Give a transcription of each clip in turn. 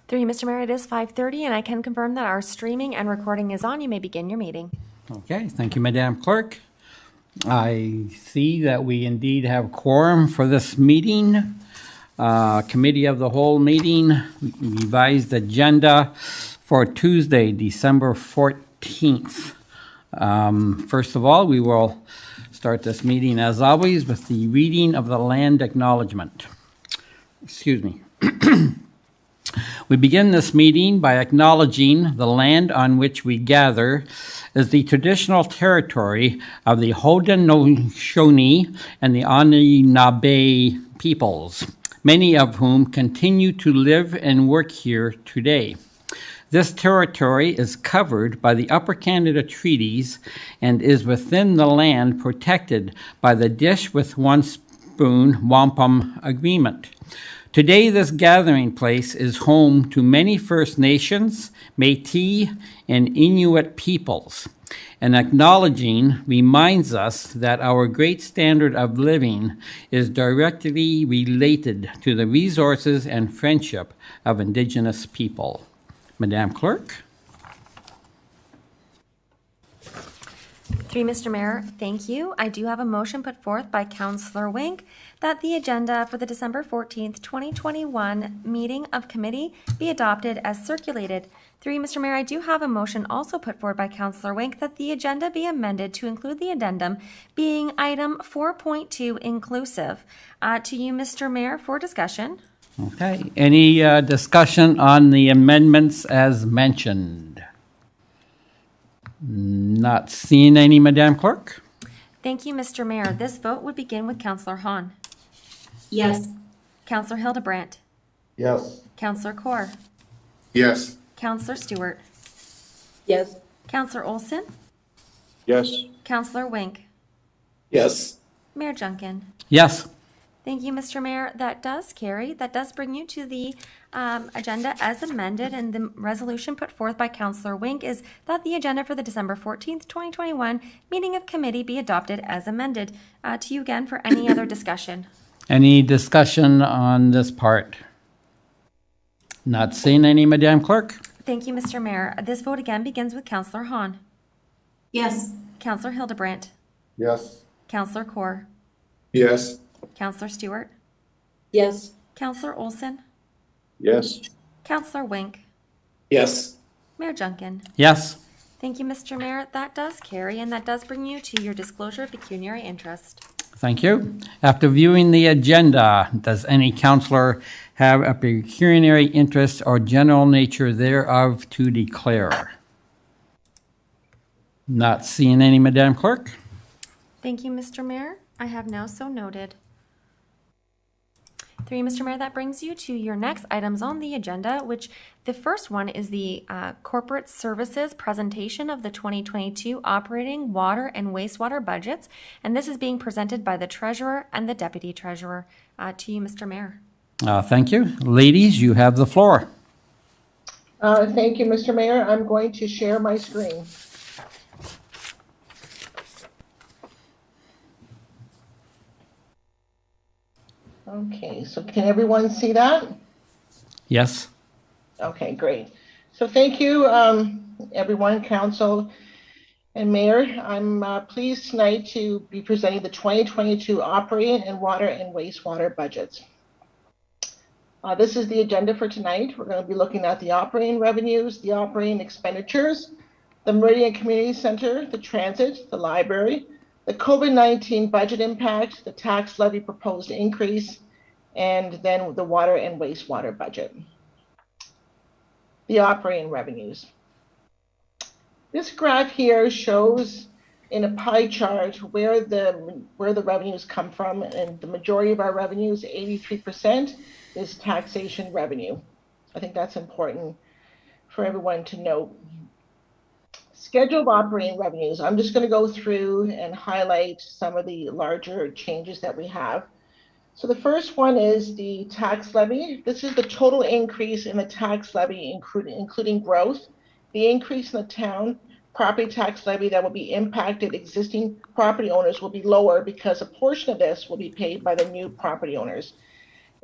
Through you, Mr. Mayor, it is 5:30, and I can confirm that our streaming and recording is on. You may begin your meeting. Okay, thank you, Madam Clerk. I see that we indeed have quorum for this meeting. Committee of the whole meeting, revised agenda for Tuesday, December 14th. First of all, we will start this meeting as always with the reading of the land acknowledgement. Excuse me. We begin this meeting by acknowledging the land on which we gather is the traditional territory of the Haudenosaunee and the Anishinaabe peoples, many of whom continue to live and work here today. This territory is covered by the Upper Canada Treaties and is within the land protected by the Dish with One Spoon Wampum Agreement. Today, this gathering place is home to many First Nations, Métis, and Inuit peoples. And acknowledging reminds us that our great standard of living is directly related to the resources and friendship of Indigenous people. Madam Clerk. Through Mr. Mayor, thank you. I do have a motion put forth by Councillor Wink that the agenda for the December 14th, 2021 meeting of committee be adopted as circulated. Through you, Mr. Mayor, I do have a motion also put forward by Councillor Wink that the agenda be amended to include the addendum being item 4.2 inclusive. To you, Mr. Mayor, for discussion. Okay. Any discussion on the amendments as mentioned? Not seeing any, Madam Clerk. Thank you, Mr. Mayor. This vote would begin with Councillor Hahn. Yes. Councillor Hildebrandt. Yes. Councillor Kaur. Yes. Councillor Stewart. Yes. Councillor Olson. Yes. Councillor Wink. Yes. Mayor Junkin. Yes. Thank you, Mr. Mayor. That does carry. That does bring you to the agenda as amended, and the resolution put forth by Councillor Wink is that the agenda for the December 14th, 2021 meeting of committee be adopted as amended. To you again for any other discussion. Any discussion on this part? Not seeing any, Madam Clerk. Thank you, Mr. Mayor. This vote again begins with Councillor Hahn. Yes. Councillor Hildebrandt. Yes. Councillor Kaur. Yes. Councillor Stewart. Yes. Councillor Olson. Yes. Councillor Wink. Yes. Mayor Junkin. Yes. Thank you, Mr. Mayor. That does carry, and that does bring you to your disclosure of pecuniary interest. Thank you. After viewing the agenda, does any councillor have a pecuniary interest or general nature thereof to declare? Not seeing any, Madam Clerk. Thank you, Mr. Mayor. I have now so noted. Through you, Mr. Mayor, that brings you to your next items on the agenda, which the first one is the corporate services presentation of the 2022 operating water and wastewater budgets. And this is being presented by the treasurer and the deputy treasurer. To you, Mr. Mayor. Thank you. Ladies, you have the floor. Thank you, Mr. Mayor. I'm going to share my screen. Okay, so can everyone see that? Yes. Okay, great. So thank you, everyone, council and mayor. I'm pleased tonight to be presenting the 2022 operating and water and wastewater budgets. This is the agenda for tonight. We're going to be looking at the operating revenues, the operating expenditures, the Meridian Community Center, the transit, the library, the COVID-19 budget impact, the tax levy proposed increase, and then the water and wastewater budget. The operating revenues. This graph here shows in a pie chart where the revenues come from, and the majority of our revenues, 83%, is taxation revenue. I think that's important for everyone to note. Scheduled operating revenues. I'm just going to go through and highlight some of the larger changes that we have. So the first one is the tax levy. This is the total increase in the tax levy, including growth. The increase in the town property tax levy that will be impacted existing property owners will be lower because a portion of this will be paid by the new property owners.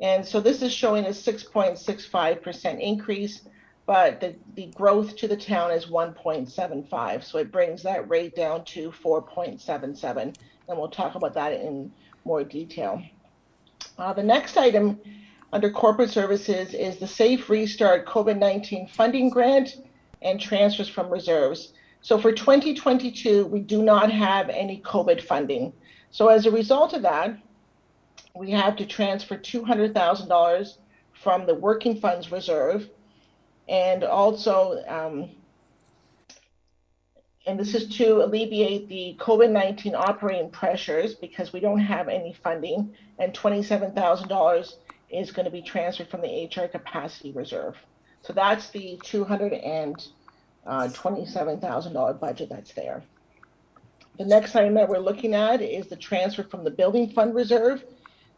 And so this is showing a 6.65% increase, but the growth to the town is 1.75. So it brings that rate down to 4.77. And we'll talk about that in more detail. The next item under corporate services is the Safe Restart COVID-19 funding grant and transfers from reserves. So for 2022, we do not have any COVID funding. So as a result of that, we have to transfer $200,000 from the working funds reserve, and also, and this is to alleviate the COVID-19 operating pressures because we don't have any funding, and $27,000 is going to be transferred from the HR capacity reserve. So that's the $227,000 budget that's there. The next item that we're looking at is the transfer from the building fund reserve.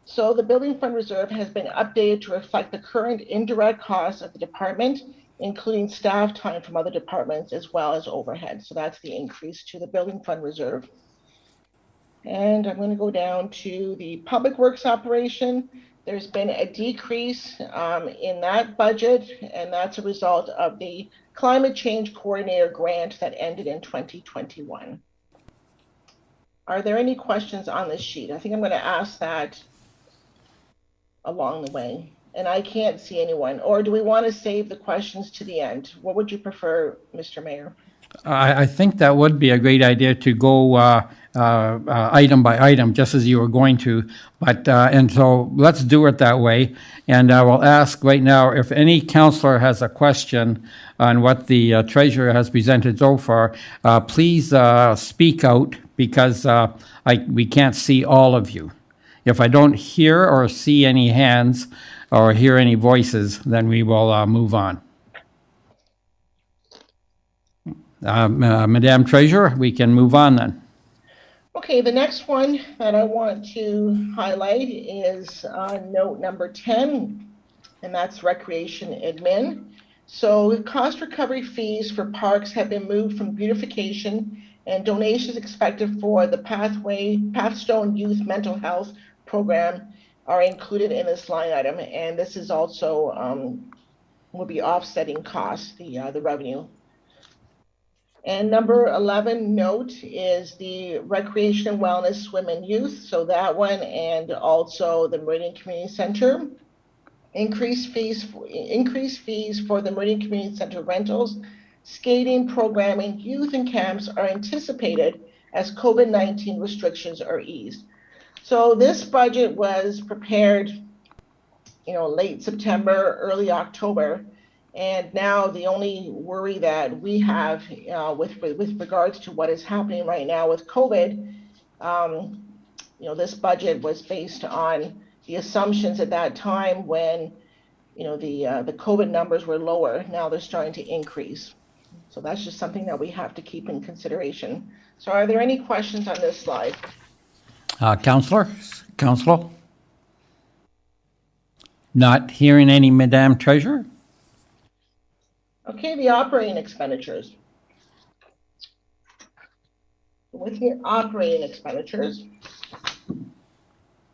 So the building fund reserve has been updated to reflect the current indirect costs of the department, including staff time from other departments as well as overhead. So that's the increase to the building fund reserve. And I'm going to go down to the public works operation. There's been a decrease in that budget, and that's a result of the climate change coordinator grant that ended in 2021. Are there any questions on this sheet? I think I'm going to ask that along the way, and I can't see anyone. Or do we want to save the questions to the end? What would you prefer, Mr. Mayor? I think that would be a great idea to go item by item, just as you were going to. But and so let's do it that way. And I will ask right now if any councillor has a question on what the treasurer has presented so far. Please speak out because we can't see all of you. If I don't hear or see any hands or hear any voices, then we will move on. Madam Treasurer, we can move on then. Okay, the next one that I want to highlight is note number 10, and that's recreation admin. So cost recovery fees for parks have been moved from beautification, and donations expected for the Pathstone Youth Mental Health Program are included in this line item, and this is also will be offsetting costs, the revenue. And number 11 note is the recreation and wellness, swim and youth. So that one, and also the Meridian Community Center. Increased fees for the Meridian Community Center rentals, skating, programming, youth and camps are anticipated as COVID-19 restrictions are eased. So this budget was prepared, late September, early October. And now the only worry that we have with regards to what is happening right now with COVID, this budget was based on the assumptions at that time when, the COVID numbers were lower. Now they're starting to increase. So that's just something that we have to keep in consideration. So are there any questions on this slide? Councillor? Not hearing any, Madam Treasurer? Okay, the operating expenditures. With the operating expenditures,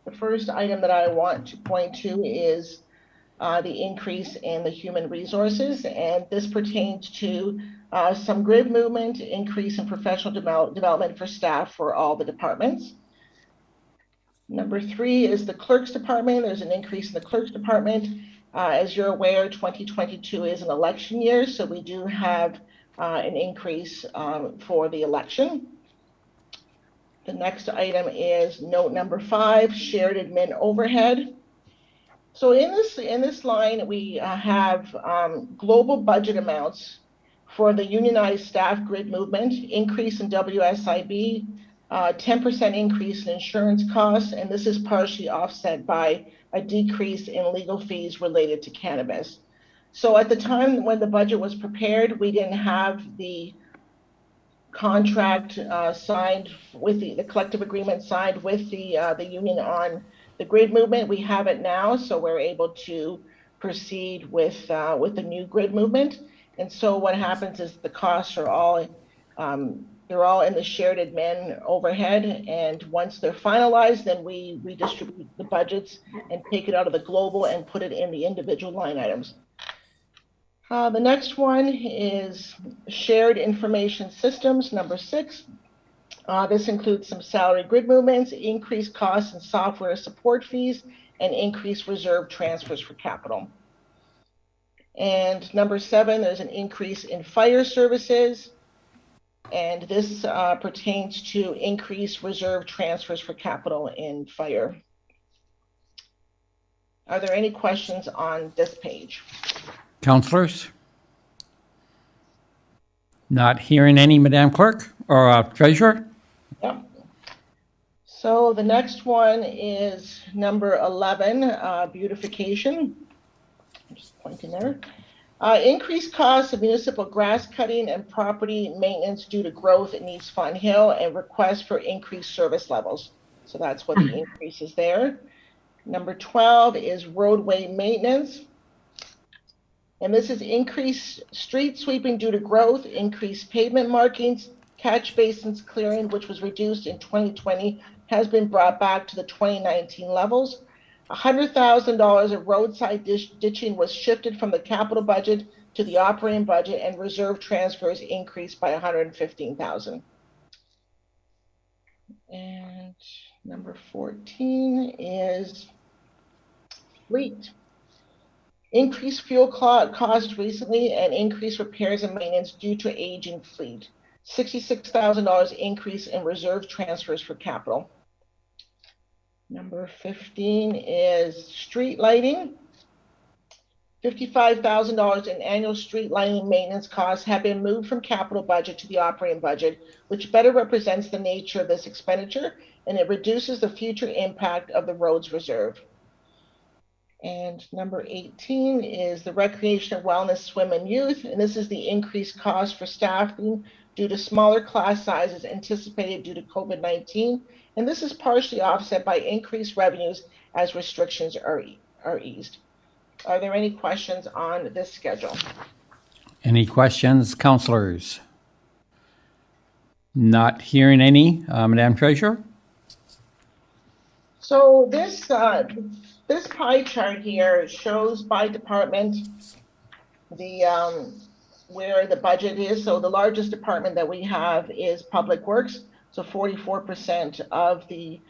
the first item that I want to point to is the increase in the human resources, and this pertains to some grid movement, increase in professional development for staff for all the departments. Number 3 is the clerk's department. There's an increase in the clerk's department. As you're aware, 2022 is an election year, so we do have an increase for the election. The next item is note number 5, shared admin overhead. So in this line, we have global budget amounts for the unionized staff grid movement, increase in WSIB, 10% increase in insurance costs, and this is partially offset by a decrease in legal fees related to cannabis. So at the time when the budget was prepared, we didn't have the contract signed with the collective agreement signed with the union on the grid movement. We have it now, so we're able to proceed with the new grid movement. And so what happens is the costs are all They're all in the shared admin overhead, and once they're finalized, then we redistribute the budgets and take it out of the global and put it in the individual line items. The next one is shared information systems, number 6. This includes some salary grid movements, increased costs and software support fees, and increased reserve transfers for capital. And number 7, there's an increase in fire services, and this pertains to increased reserve transfers for capital in fire. Are there any questions on this page? Councillors? Not hearing any, Madam Clerk or Treasurer? Yep. So the next one is number 11, beautification. I'm just pointing there. Increased costs of municipal grass cutting and property maintenance due to growth in East Fun Hill and request for increased service levels. So that's what the increase is there. Number 12 is roadway maintenance. And this is increased street sweeping due to growth, increased pavement markings, catch basins clearing, which was reduced in 2020, has been brought back to the 2019 levels. $100,000 of roadside ditching was shifted from the capital budget to the operating budget, and reserve transfers increased by $115,000. And number 14 is fleet. Increased fuel costs recently and increased repairs and maintenance due to aging fleet. $66,000 increase in reserve transfers for capital. Number 15 is street lighting. $55,000 in annual street lighting maintenance costs have been moved from capital budget to the operating budget, which better represents the nature of this expenditure, and it reduces the future impact of the roads reserve. And number 18 is the recreation and wellness, swim and youth. And this is the increased cost for staffing due to smaller class sizes anticipated due to COVID-19. And this is partially offset by increased revenues as restrictions are eased. Are there any questions on this schedule? Any questions, councillors? Not hearing any, Madam Treasurer? So this pie chart here shows by department the where the budget is. So the largest department that we have is Public Works. So 44% of the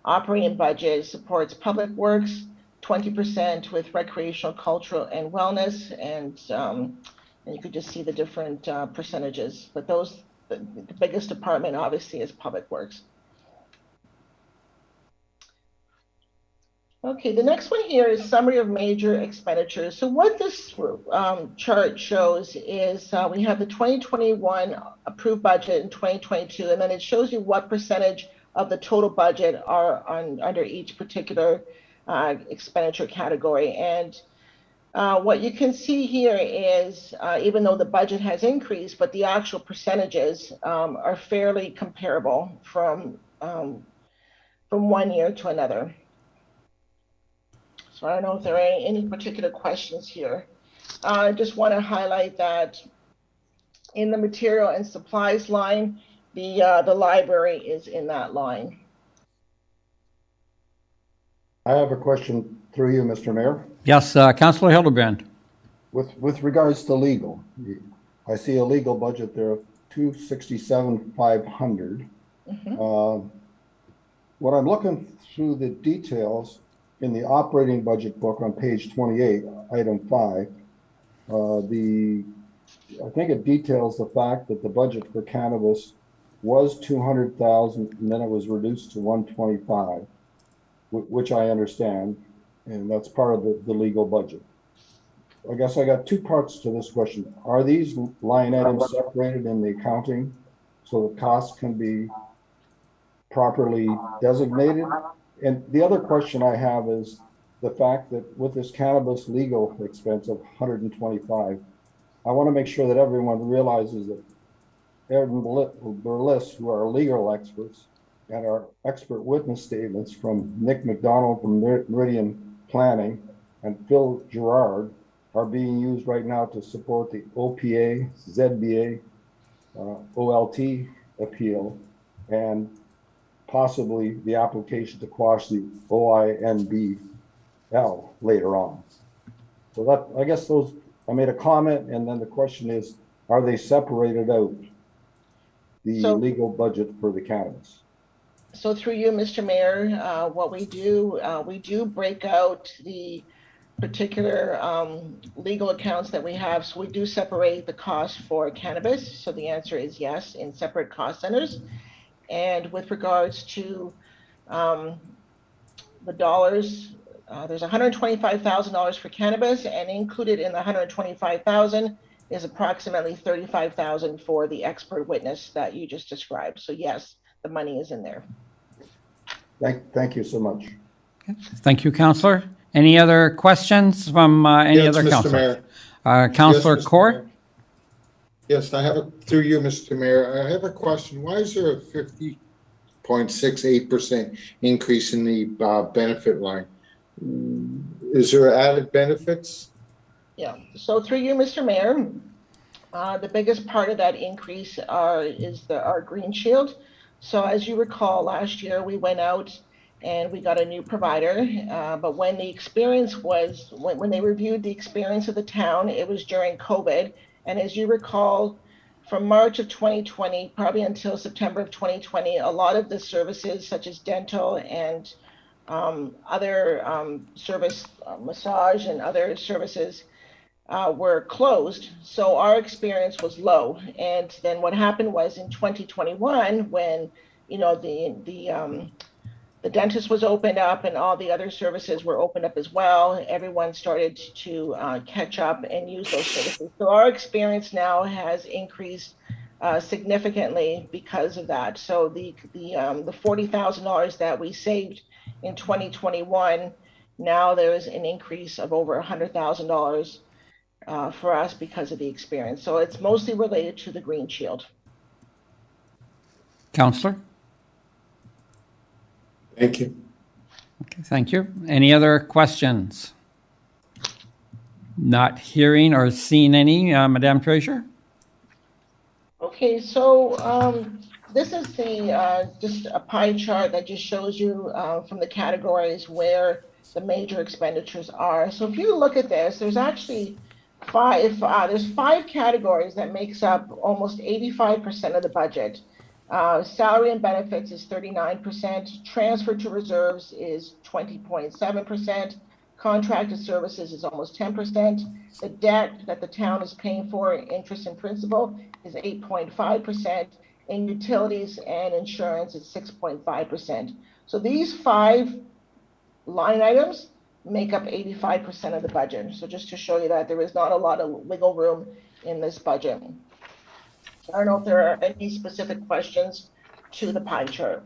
operating budget supports Public Works, 20% with recreational, cultural, and wellness, and you could just see the different percentages. But the biggest department obviously is Public Works. Okay, the next one here is summary of major expenditures. So what this chart shows is we have the 2021 approved budget in 2022, and then it shows you what percentage of the total budget are under each particular expenditure category. And what you can see here is even though the budget has increased, but the actual percentages are fairly comparable from one year to another. So I don't know if there are any particular questions here. I just want to highlight that in the material and supplies line, the library is in that line. I have a question through you, Mr. Mayor. Yes, Councillor Hildebrand. With regards to legal, I see a legal budget there of $267,500. When I'm looking through the details in the operating budget book on page 28, item 5, I think it details the fact that the budget for cannabis was $200,000 and then it was reduced to $125,000, which I understand, and that's part of the legal budget. I guess I got two parts to this question. Are these line items separated in the accounting so the costs can be properly designated? And the other question I have is the fact that with this cannabis legal expense of $125,000, I want to make sure that everyone realizes that Aaron Burles, who are legal experts, and our expert witness statements from Nick McDonald from Meridian Planning and Phil Gerard are being used right now to support the OPA, ZBA, OLT appeal and possibly the application to quash the OINBL later on. So that, I guess those, I made a comment, and then the question is, are they separated out, the So- legal budget for the cannabis? So through you, Mr. Mayor, what we do break out the particular legal accounts that we have. So we do separate the cost for cannabis. So the answer is yes, in separate cost centers. And with regards to the dollars, there's $125,000 for cannabis, and included in the $125,000 is approximately $35,000 for the expert witness that you just described. So yes, the money is in there. Thank you so much. Thank you, Councillor. Any other questions from any Yes, other Mr. councillor? Mayor. Councillor Yes, Mr. Court? Mayor. Yes, I have a, through you, Mr. Mayor, I have a question. Why is there a 50.68% increase in the benefit line? Is there added benefits? Yeah, so through you, Mr. Mayor, the biggest part of that increase is our Green Shield. So as you recall, last year we went out and we got a new provider, but when the experience was, when they reviewed the experience of the town, it was during COVID. And as you recall, from March of 2020, probably until September of 2020, a lot of the services such as dental and other service, massage and other services were closed. So our experience was low. And then what happened was in 2021, when, you know, the dentist was opened up and all the other services were opened up as well, everyone started to catch up and use those services. So our experience now has increased significantly because of that. So the $40,000 that we saved in 2021, now there is an increase of over $100,000 for us because of the experience. So it's mostly related to the Green Shield. Councillor? Thank you. Okay, thank you. Any other questions? Not hearing or seeing any, Madame Treasurer? Okay, so this is the just a pie chart that just shows you from the categories where the major expenditures are. So if you look at this, there's actually there's five categories that makes up almost 85% of the budget. Salary and benefits is 39%, transfer to reserves is 20.7%, contracted services is almost 10%, the debt that the town is paying for, interest and principal, is 8.5%, and utilities and insurance is 6.5%. So these five line items make up 85% of the budget. So just to show you that there is not a lot of wiggle room in this budget. I don't know if there are any specific questions to the pie chart.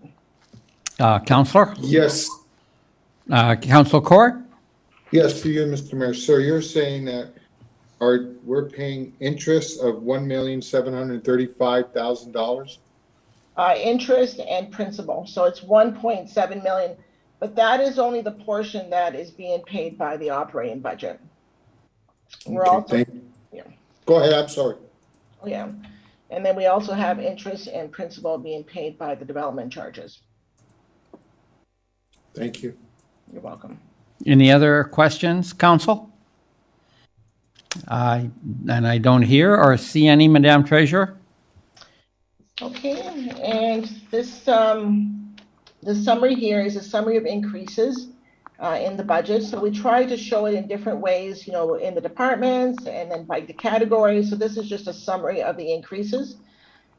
Councillor? Yes, Councillor Court? yes, to you, Mr. Mayor. So you're saying that we're paying interest of $1,735,000? Interest and principal. So it's 1.7 million, but that is only the portion that is being paid by the operating budget. We're also, yeah. Go ahead, I'm sorry. Oh, yeah. And then we also have interest and principal being paid by the development charges. Thank you. You're welcome. Any other questions, Council? And I don't hear or see any, Madame Treasurer. Okay, and this the summary here is a summary of increases in the budget. So we try to show it in different ways, you know, in the departments and then by the categories. So this is just a summary of the increases.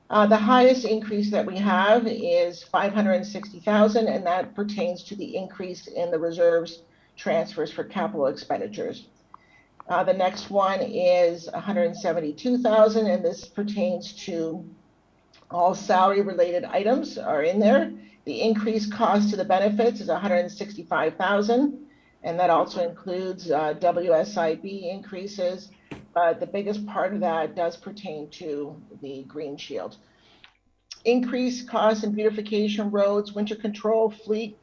The highest increase that we have is $560,000, and that pertains to the increase in the reserves transfers for capital expenditures. The next one is $172,000, and this pertains to all salary related items are in there. The increased cost to the benefits is $165,000, and that also includes WSIB increases. But the biggest part of that does pertain to the Green Shield. Increased costs in beautification, roads, winter control, fleet,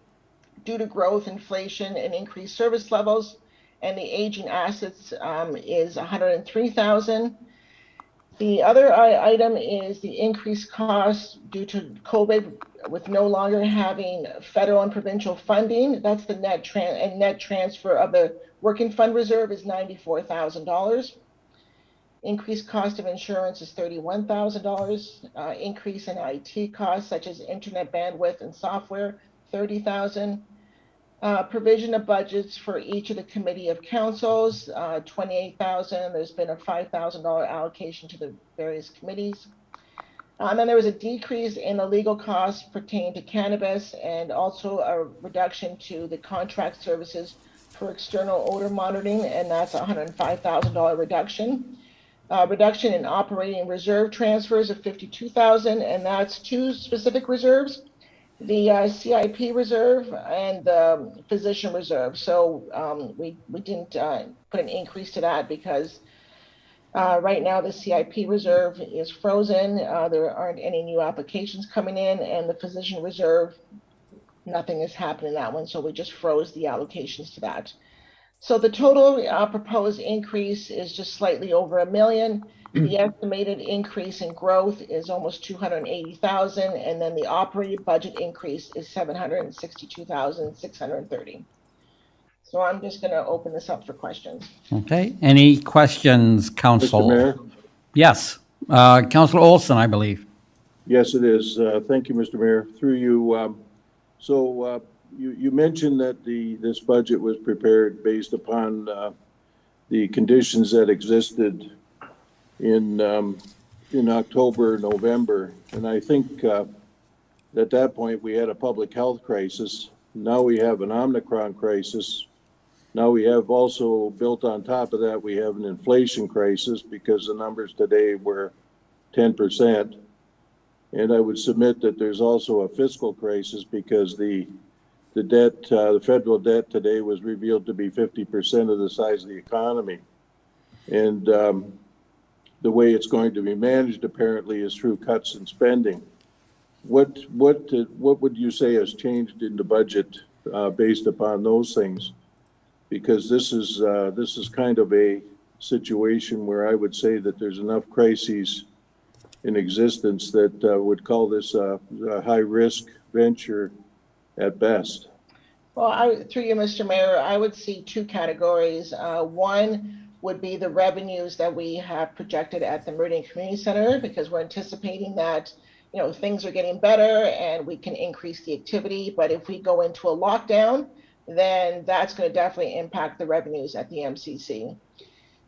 due to growth, inflation, and increased service levels. And the aging assets is $103,000. The other item is the increased cost due to COVID with no longer having federal and provincial funding. That's the net transfer of the working fund reserve is $94,000. Increased cost of insurance is $31,000. Increase in IT costs such as internet bandwidth and software, $30,000. Provision of budgets for each of the committee of councils, $28,000. There's been a $5,000 allocation to the various committees. And then there was a decrease in the legal costs pertaining to cannabis and also a reduction to the contract services for external odor monitoring, and that's a $105,000 reduction. Reduction in operating reserve transfers of $52,000, and that's two specific reserves, the CIP reserve and the physician reserve. So we didn't put an increase to that because right now the CIP reserve is frozen. There aren't any new applications coming in, and the physician reserve, nothing has happened in that one. So we just froze the allocations to that. So the total proposed increase is just slightly over $1 million. The estimated increase in growth is almost $280,000, and then the operating budget increase is $762,630. So I'm just going to open this up for questions. Okay, any questions, Council? Mr. Mayor? Yes, Councilor Olson, I believe. Yes, it is. Thank you, Mr. Mayor. Through you. You mentioned that this budget was prepared based upon the conditions that existed in October, November, and I think at that point we had a public health crisis. Now we have an Omicron crisis. Now we have also built on top of that, we have an inflation crisis because the numbers today were 10%. And I would submit that there's also a fiscal crisis because the debt, the federal debt today was revealed to be 50% of the size of the economy. And the way it's going to be managed apparently is through cuts in spending. What would you say has changed in the budget based upon those things? Because this is kind of a situation where I would say that there's enough crises in existence that would call this a high-risk venture at best. Well, through you, Mr. Mayor, I would see two categories. One would be the revenues that we have projected at the Meridian Community Center, because we're anticipating that, things are getting better and we can increase the activity. But if we go into a lockdown, then that's going to definitely impact the revenues at the MCC.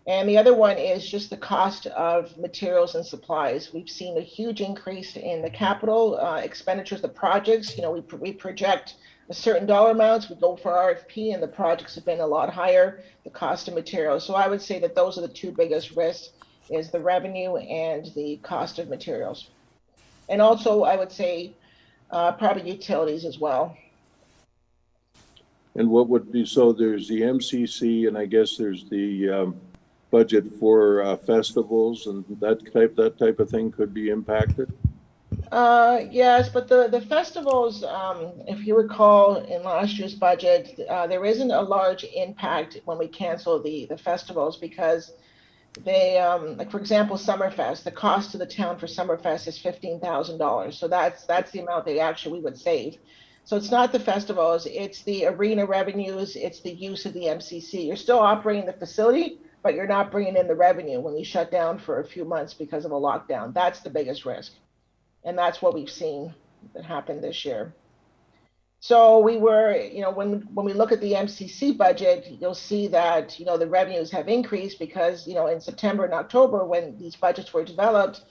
And the other one is just the cost of materials and supplies. We've seen a huge increase in the capital expenditures, the projects. We project a certain dollar amounts, we go for RFP, and the projects have been a lot higher, the cost of materials. So I would say that those are the two biggest risks, is the revenue and the cost of materials. And also I would say probably utilities as well. And what would be, so there's the MCC, and I guess there's the budget for festivals and that type of thing could be impacted? Yes, but the festivals, if you recall in last year's budget, there isn't a large impact when we cancel the festivals because they, like for example, Summerfest, the cost to the town for Summerfest is $15,000. So that's the amount we would save. So it's not the festivals, it's the arena revenues, it's the use of the MCC. You're still operating the facility, but you're not bringing in the revenue when we shut down for a few months because of a lockdown. That's the biggest risk. And that's what we've seen that happened this year. So we were, when we look at the MCC budget, you'll see that, the revenues have increased because, in September and October, when these budgets were developed,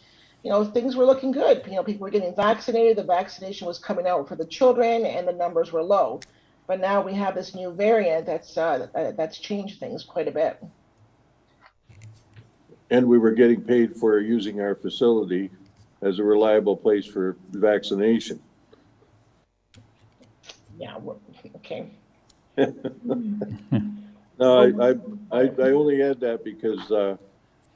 things were looking good. People were getting vaccinated. The vaccination was coming out for the children and the numbers were low. But now we have this new variant that's changed things quite a bit. And we were getting paid for using our facility as a reliable place for vaccination. Yeah, okay. No, I only add that because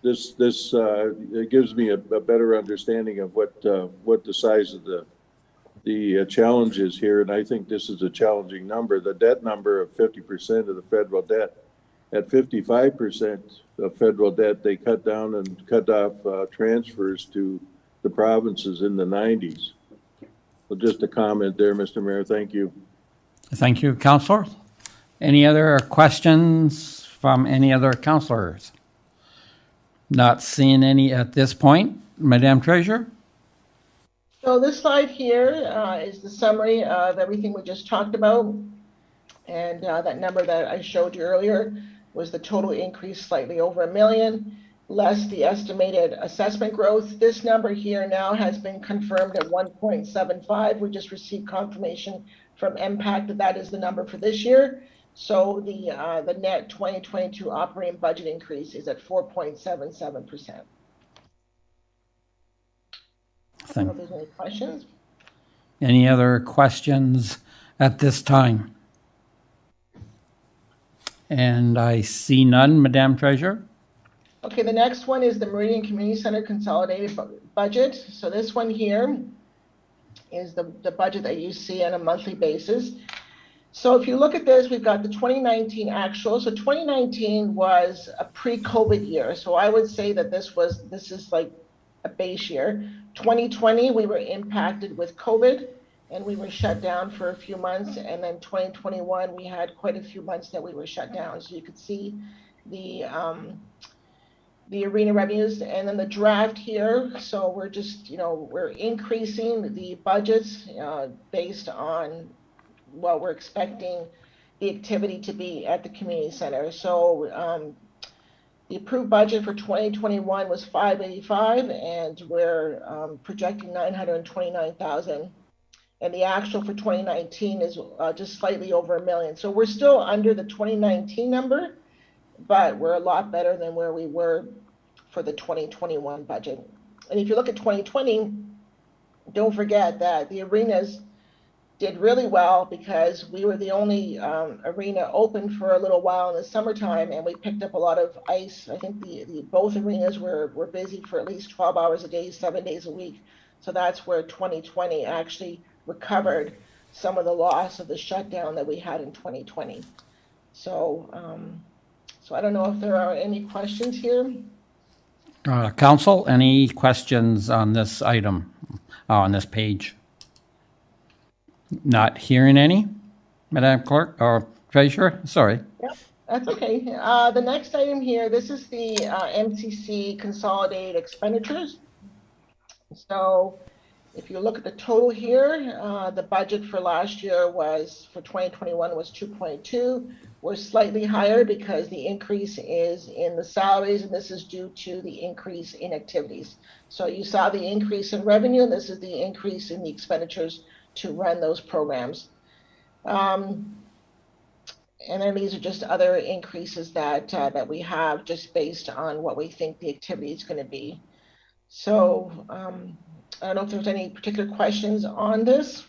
this it gives me a better understanding of what the size of the challenge is here, and I think this is a challenging number. The debt number of 50% of the federal debt at 55% of federal debt, they cut down and cut off transfers to the provinces in the 90s. So just a comment there, Mr. Mayor. Thank you. Thank you, Councillor. Any other questions from any other councillors? Not seeing any at this point. Madam Treasurer? So this slide here is the summary of everything we just talked about. And that number that I showed you earlier was the total increase, slightly over $1 million, less the estimated assessment growth. This number here now has been confirmed at 1.75. We just received confirmation from Impact that that is the number for this year. So the net 2022 operating budget increase is at 4.77%. I don't know if there's any questions. Any other questions at this time? And I see none, Madam Treasurer. Okay, the next one is the Meridian Community Center consolidated budget. So this one here is the budget that you see on a monthly basis. So if you look at this, we've got the 2019 actual. So 2019 was a pre-COVID year. So I would say that this is like a base year. 2020, we were impacted with COVID and we were shut down for a few months. And then 2021, we had quite a few months that we were shut down. So you could see the arena revenues and then the draft here. So we're just, we're increasing the budgets based on what we're expecting the activity to be at the community center. So the approved budget for 2021 was $585, and we're projecting $929,000. And the actual for 2019 is just slightly over $1 million. So we're still under the 2019 number, but we're a lot better than where we were for the 2021 budget. And if you look at 2020, don't forget that the arenas did really well because we were the only arena open for a little while in the summertime, and we picked up a lot of ice. I think both arenas were busy for at least 12 hours a day, 7 days a week. So that's where 2020 actually recovered some of the loss of the shutdown that we had in 2020. So, so I don't know if there are any questions here. Council, any questions on this item, on this page? Not hearing any, Madam Clerk or Treasurer, sorry. Yep, that's okay. The next item here, this is the MCC consolidated expenditures. So if you look at the total here, the budget for last year for 2021 was 2.2. We're slightly higher because the increase is in the salaries, and this is due to the increase in activities. So you saw the increase in revenue, and this is the increase in the expenditures to run those programs. And then these are just other increases that we have just based on what we think the activity is going to be. So I don't know if there's any particular questions on this.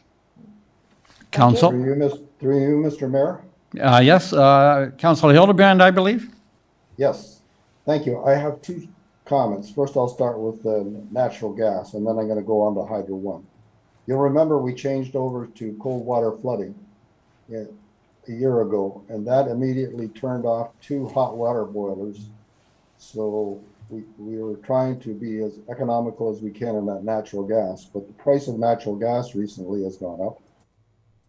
Council? Through you, Mr. Mayor? Yes, Councilor Hildebrand, I believe. Yes, thank you. I have two comments. First, I'll start with natural gas, and then I'm going to go on to Hydro One. You'll remember we changed over to cold water flooding a year ago, and that immediately turned off 2 hot water boilers. So we were trying to be as economical as we can in that natural gas, but the price of natural gas recently has gone up.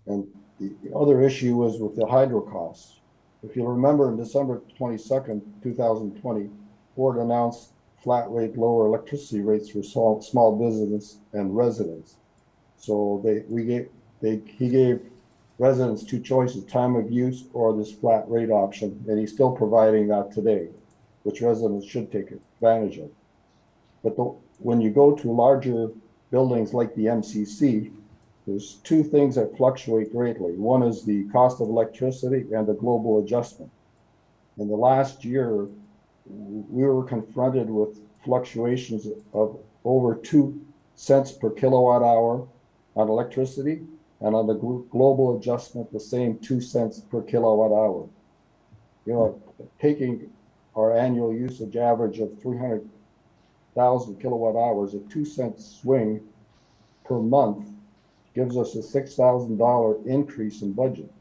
And the other issue was with the hydro costs. If you'll remember, in December 22nd, 2020, Ford announced flat rate lower electricity rates for small business and residents. So he gave residents 2 choices: time of use or this flat rate option, and he's still providing that today, which residents should take advantage of. But when you go to larger buildings like the MCC, there's 2 things that fluctuate greatly. One is the cost of electricity and the global adjustment. In the last year, we were confronted with fluctuations of over 2 cents per kilowatt hour on electricity, and on the global adjustment, the same 2 cents per kilowatt hour. Taking our annual usage average of 300,000 kilowatt hours, a 2 cent swing per month gives us a $6,000 increase in budget.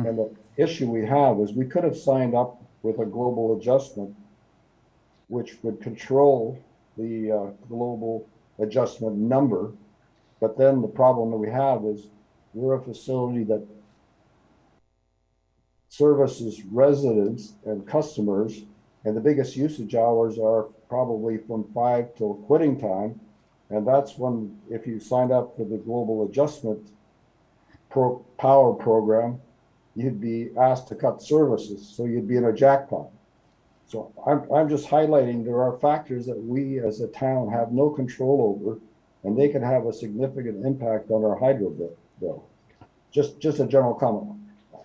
And the issue we have is we could have signed up with a global adjustment, which would control the global adjustment number. But then the problem that we have is we're a facility that services residents and customers, and the biggest usage hours are probably from 5 till quitting time. And that's when, if you signed up for the global adjustment power program, you'd be asked to cut services. So you'd be in a jackpot. So I'm just highlighting there are factors that we as a town have no control over, and they can have a significant impact on our hydro bill. Just a general comment.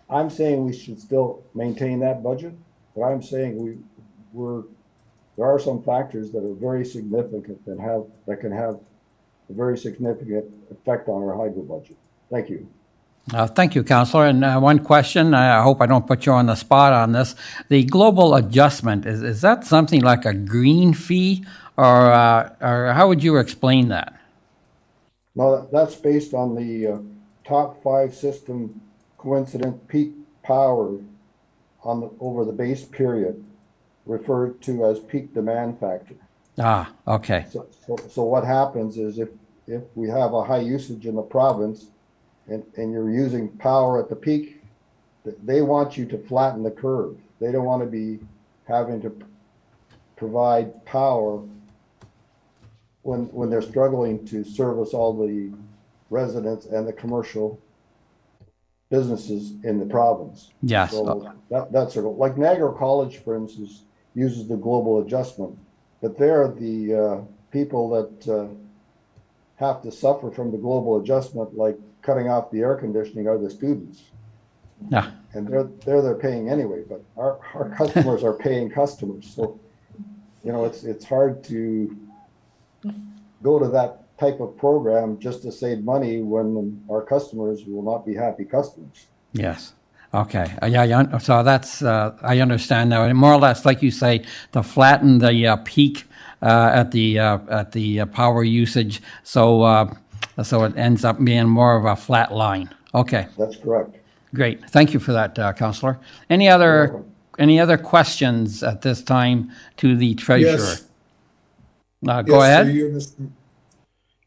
I'm saying we should still maintain that budget, but I'm saying there are some factors that are very significant that can have a very significant effect on our hydro budget. Thank you. Thank you, Councillor. And one question, I hope I don't put you on the spot on this. The global adjustment, is that something like a green fee, or how would you explain that? No, that's based on the top 5 system coincident peak power over the base period, referred to as peak demand factor. Ah, okay. So what happens is if we have a high usage in the province and you're using power at the peak, they want you to flatten the curve. They don't want to be having to provide power when they're struggling to service all the residents and the commercial businesses in the province. Yes. So that's sort of like Niagara College, for instance, uses the global adjustment, but they're the people that have to suffer from the global adjustment, like cutting off the air conditioning, are the students. Yeah. And they're paying anyway, but our customers are paying customers. So, it's hard to go to that type of program just to save money when our customers will not be happy customers. Yes. Okay. Yeah. So that's I understand now. And more or less, like you say, to flatten the peak at the power usage, so it ends up being more of a flat line. Okay. That's correct. Great. Thank you for that, Councillor. Any other questions at this time to the treasurer? Yes. Go ahead.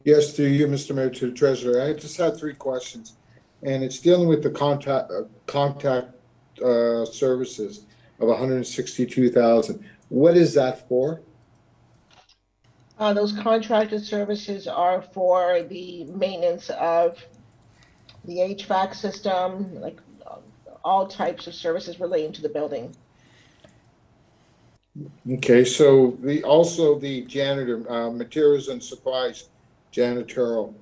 Yes, through you, Mr. Mayor, to the treasurer. I just had 3 questions, and it's dealing with the contact services of $162,000. What is that for? Those contracted services are for the maintenance of the HVAC system, like all types of services relating to the building. Okay, so the janitor, materials and supplies, janitorial.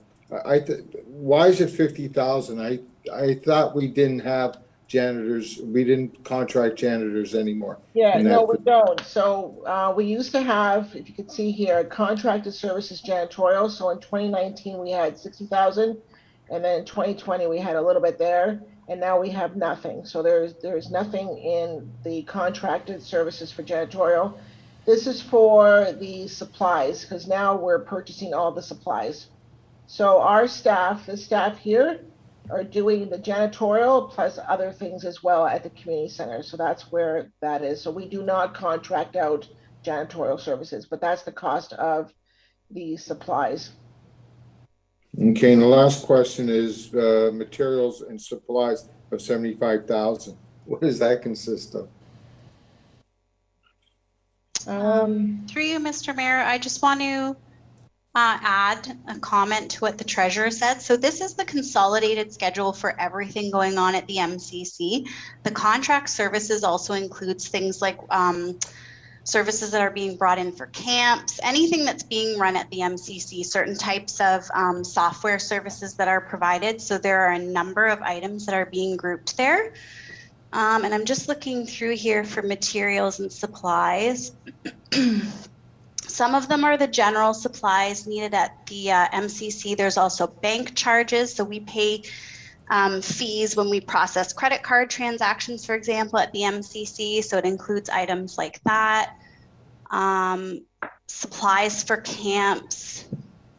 Why is it 50,000? I thought we didn't have janitors. We didn't contract janitors anymore. Yeah, no, we don't. So we used to have, if you could see here, contracted services janitorial. So in 2019 we had 60,000, and then in 2020 we had a little bit there, and now we have nothing. So there's nothing in the contracted services for janitorial. This is for the supplies, because now we're purchasing all the supplies. So our staff, the staff here, are doing the janitorial plus other things as well at the community center. So that's where that is. So we do not contract out janitorial services, but that's the cost of the supplies. Okay, and the last question is materials and supplies of 75,000. What does that consist of? Through you, Mr. Mayor, I just want to add a comment to what the treasurer said. So this is the consolidated schedule for everything going on at the MCC. The contract services also includes things like services that are being brought in for camps, anything that's being run at the MCC, certain types of software services that are provided. So there are a number of items that are being grouped there. And I'm just looking through here for materials and supplies. Some of them are the general supplies needed at the MCC. There's also bank charges. So we pay fees when we process credit card transactions, for example, at the MCC. So it includes items like that. Supplies for camps,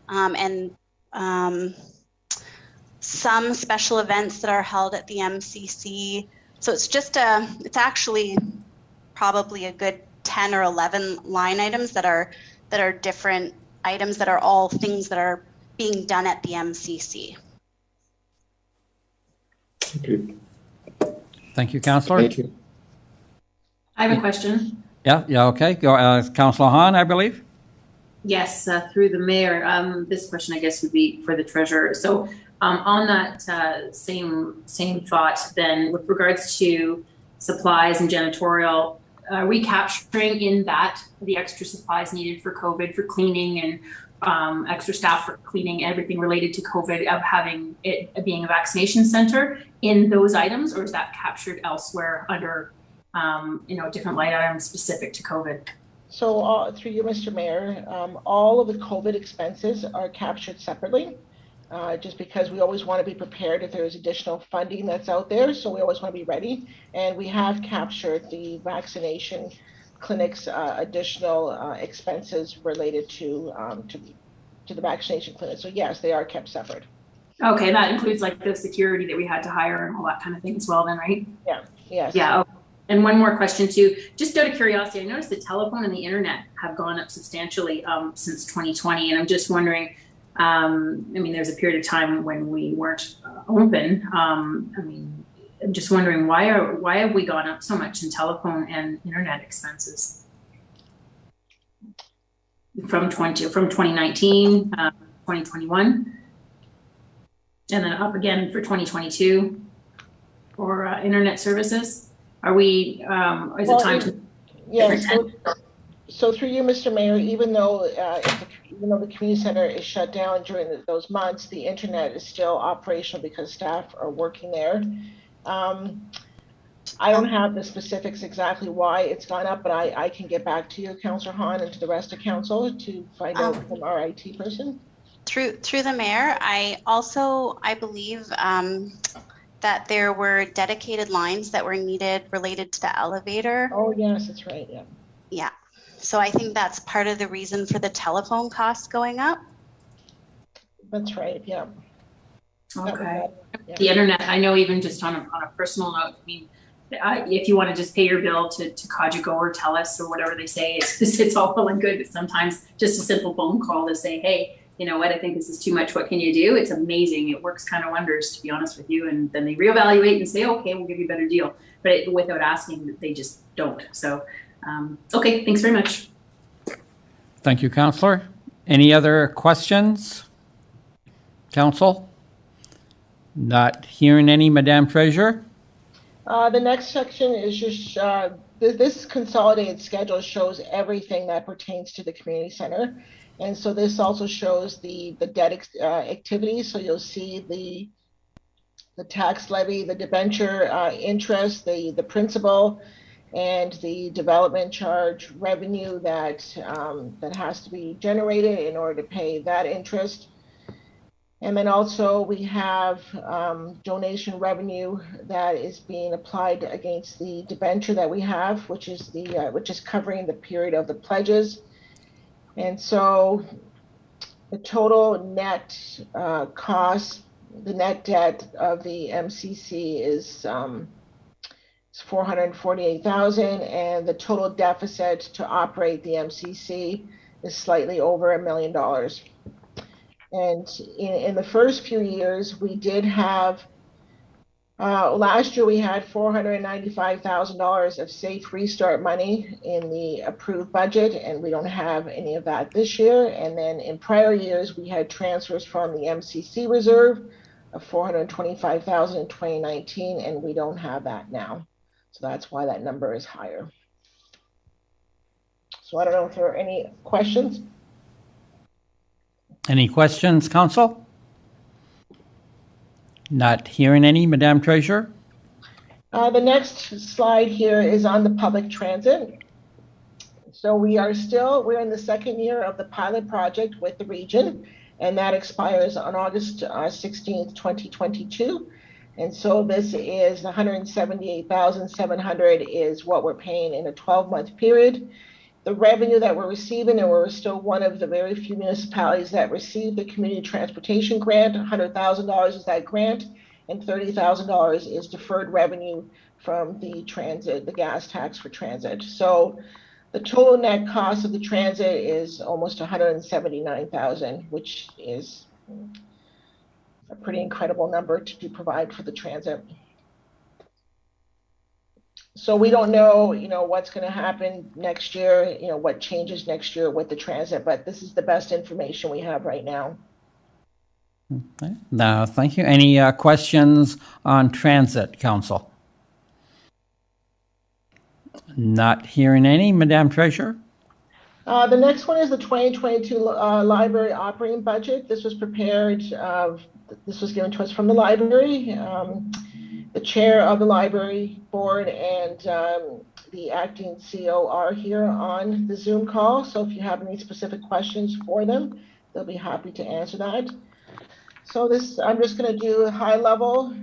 and some special events that are held at the MCC. So it's just it's actually probably a good 10 or 11 line items that are different items that are all things that are being done at the MCC. Okay. Thank you, Councillor. Thank you. I have a question. Yeah, okay. Go, Councillor Hahn, I believe. Yes, through the mayor. This question, I guess, would be for the treasurer. So on that same thought, then, with regards to supplies and janitorial, are we capturing in that the extra supplies needed for COVID, for cleaning, and extra staff for cleaning, everything related to COVID, of having it being a vaccination center in those items, or is that captured elsewhere under different line items specific to COVID? So through you, Mr. Mayor, all of the COVID expenses are captured separately, just because we always want to be prepared if there's additional funding that's out there. So we always want to be ready. And we have captured the vaccination clinics additional expenses related to the vaccination clinic. So yes, they are kept separate. Okay, that includes like the security that we had to hire and all that kind of thing as well then, right? Yeah, yes. Yeah. Okay. And one more question too, just out of curiosity, I noticed the telephone and the internet have gone up substantially since 2020. And I'm just wondering, I mean, there's a period of time when we weren't open. I mean, I'm just wondering why have we gone up so much in telephone and internet expenses from 2019, 2021, and then up again for 2022 for internet services? Are we, is it time to? Yes, so through you, Mr. Mayor, even though the community center is shut down during those months, the internet is still operational because staff are working there. I don't have the specifics exactly why it's gone up, but I can get back to you, Councillor Hahn, and to the rest of council to find out from our IT person. Through the mayor, I believe that there were dedicated lines that were needed related to the elevator. Oh yes, that's right. Yeah. Yeah. So I think that's part of the reason for the telephone costs going up. That's right. Yeah. Okay. Yeah. The internet, I know, even just on a personal note, I mean, if you want to just pay your bill to Cogeco or TELUS or whatever they say, it's all well and good, but sometimes just a simple phone call to say, hey, you know what, I think this is too much. What can you do? It's amazing. It works kind of wonders, to be honest with you. And then they reevaluate and say, okay, we'll give you a better deal. But without asking, they just don't. So, okay, thanks very much. Thank you, Councillor. Any other questions? Council? Not hearing any, Madame Treasurer? The next section is just, this consolidated schedule shows everything that pertains to the community center. And so this also shows the debt activities. So you'll see the tax levy, the debenture interest, the principal, and the development charge revenue that has to be generated in order to pay that interest. And then also we have donation revenue that is being applied against the debenture that we have, which is covering the period of the pledges. And so the total net cost, the net debt of the MCC is $448,000, and the total deficit to operate the MCC is slightly over $1 million. And in the first few years, we did have, last year we had $495,000 of safe restart money in the approved budget, and we don't have any of that this year. And then in prior years, we had transfers from the MCC reserve of $425,000 in 2019, and we don't have that now. So that's why that number is higher. So I don't know if there are any questions. Any questions, Council? Not hearing any, Madame Treasurer? The next slide here is on the public transit. So we're in the second year of the pilot project with the region, and that expires on August 16th, 2022. And so this is $178,700 is what we're paying in a 12-month period. The revenue that we're receiving, and we're still one of the very few municipalities that received the community transportation grant. $100,000 is that grant, and $30,000 is deferred revenue from the transit, the gas tax for transit. So the total net cost of the transit is almost 179,000, which is a pretty incredible number to provide for the transit. So we don't know, what's going to happen next year, what changes next year with the transit, but this is the best information we have right now. Okay. Now, thank you. Any questions on transit, Council? Not hearing any. Madam Treasurer? The next one is the 2022 library operating budget. This was prepared, this was given to us from the library. The chair of the library board and the acting CEO are here on the Zoom call. So if you have any specific questions for them, they'll be happy to answer that. So I'm just going to do a high level.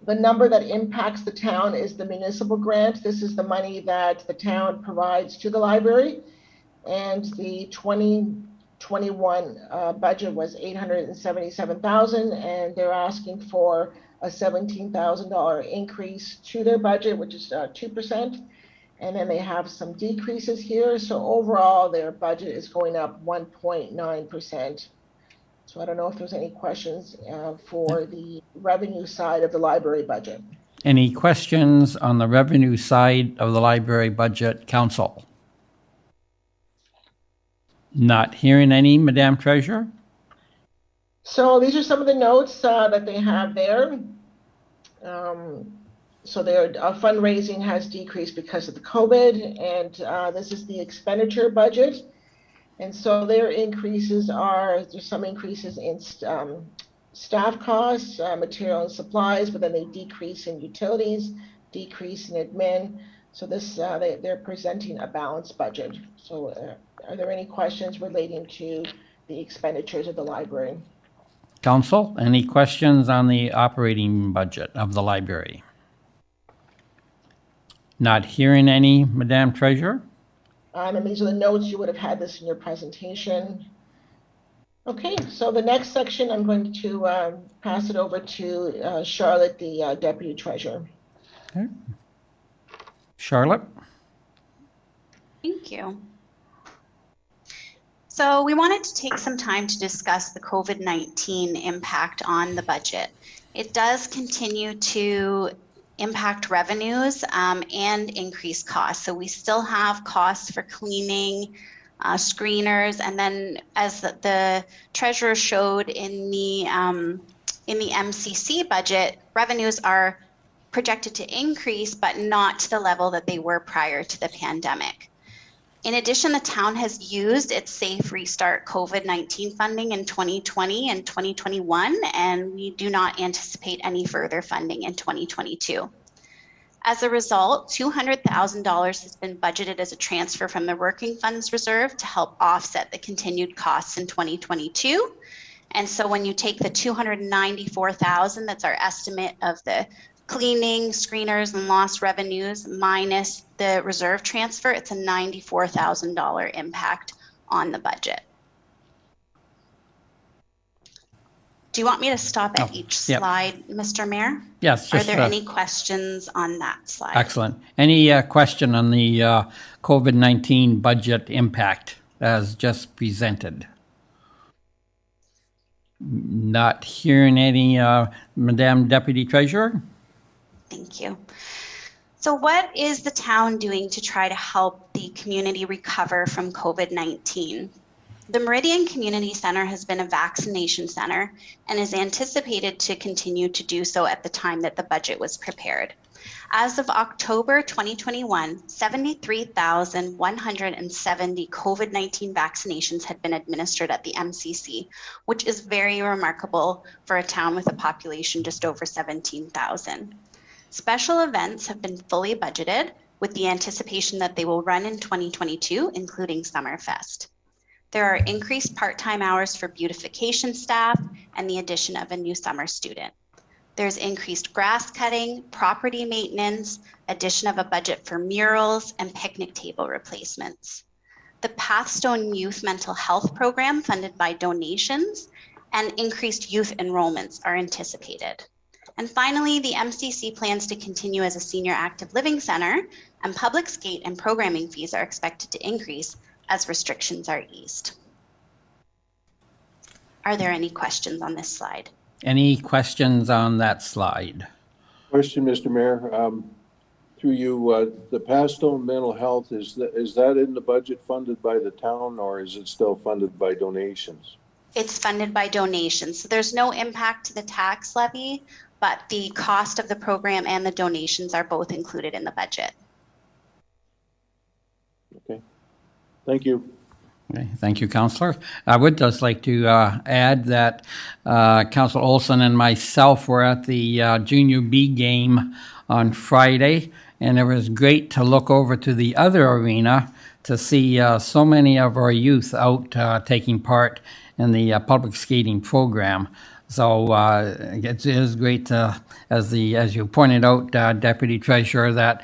The number that impacts the town is the municipal grant. This is the money that the town provides to the library. And the 2021 budget was $877,000, and they're asking for a $17,000 increase to their budget, which is 2%. And then they have some decreases here. So overall, their budget is going up 1.9%. So I don't know if there's any questions for the revenue side of the library budget. Any questions on the revenue side of the library budget, Council? Not hearing any, Madam Treasurer? So these are some of the notes that they have there. So their fundraising has decreased because of the COVID, and this is the expenditure budget. And so their increases there's some increases in staff costs, material and supplies, but then they decrease in utilities, decrease in admin. So this they're presenting a balanced budget. So are there any questions relating to the expenditures of the library? Council, any questions on the operating budget of the library? Not hearing any, Madam Treasurer? And these are the notes. You would have had this in your presentation. Okay, so the next section, I'm going to pass it over to Charlotte, the Deputy Treasurer. Okay. Charlotte? Thank you. So we wanted to take some time to discuss the COVID-19 impact on the budget. It does continue to impact revenues and increase costs. So we still have costs for cleaning, screeners, and then as the treasurer showed in the MCC budget, revenues are projected to increase, but not to the level that they were prior to the pandemic. In addition, the town has used its Safe Restart COVID-19 funding in 2020 and 2021, and we do not anticipate any further funding in 2022. As a result, $200,000 has been budgeted as a transfer from the Working Funds Reserve to help offset the continued costs in 2022. And so when you take the $294,000, that's our estimate of the cleaning, screeners, and lost revenues minus the reserve transfer, it's a $94,000 impact on the budget. Do you want me to stop at each slide, Mr. Mayor? Yes. Are there any questions on that slide? Excellent. Any question on the COVID-19 budget impact as just presented? Not hearing any, Madam Deputy Treasurer? Thank you. So what is the town doing to try to help the community recover from COVID-19? The Meridian Community Center has been a vaccination center and is anticipated to continue to do so at the time that the budget was prepared. As of October 2021, 73,170 COVID-19 vaccinations had been administered at the MCC, which is very remarkable for a town with a population just over 17,000. Special events have been fully budgeted with the anticipation that they will run in 2022, including Summerfest. There are increased part-time hours for beautification staff and the addition of a new summer student. There's increased grass cutting, property maintenance, addition of a budget for murals, and picnic table replacements. The Pathstone Youth Mental Health Program, funded by donations, and increased youth enrollments are anticipated. And finally, the MCC plans to continue as a senior active living center, and public skate and programming fees are expected to increase as restrictions are eased. Are there any questions on this slide? Any questions on that slide? Question, Mr. Mayor. Through you, the Pastone Mental Health, is that in the budget funded by the town, or is it still funded by donations? It's funded by donations. So there's no impact to the tax levy, but the cost of the program and the donations are both included in the budget. Okay. Thank you. Okay, thank you, Councillor. I would just like to add that Councillor Olson and myself were at the Junior B game on Friday, and it was great to look over to the other arena to see so many of our youth out taking part in the public skating program. So it is great to, as you pointed out, Deputy Treasurer, that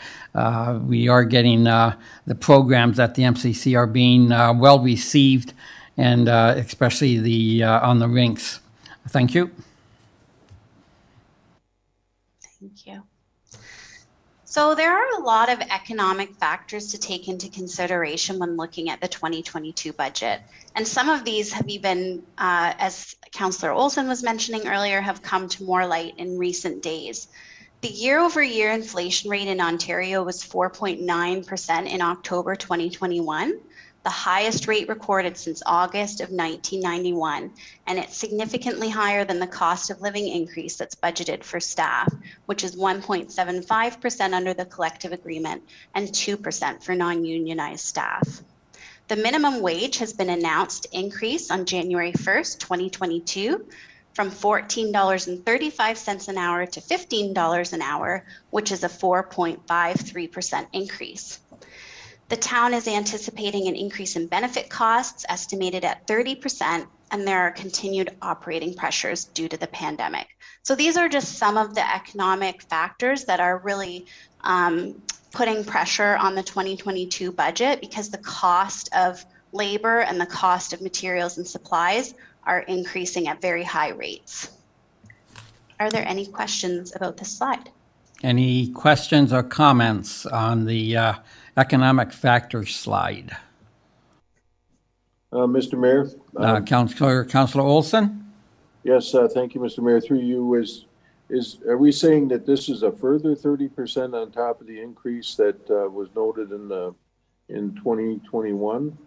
we are getting the programs at the MCC are being well received, and especially the on the rinks. Thank you. Thank you. So there are a lot of economic factors to take into consideration when looking at the 2022 budget. And some of these have even, as Councillor Olson was mentioning earlier, have come to more light in recent days. The year-over-year inflation rate in Ontario was 4.9% in October 2021, the highest rate recorded since August of 1991, and it's significantly higher than the cost of living increase that's budgeted for staff, which is 1.75% under the collective agreement and 2% for non-unionized staff. The minimum wage has been announced to increase on January 1st, 2022, from $14.35 an hour to $15 an hour, which is a 4.53% increase. The town is anticipating an increase in benefit costs estimated at 30%, and there are continued operating pressures due to the pandemic. So these are just some of the economic factors that are really putting pressure on the 2022 budget, because the cost of labor and the cost of materials and supplies are increasing at very high rates. Are there any questions about this slide? Any questions or comments on the economic factors slide? Mr. Mayor? Councillor Olson? Yes, thank you, Mr. Mayor. Through you, are we saying that this is a further 30% on top of the increase that was noted in 2021?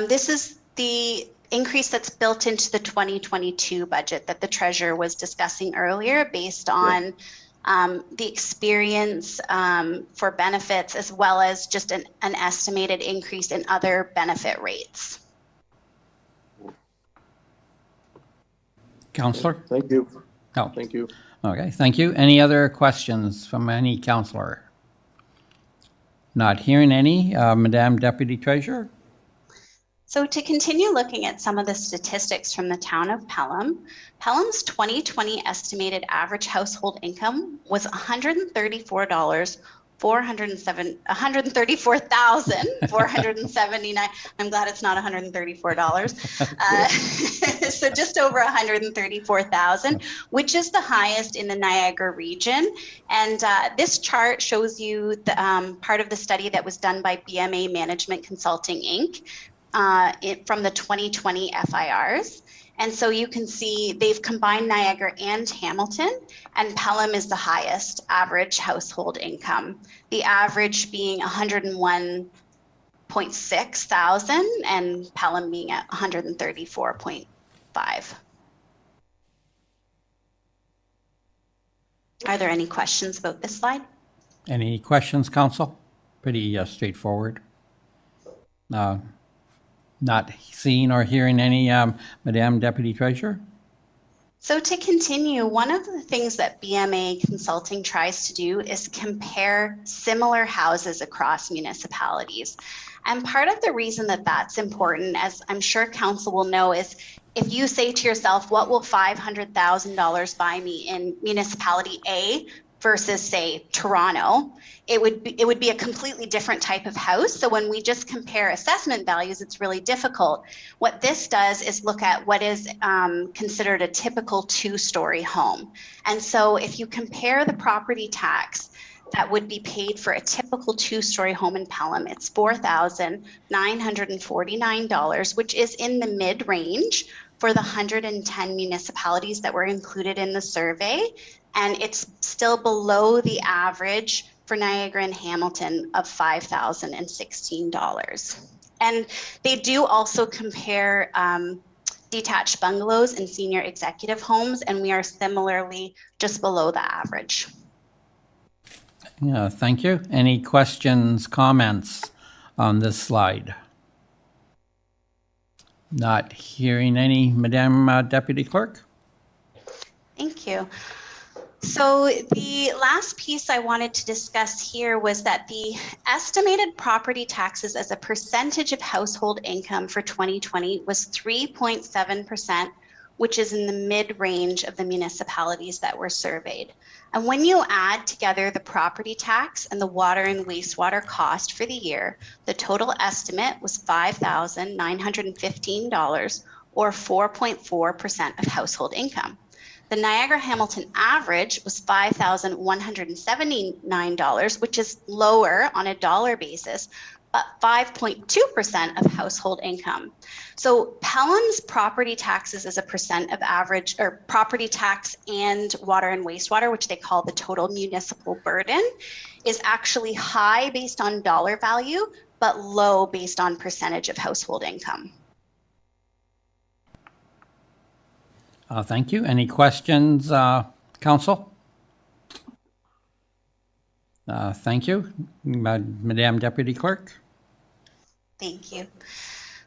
This is the increase that's built into the 2022 budget that the treasurer was discussing earlier, based on the experience for benefits, as well as just an estimated increase in other benefit rates. Councillor? Thank you. Oh. Thank you. Okay, thank you. Any other questions from any councillor? Not hearing any. Madam Deputy Treasurer? So to continue looking at some of the statistics from the town of Pelham, Pelham's 2020 estimated average household income was $134,479. I'm glad it's not $134. So just over $134,000, which is the highest in the Niagara region. And this chart shows you the part of the study that was done by BMA Management Consulting, Inc. From the 2020 FIRs. And so you can see they've combined Niagara and Hamilton, and Pelham is the highest average household income. The average being $101.6 thousand and Pelham being at $134.5. Are there any questions about this slide? Any questions, Council? Pretty straightforward. Not seeing or hearing any, Madam Deputy Treasurer? So to continue, one of the things that BMA Consulting tries to do is compare similar houses across municipalities. And part of the reason that that's important, as I'm sure Council will know, is if you say to yourself, what will $500,000 buy me in municipality A versus say Toronto, it would be a completely different type of house. So when we just compare assessment values, it's really difficult. What this does is look at what is considered a typical 2-story home. And so if you compare the property tax that would be paid for a typical 2-story home in Pelham, it's $4,949, which is in the mid-range for the 110 municipalities that were included in the survey. And it's still below the average for Niagara and Hamilton of $5,016. And they do also compare detached bungalows and senior executive homes, and we are similarly just below the average. Yeah, thank you. Any questions, comments on this slide? Not hearing any, Madam Deputy Clerk. Thank you. So the last piece I wanted to discuss here was that the estimated property taxes as a percentage of household income for 2020 was 3.7%, which is in the mid-range of the municipalities that were surveyed. And when you add together the property tax and the water and wastewater cost for the year, the total estimate was $5,915, or 4.4% of household income. The Niagara-Hamilton average was $5,179, which is lower on a dollar basis, but 5.2% of household income. So Pelham's property taxes as a percent of average, or property tax and water and wastewater, which they call the total municipal burden, is actually high based on dollar value, but low based on percentage of household income. Thank you. Any questions, Council? Thank you. Madam Deputy Clerk. Thank you.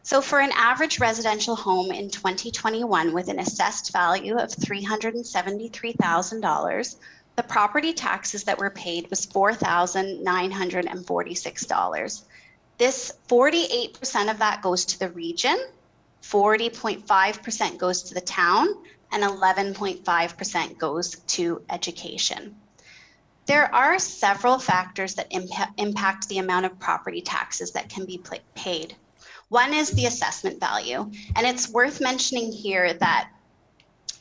So for an average residential home in 2021 with an assessed value of $373,000, the property taxes that were paid was $4,946. This 48% of that goes to the region, 40.5% goes to the town, and 11.5% goes to education. There are several factors that impact the amount of property taxes that can be paid. One is the assessment value, and it's worth mentioning here that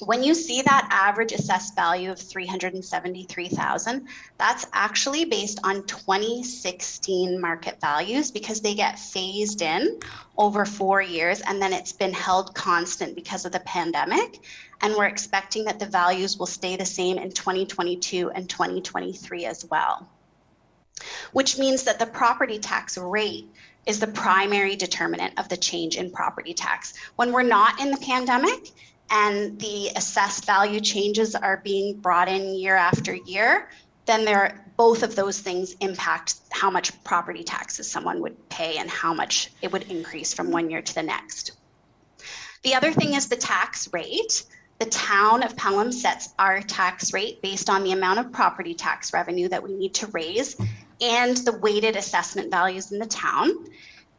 when you see that average assessed value of $373,000, that's actually based on 2016 market values because they get phased in over 4 years, and then it's been held constant because of the pandemic. And we're expecting that the values will stay the same in 2022 and 2023 as well, which means that the property tax rate is the primary determinant of the change in property tax. When we're not in the pandemic and the assessed value changes are being brought in year after year, then both of those things impact how much property taxes someone would pay and how much it would increase from one year to the next. The other thing is the tax rate. The town of Pelham sets our tax rate based on the amount of property tax revenue that we need to raise and the weighted assessment values in the town.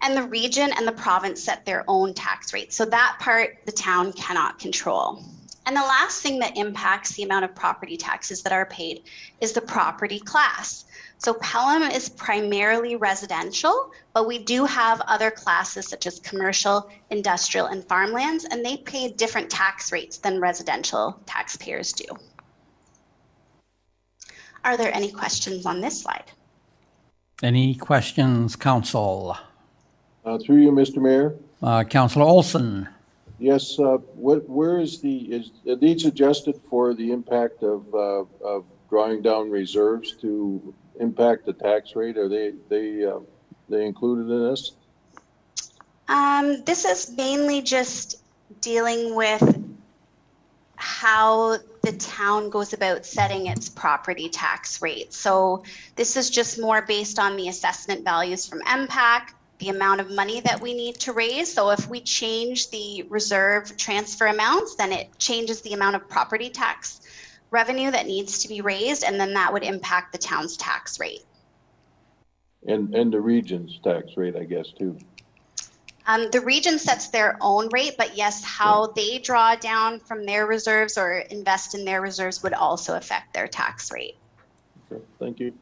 And the region and the province set their own tax rate. So that part the town cannot control. And the last thing that impacts the amount of property taxes that are paid is the property class. So Pelham is primarily residential, but we do have other classes such as commercial, industrial, and farmlands, and they pay different tax rates than residential taxpayers do. Are there any questions on this slide? Any questions, Council? Through you, Mr. Mayor. Councillor Olson. Yes, where is are these adjusted for the impact of drawing down reserves to impact the tax rate? Are they included in this? This is mainly just dealing with how the town goes about setting its property tax rate. So this is just more based on the assessment values from MPAC, the amount of money that we need to raise. So if we change the reserve transfer amounts, then it changes the amount of property tax revenue that needs to be raised, and then that would impact the town's tax rate. And the region's tax rate, I guess, too. The region sets their own rate, but yes, how they draw down from their reserves or invest in their reserves would also affect their tax rate. Okay, thank you.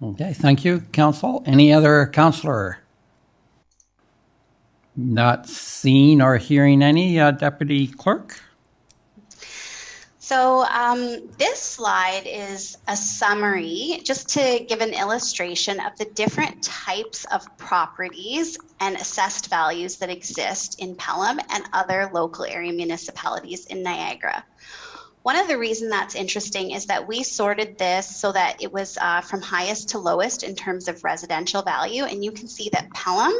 Okay, thank you, council. Any other councillor? Not seeing or hearing any, Deputy Clerk? So this slide is a summary just to give an illustration of the different types of properties and assessed values that exist in Pelham and other local area municipalities in Niagara. One of the reasons that's interesting is that we sorted this so that it was from highest to lowest in terms of residential value. And you can see that Pelham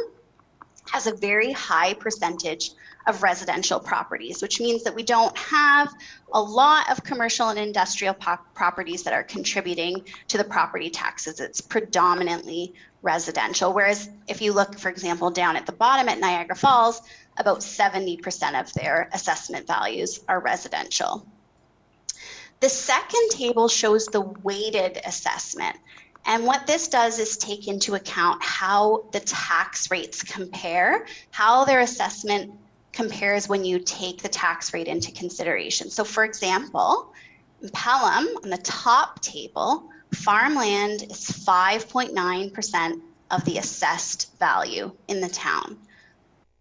has a very high percentage of residential properties, which means that we don't have a lot of commercial and industrial properties that are contributing to the property taxes. It's predominantly residential. Whereas if you look, for example, down at the bottom at Niagara Falls, about 70% of their assessment values are residential. The second table shows the weighted assessment. And what this does is take into account how the tax rates compare, how their assessment compares when you take the tax rate into consideration. So for example, in Pelham, on the top table, farmland is 5.9% of the assessed value in the town.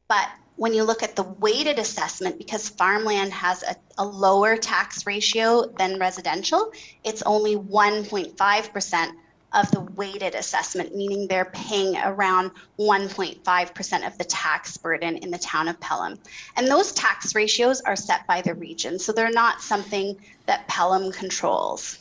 But when you look at the weighted assessment, because farmland has a lower tax ratio than residential, it's only 1.5% of the weighted assessment, meaning they're paying around 1.5% of the tax burden in the town of Pelham. And those tax ratios are set by the region, so they're not something that Pelham controls.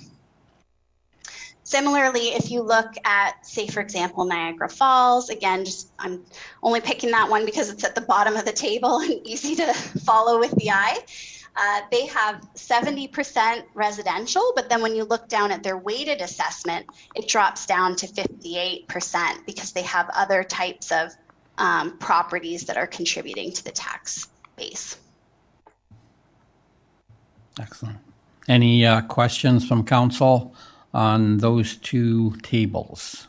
Similarly, if you look at, say, for example, Niagara Falls, again, I'm only picking that one because it's at the bottom of the table and easy to follow with the eye. They have 70% residential, but then when you look down at their weighted assessment, it drops down to 58% because they have other types of properties that are contributing to the tax base. Excellent. Any questions from council on those two tables?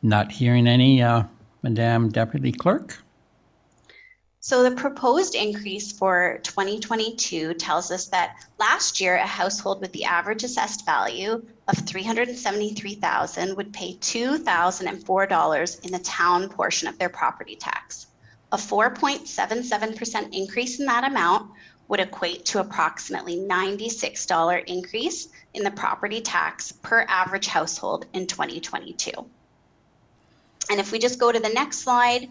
Not hearing any, Madam Deputy Clerk? So the proposed increase for 2022 tells us that last year, a household with the average assessed value of $373,000 would pay $2,004 in the town portion of their property tax. A 4.77% increase in that amount would equate to approximately $96 increase in the property tax per average household in 2022. And if we just go to the next slide,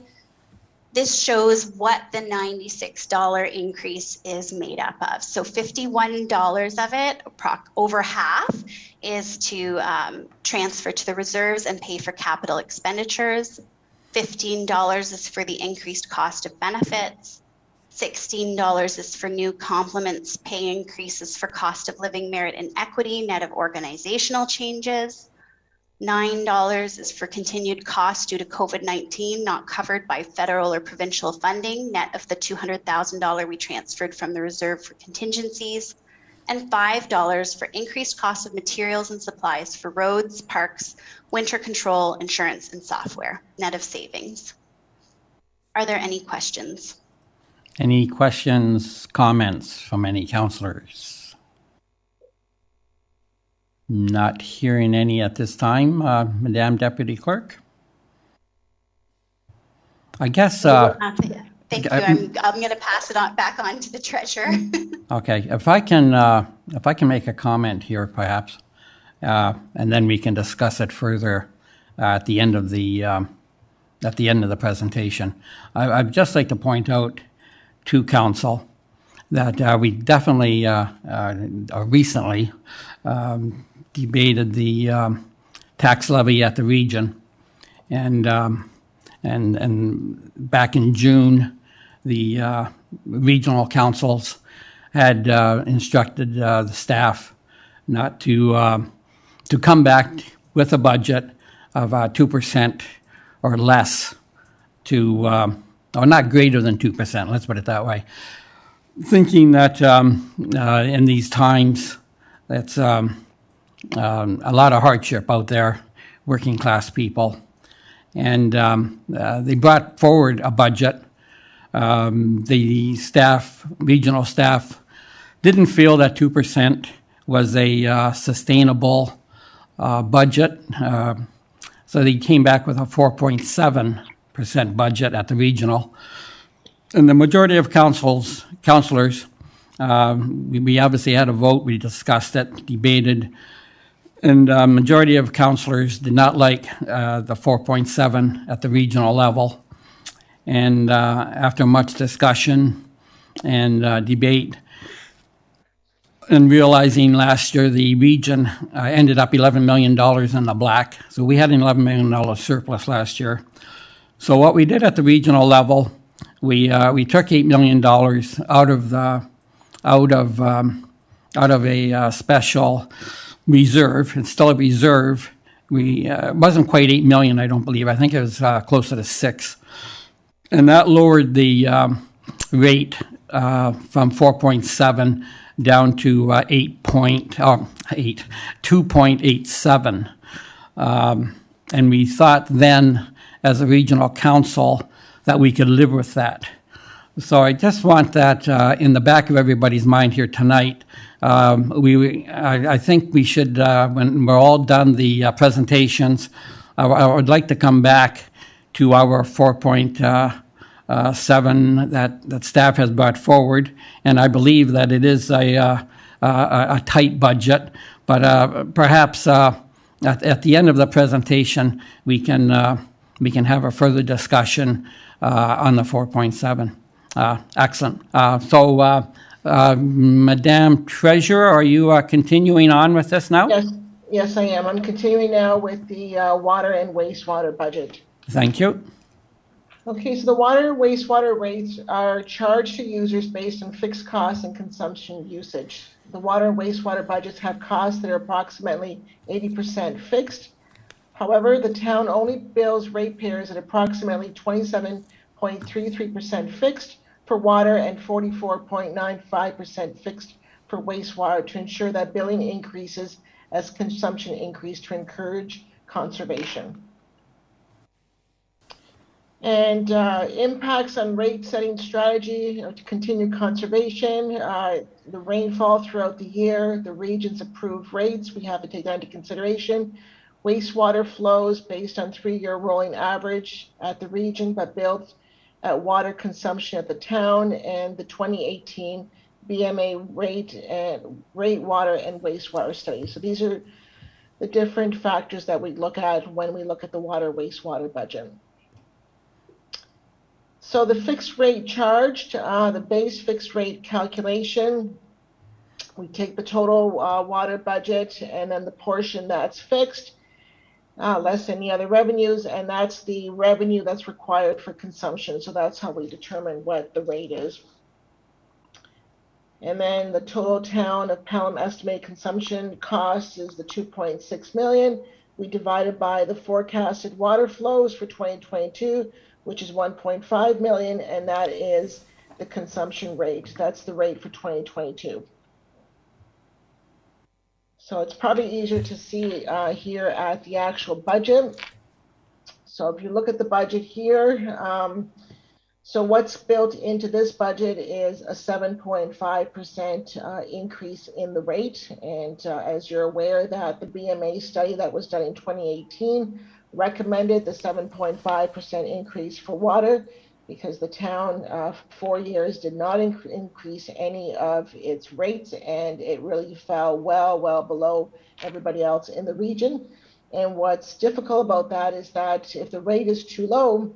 this shows what the $96 increase is made up of. So $51 of it, over half, is to transfer to the reserves and pay for capital expenditures. $15 is for the increased cost of benefits. $16 is for new complements pay increases for cost of living, merit, and equity, net of organizational changes. $9 is for continued costs due to COVID-19 not covered by federal or provincial funding, net of the $200,000 we transferred from the reserve for contingencies. And $5 for increased costs of materials and supplies for roads, parks, winter control, insurance, and software, net of savings. Are there any questions? Any questions, comments from any councillors? Not hearing any at this time, Madam Deputy Clerk. I guess. Thank you. I'm going to pass it on back on to the treasurer. Okay, if I can make a comment here, perhaps, and then we can discuss it further at the end of the presentation. I'd just like to point out to council that we definitely recently debated the tax levy at the region, and back in June, the regional councils had instructed the staff not to come back with a budget of 2% or less to, or not greater than 2%. Let's put it that way. Thinking that in these times, it's a lot of hardship out there, working class people. And they brought forward a budget. The staff, regional staff, didn't feel that 2% was a sustainable budget. So they came back with a 4.7% budget at the regional. And the majority of councilors, we obviously had a vote, we discussed it, debated, and majority of councilors did not like the 4.7 at the regional level. And after much discussion and debate, and realizing last year the region ended up $11 million in the black. So we had an $11 million surplus last year. So what we did at the regional level, we took $8 million out of a special reserve. It's still a reserve. It wasn't quite $8 million, I don't believe. I think it was closer to $6 million. And that lowered the rate from 4.7 down to 2.87. And we thought then, as a regional council, that we could live with that. So I just want that in the back of everybody's mind here tonight. I think we should, when we're all done the presentations, I would like to come back to our 4.7 that staff has brought forward, and I believe that it is a tight budget. But perhaps at the end of the presentation, we can have a further discussion on the 4.7. Excellent. So, Madam Treasurer, are you continuing on with this now? Yes, I am. I'm continuing now with the water and wastewater budget. Thank you. Okay, so the water and wastewater rates are charged to users based on fixed costs and consumption usage. The water and wastewater budgets have costs that are approximately 80% fixed. However, the town only bills ratepayers at approximately 27.33% fixed for water and 44.95% fixed for wastewater to ensure that billing increases as consumption increases to encourage conservation. And impacts on rate setting strategy to continue conservation, the rainfall throughout the year, the region's approved rates, we have to take that into consideration. Wastewater flows based on 3-year rolling average at the region, but billed at water consumption at the town, and the 2018 BMA rate water and wastewater study. So these are the different factors that we look at when we look at the water wastewater budget. So the fixed rate charged, the base fixed rate calculation, we take the total water budget and then the portion that's fixed, less any other revenues, and that's the revenue that's required for consumption. So that's how we determine what the rate is. And then the total town of Pelham estimated consumption cost is the 2.6 million. We divide it by the forecasted water flows for 2022, which is 1.5 million, and that is the consumption rate. That's the rate for 2022. So it's probably easier to see here at the actual budget. So if you look at the budget here, so what's built into this budget is a 7.5% increase in the rate. And as you're aware that the BMA study that was done in 2018 recommended the 7.5% increase for water because the town 4 years did not increase any of its rates, and it really fell well below everybody else in the region. And what's difficult about that is that if the rate is too low,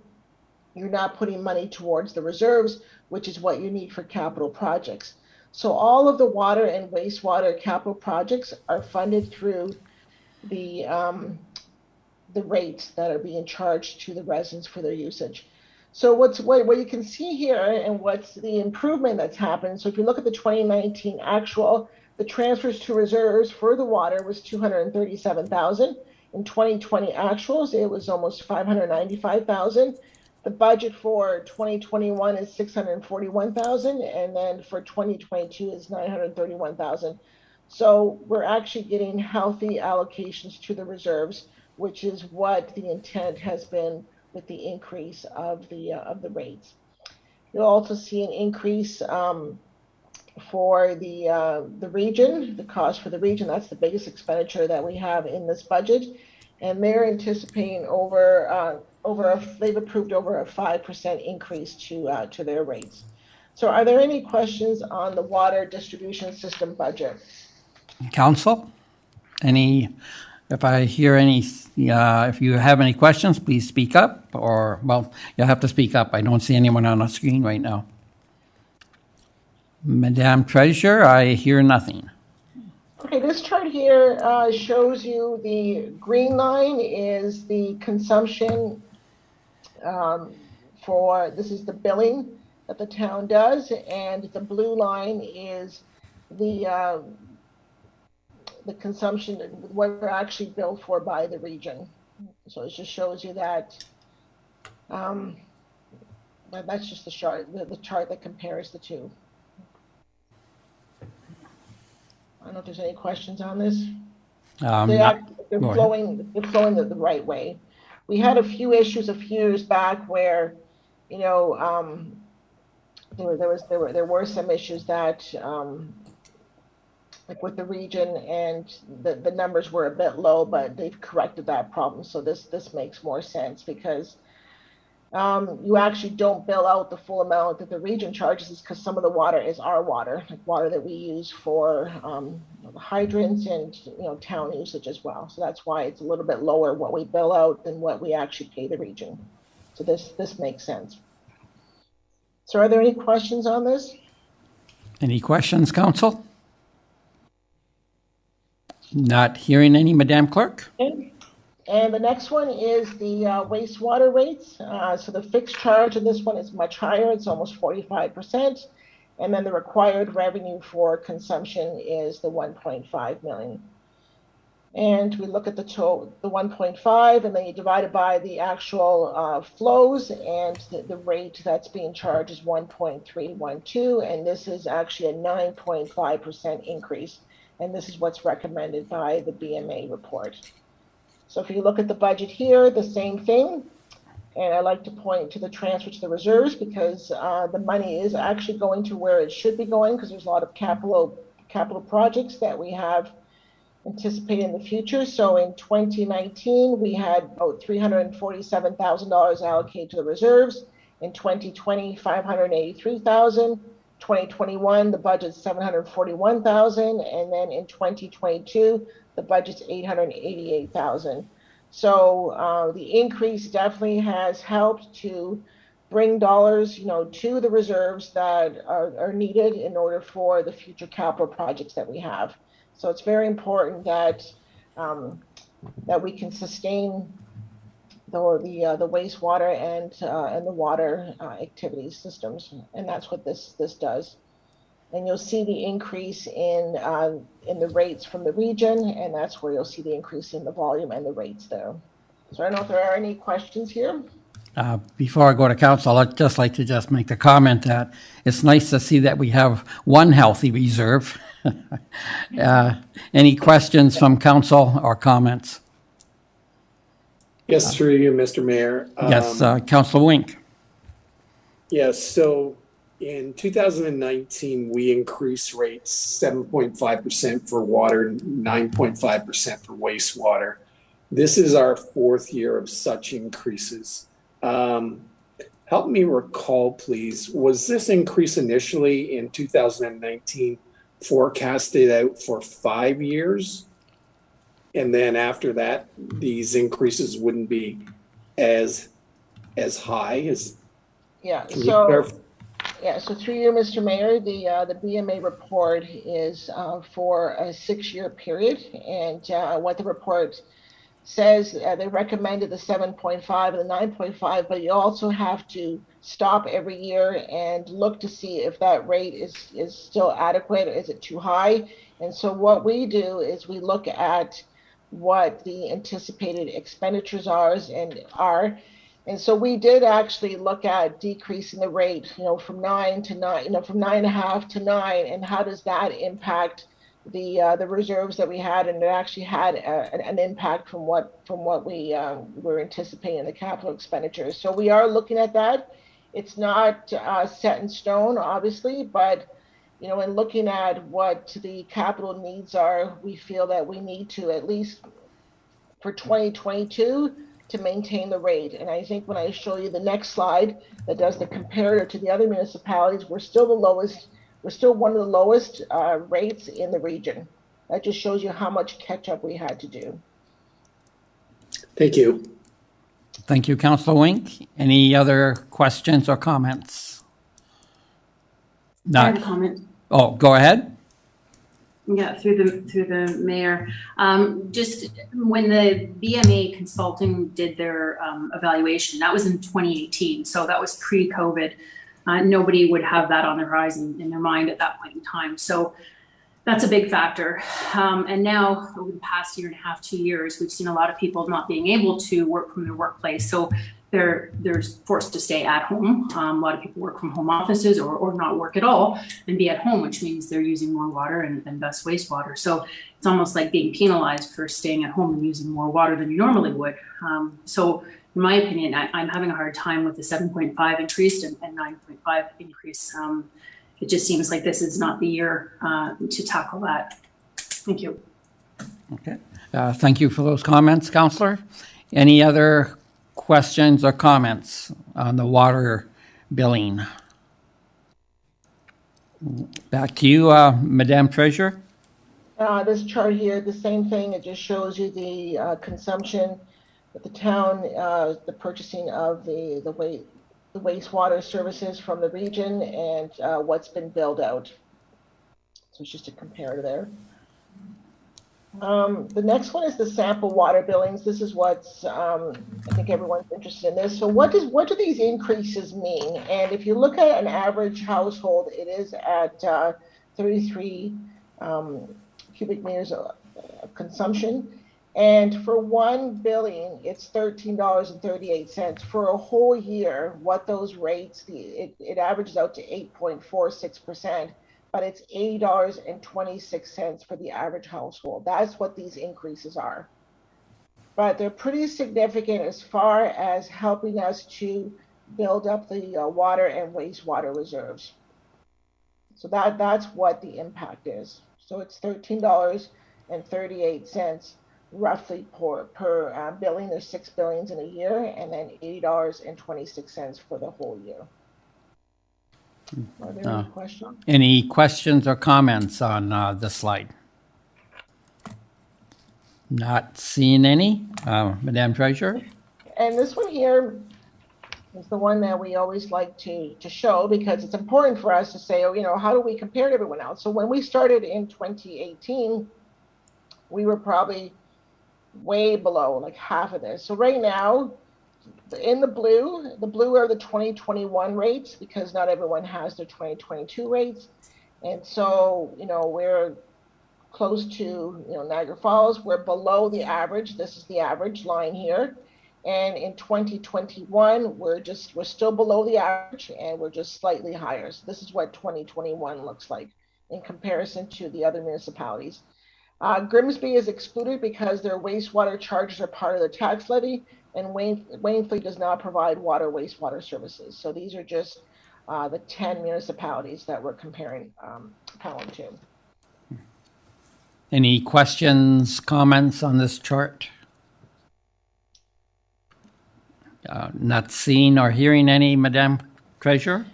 you're not putting money towards the reserves, which is what you need for capital projects. So all of the water and wastewater capital projects are funded through the rates that are being charged to the residents for their usage. So what you can see here and what's the improvement that's happened. So if you look at the 2019 actual, the transfers to reserves for the water was 237,000. In 2020 actuals, it was almost 595,000. The budget for 2021 is 641,000, and then for 2022 is 931,000. So we're actually getting healthy allocations to the reserves, which is what the intent has been with the increase of the rates. You'll also see an increase for the region, the cost for the region. That's the biggest expenditure that we have in this budget, and they're anticipating they've approved over a 5% increase to their rates. So, are there any questions on the water distribution system budget? Council, if I hear any, if you have any questions, please speak up, or, well, you'll have to speak up. I don't see anyone on the screen right now. Madam Treasurer, I hear nothing. Okay, this chart here shows you the green line is the consumption this is the billing that the town does, and the blue line is the consumption, what we're actually billed for by the region. So it just shows you that that's just the chart that compares the two. I don't know if there's any questions on this. They're flowing the right way. We had a few issues a few years back where, you know, there were some issues that like with the region, and the numbers were a bit low, but they've corrected that problem. So this makes more sense, because you actually don't bill out the full amount that the region charges, because some of the water is our water, like water that we use for the hydrants and town usage as well. So that's why it's a little bit lower what we bill out than what we actually pay the region. So this makes sense. So are there any questions on this? Any questions, Council? Not hearing any, Madam Clerk. Okay. And the next one is the wastewater rates. So the fixed charge of this one is much higher. It's almost 45%. And then the required revenue for consumption is the 1.5 million. And we look at the 1.5, and then you divide it by the actual flows, and the rate that's being charged is 1.312. And this is actually a 9.5% increase. And this is what's recommended by the BMA report. So if you look at the budget here, the same thing. And I like to point to the transfer to the reserves, because the money is actually going to where it should be going, because there's a lot of capital projects that we have anticipated in the future. So in 2019, we had about $347,000 allocated to the reserves. In 2020, $583,000. 2021, the budget's $741,000, and then in 2022, the budget's $888,000. So the increase definitely has helped to bring dollars, to the reserves that are needed in order for the future capital projects that we have. So it's very important that that we can sustain the wastewater and the water activities systems, and that's what this does. And you'll see the increase in the rates from the region, and that's where you'll see the increase in the volume and the rates there. So I don't know if there are any questions here. Before I go to council, I'd just like to make the comment that it's nice to see that we have one healthy reserve. Any questions from council or comments? Yes, through you, Mr. Mayor. Yes, Councilor Wink. Yes, so in 2019, we increased rates 7.5% for water, 9.5% for wastewater. This is our fourth year of such increases. Help me recall, please, was this increase initially in 2019 forecasted out for 5 years? And then after that, these increases wouldn't be as high as. Yeah. So through you, Mr. Mayor, the BMA report is for a 6-year period, and what the report says, they recommended the 7.5 and the 9.5, but you also have to stop every year and look to see if that rate is still adequate. Is it too high? And so what we do is we look at what the anticipated expenditures are. And so we did actually look at decreasing the rate, from 9 to 9, from 9.5 to 9, and how does that impact the reserves that we had? And it actually had an impact from what we were anticipating in the capital expenditures. So we are looking at that. It's not set in stone, obviously, but you know, in looking at what the capital needs are, we feel that we need to, at least for 2022, to maintain the rate. And I think when I show you the next slide that does the comparator to the other municipalities, we're still the lowest. We're still one of the lowest rates in the region. That just shows you how much catch up we had to do. Thank you. Thank you, Councillor Wink. Any other questions or comments? I have a comment. Oh, go ahead. Yeah, through the mayor. Just when the BMA Consulting did their evaluation, that was in 2018, so that was pre-COVID. Nobody would have that on the horizon in their mind at that point in time. So that's a big factor. And now, over the past year and a half, 2 years, we've seen a lot of people not being able to work from their workplace. So they're forced to stay at home. A lot of people work from home offices or not work at all and be at home, which means they're using more water and thus wastewater. So it's almost like being penalized for staying at home and using more water than you normally would. So in my opinion, I'm having a hard time with the 7.5 increase and 9.5 increase. It just seems like this is not the year to tackle that. Thank you. Okay. Thank you for those comments, Councillor. Any other questions or comments on the water billing? Back to you, Madame Treasurer. This chart here, the same thing. It just shows you the consumption that the town, the purchasing of the wastewater services from the region and what's been billed out. So it's just a comparator there. The next one is the sample water billings. This is what's, I think everyone's interested in this. So what do these increases mean? And if you look at an average household, it is at 33 cubic meters of consumption. And for one billing, it's $13.38. For a whole year, what those rates, it averages out to 8.46%, but it's $80.26 for the average household. That's what these increases are. But they're pretty significant as far as helping us to build up the water and wastewater reserves. So that's what the impact is. So it's $13.38 roughly per billing. There's 6 billings in a year, and then $80.26 for the whole year. Are there any questions? Any questions or comments on the slide? Not seeing any. Madame Treasurer? And this one here is the one that we always like to show, because it's important for us to say, oh, you know, how do we compare to everyone else? So when we started in 2018, we were probably way below, like half of this. So right now, in the blue are the 2021 rates, because not everyone has their 2022 rates. And so, you know, we're close to, you know, Niagara Falls. We're below the average. This is the average line here. And in 2021, we're still below the average, and we're just slightly higher. So this is what 2021 looks like in comparison to the other municipalities. Grimsby is excluded because their wastewater charges are part of the tax levy, and Wainfleet does not provide water wastewater services. So these are just the 10 municipalities that we're comparing Pelham to. Any questions, comments on this chart? Not seeing or hearing any, Madame Treasurer?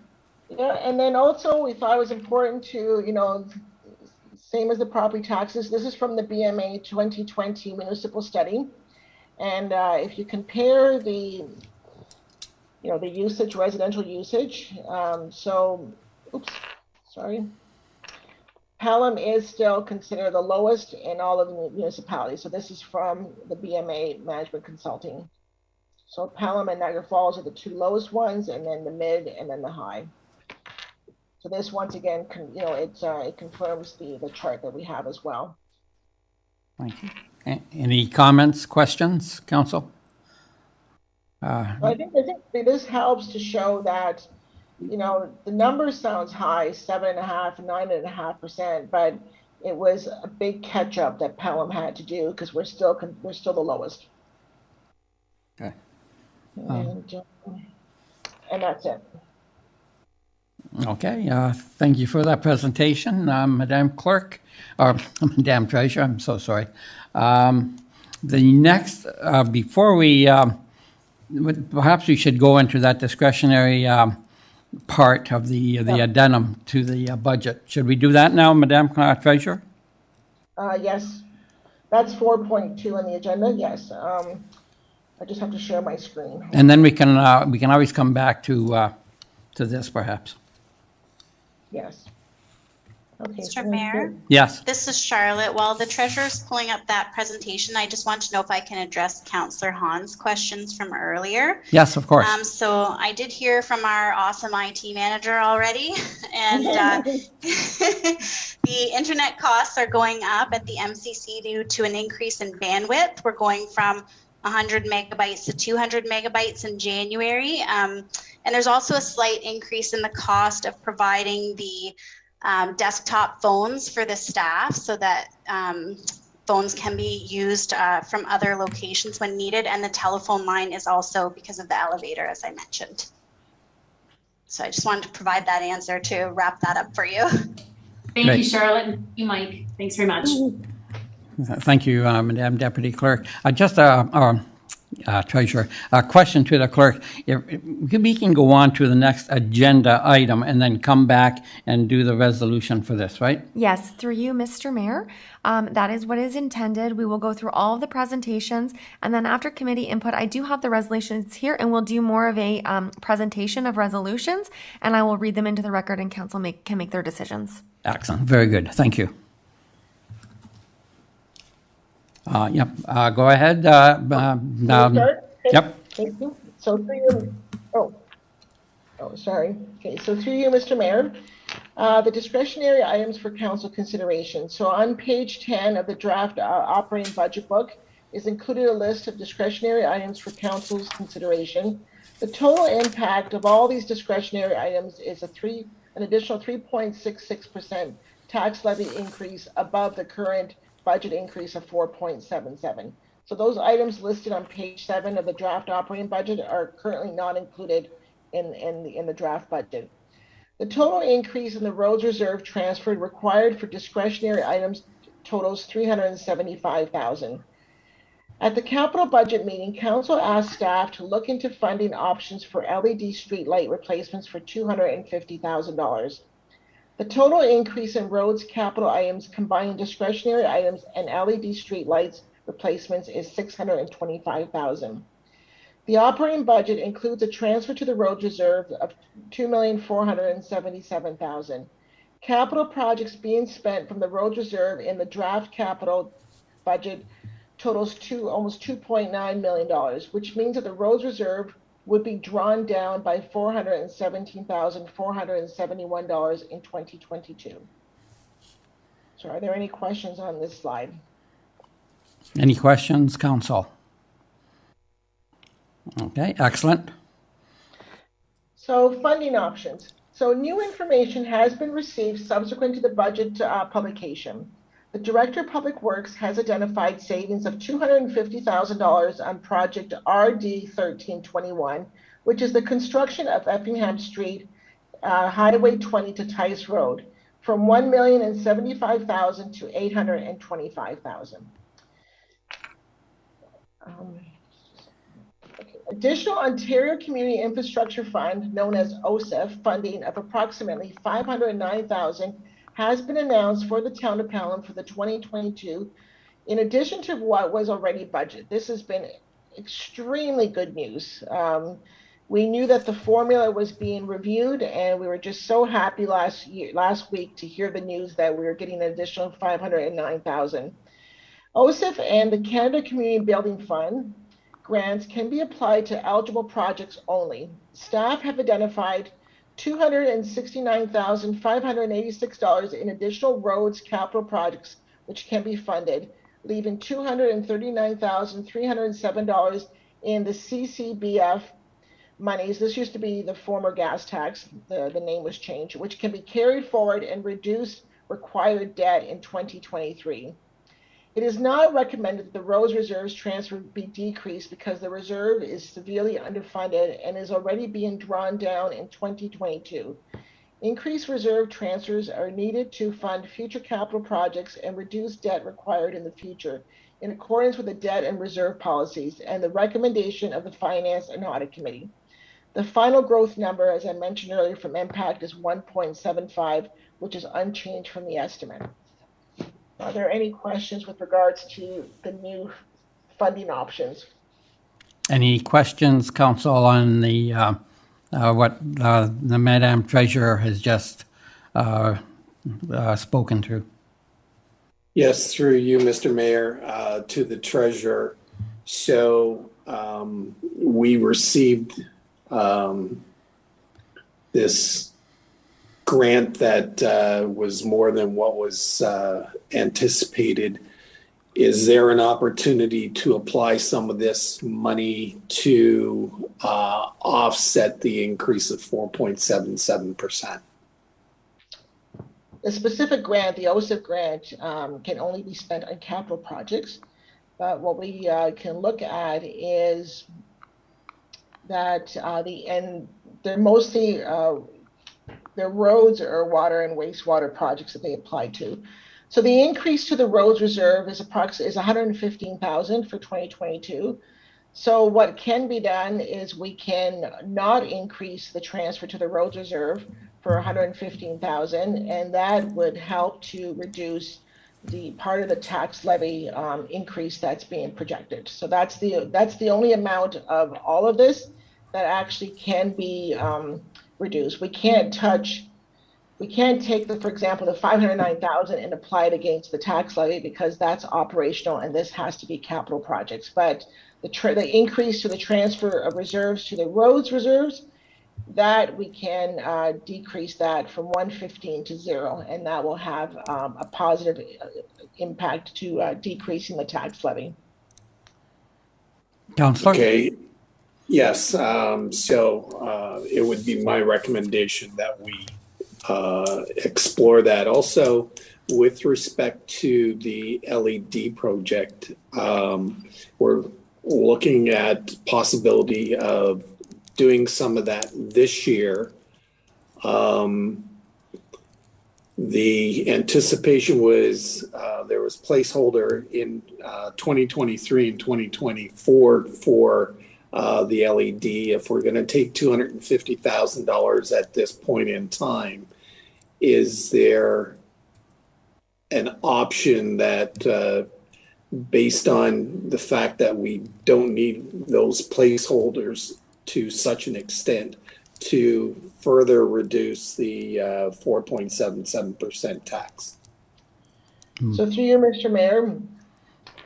Yeah, and then also we thought it was important to, you know, same as the property taxes, this is from the BMA 2020 municipal study. And if you compare the, you know, the usage, residential usage, Pelham is still considered the lowest in all of the municipalities. So this is from the BMA Management Consulting. So Pelham and Niagara Falls are the two lowest ones, and then the mid, and then the high. So this, once again, you know, it confirms the chart that we have as well. Thank you. Any comments, questions, Council? I think this helps to show that, you know, the number sounds high, 7.5%, 9.5%, but it was a big catch up that Pelham had to do, because we're still the lowest. Okay. And that's it. Okay, thank you for that presentation, Madam Clerk, or Madam Treasurer, I'm so sorry. The next, before we, perhaps we should go into that discretionary part of the addendum to the budget. Should we do that now, Madam Treasurer? Yes, that's 4.2 on the agenda, yes. I just have to share my screen. And then we can always come back to this perhaps. Yes. Okay. Mr. Mayor? Yes. This is Charlotte. While the treasurer's pulling up that presentation, I just want to know if I can address Councillor Hahn's questions from earlier. Yes, of course. So I did hear from our awesome IT manager already, and the internet costs are going up at the MCC due to an increase in bandwidth. We're going from 100 megabytes to 200 megabytes in January. And there's also a slight increase in the cost of providing the desktop phones for the staff so that phones can be used from other locations when needed. And the telephone line is also because of the elevator, as I mentioned. So I just wanted to provide that answer to wrap that up for you. Thank you, Charlotte. And thank you, Mike. Thanks very much. Thank you, Madam Deputy Clerk. Just Treasurer, a question to the clerk. If we can go on to the next agenda item and then come back and do the resolution for this, right? Yes, through you, Mr. Mayor. That is what is intended. We will go through all of the presentations, and then after committee input, I do have the resolutions here, and we'll do more of a presentation of resolutions, and I will read them into the record, and council can make their decisions. Excellent. Very good. Thank you. Yep. Go ahead. Yep. Thank you. So through you, sorry. Okay, so through you, Mr. Mayor, the discretionary items for council consideration. So on page 10 of the draft operating budget book is included a list of discretionary items for council's consideration. The total impact of all these discretionary items is an additional 3.66% tax levy increase above the current budget increase of 4.77. So those items listed on page 7 of the draft operating budget are currently not included in the draft budget. The total increase in the roads reserve transferred required for discretionary items totals $375,000. At the capital budget meeting, council asked staff to look into funding options for LED street light replacements for $250,000. The total increase in roads capital items combining discretionary items and LED street lights replacements is $625,000. The operating budget includes a transfer to the roads reserve of $2,477,000. Capital projects being spent from the roads reserve in the draft capital budget totals almost $2.9 million, which means that the roads reserve would be drawn down by $417,471 in 2022. So are there any questions on this slide? Any questions, council? Okay, excellent. So funding options. So new information has been received subsequent to the budget publication. The Director of Public Works has identified savings of $250,000 on project RD 1321, which is the construction of Effingham Street, Highway 20 to Tice Road, from $1,075,000 to $825,000. Additional Ontario Community Infrastructure Fund, known as OCIF, funding of approximately $509,000 has been announced for the town of Pelham for the 2022, in addition to what was already budgeted. This has been extremely good news. We knew that the formula was being reviewed, and we were just so happy last week to hear the news that we were getting an additional $509,000. OCIF and the Canada Community Building Fund grants can be applied to eligible projects only. Staff have identified $269,586 in additional roads capital projects which can be funded, leaving $239,307 in the CCBF monies. This used to be the former gas tax, the name was changed, which can be carried forward and reduce required debt in 2023. It is not recommended that the roads reserves transfer be decreased because the reserve is severely underfunded and is already being drawn down in 2022. Increased reserve transfers are needed to fund future capital projects and reduce debt required in the future in accordance with the debt and reserve policies and the recommendation of the Finance and Audit Committee. The final growth number, as I mentioned earlier from Impact, is 1.75, which is unchanged from the estimate. Are there any questions with regards to the new funding options? Any questions, Council, on the what the Madam Treasurer has just spoken to? Yes, through you, Mr. Mayor, to the treasurer. So we received this grant that was more than what was anticipated. Is there an opportunity to apply some of this money to offset the increase of 4.77%? The specific grant, the OSIP grant, can only be spent on capital projects. But what we can look at is that they're mostly they're roads or water and wastewater projects that they apply to. So the increase to the roads reserve is approximately $115,000 for 2022. So what can be done is we can not increase the transfer to the roads reserve for $115,000, and that would help to reduce the part of the tax levy increase that's being projected. So that's the only amount of all of this that actually can be reduced. We can't take for example, the $509,000 and apply it against the tax levy because that's operational and this has to be capital projects. But the increase to the transfer of reserves to the roads reserves, that we can decrease that from 115 to 0, and that will have a positive impact to decreasing the tax levy. Councillor? Okay. Yes. So it would be my recommendation that we explore that. Also, with respect to the LED project, we're looking at possibility of doing some of that this year. The anticipation was there was placeholder in 2023 and 2024 for the LED. If we're going to take $250,000 at this point in time, is there an option that based on the fact that we don't need those placeholders to such an extent to further reduce the 4.77% tax? So through you, Mr. Mayor,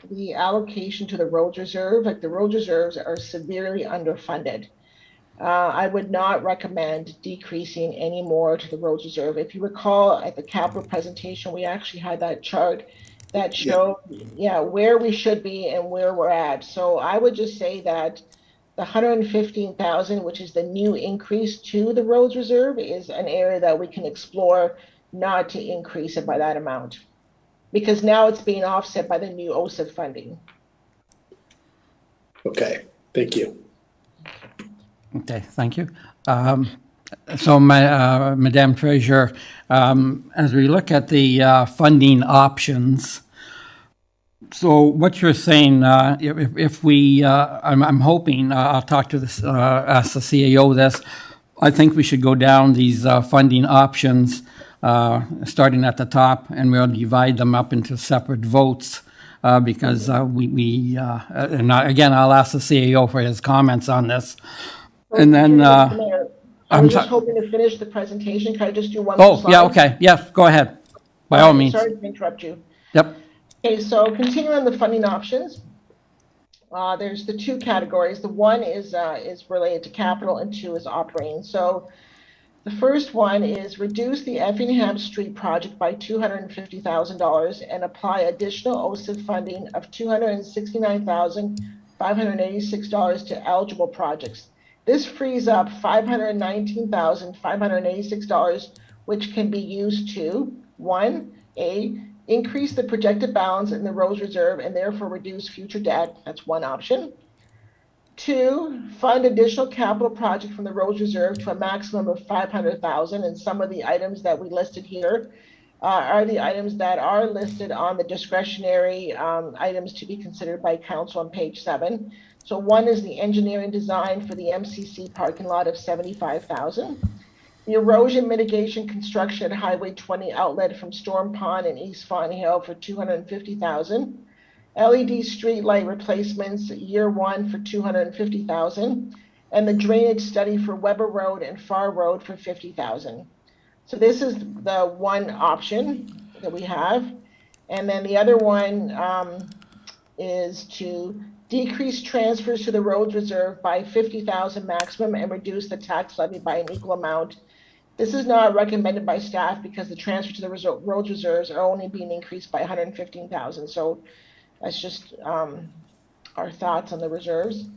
the allocation to the roads reserve, like the roads reserves are severely underfunded. I would not recommend decreasing any more to the roads reserve. If you recall at the capital presentation, we actually had that chart that showed where we should be and where we're at. So I would just say that the 115,000, which is the new increase to the roads reserve, is an area that we can explore not to increase it by that amount, because now it's being offset by the new OSIP funding. Okay, thank you. Okay, thank you. So, Madam Treasurer, as we look at the funding options, so what you're saying, if we, I'm hoping, I'll talk to this, ask the CAO this, I think we should go down these funding options, starting at the top, and we'll divide them up into separate votes, because and again, I'll ask the CAO for his comments on this. And then, I'm just hoping to finish the presentation. Can I just do one more slide? Yeah, okay. Yes, go ahead. By all means. Sorry to interrupt you. Yep. Okay, so continuing on the funding options, there's the two categories. The one is related to capital and two is operating. So the first one is reduce the Effingham Street project by $250,000 and apply additional OSIP funding of $269,586 to eligible projects. This frees up $519,586, which can be used to, 1A, increase the projected balance in the roads reserve and therefore reduce future debt. That's one option. 2, fund additional capital project from the roads reserve to a maximum of $500,000. And some of the items that we listed here are the items that are listed on the discretionary items to be considered by council on page 7. So one is the engineering design for the MCC parking lot of $75,000. The erosion mitigation construction at Highway 20 outlet from Storm Pond and East Fawn Hill for $250,000. LED street light replacements year 1 for $250,000, and the drainage study for Weber Road and Far Road for $50,000. So this is the one option that we have. And then the other one is to decrease transfers to the roads reserve by $50,000 maximum and reduce the tax levy by an equal amount. This is not recommended by staff because the transfer to the roads reserves are only being increased by $115,000. So that's just our thoughts on the reserves.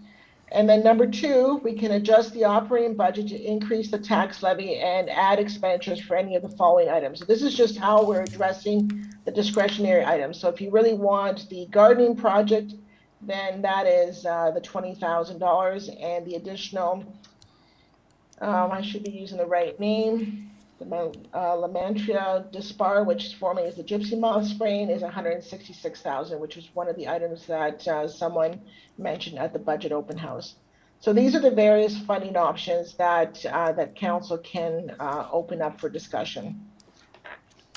And then number 2, we can adjust the operating budget to increase the tax levy and add expenditures for any of the following items. So this is just how we're addressing the discretionary items. So if you really want the gardening project, then that is the $20,000, and the additional, I should be using the right name, the Lamantria dispar, which formerly is the gypsy moth spraying, is $166,000, which is one of the items that someone mentioned at the budget open house. So these are the various funding options that that council can open up for discussion.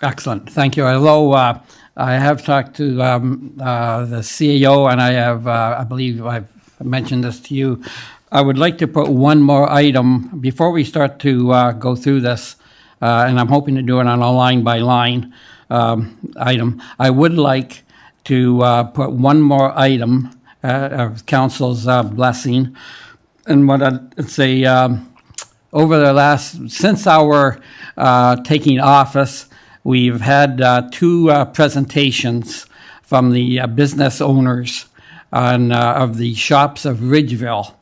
Excellent, thank you. Although I have talked to the CAO, and I have, I believe I've mentioned this to you, I would like to put one more item before we start to go through this, and I'm hoping to do it on a line-by-line item. I would like to put one more item of council's blessing, and what I'd say, over the last, since our taking office, we've had 2 presentations from the business owners on, of the shops of Ridgeville.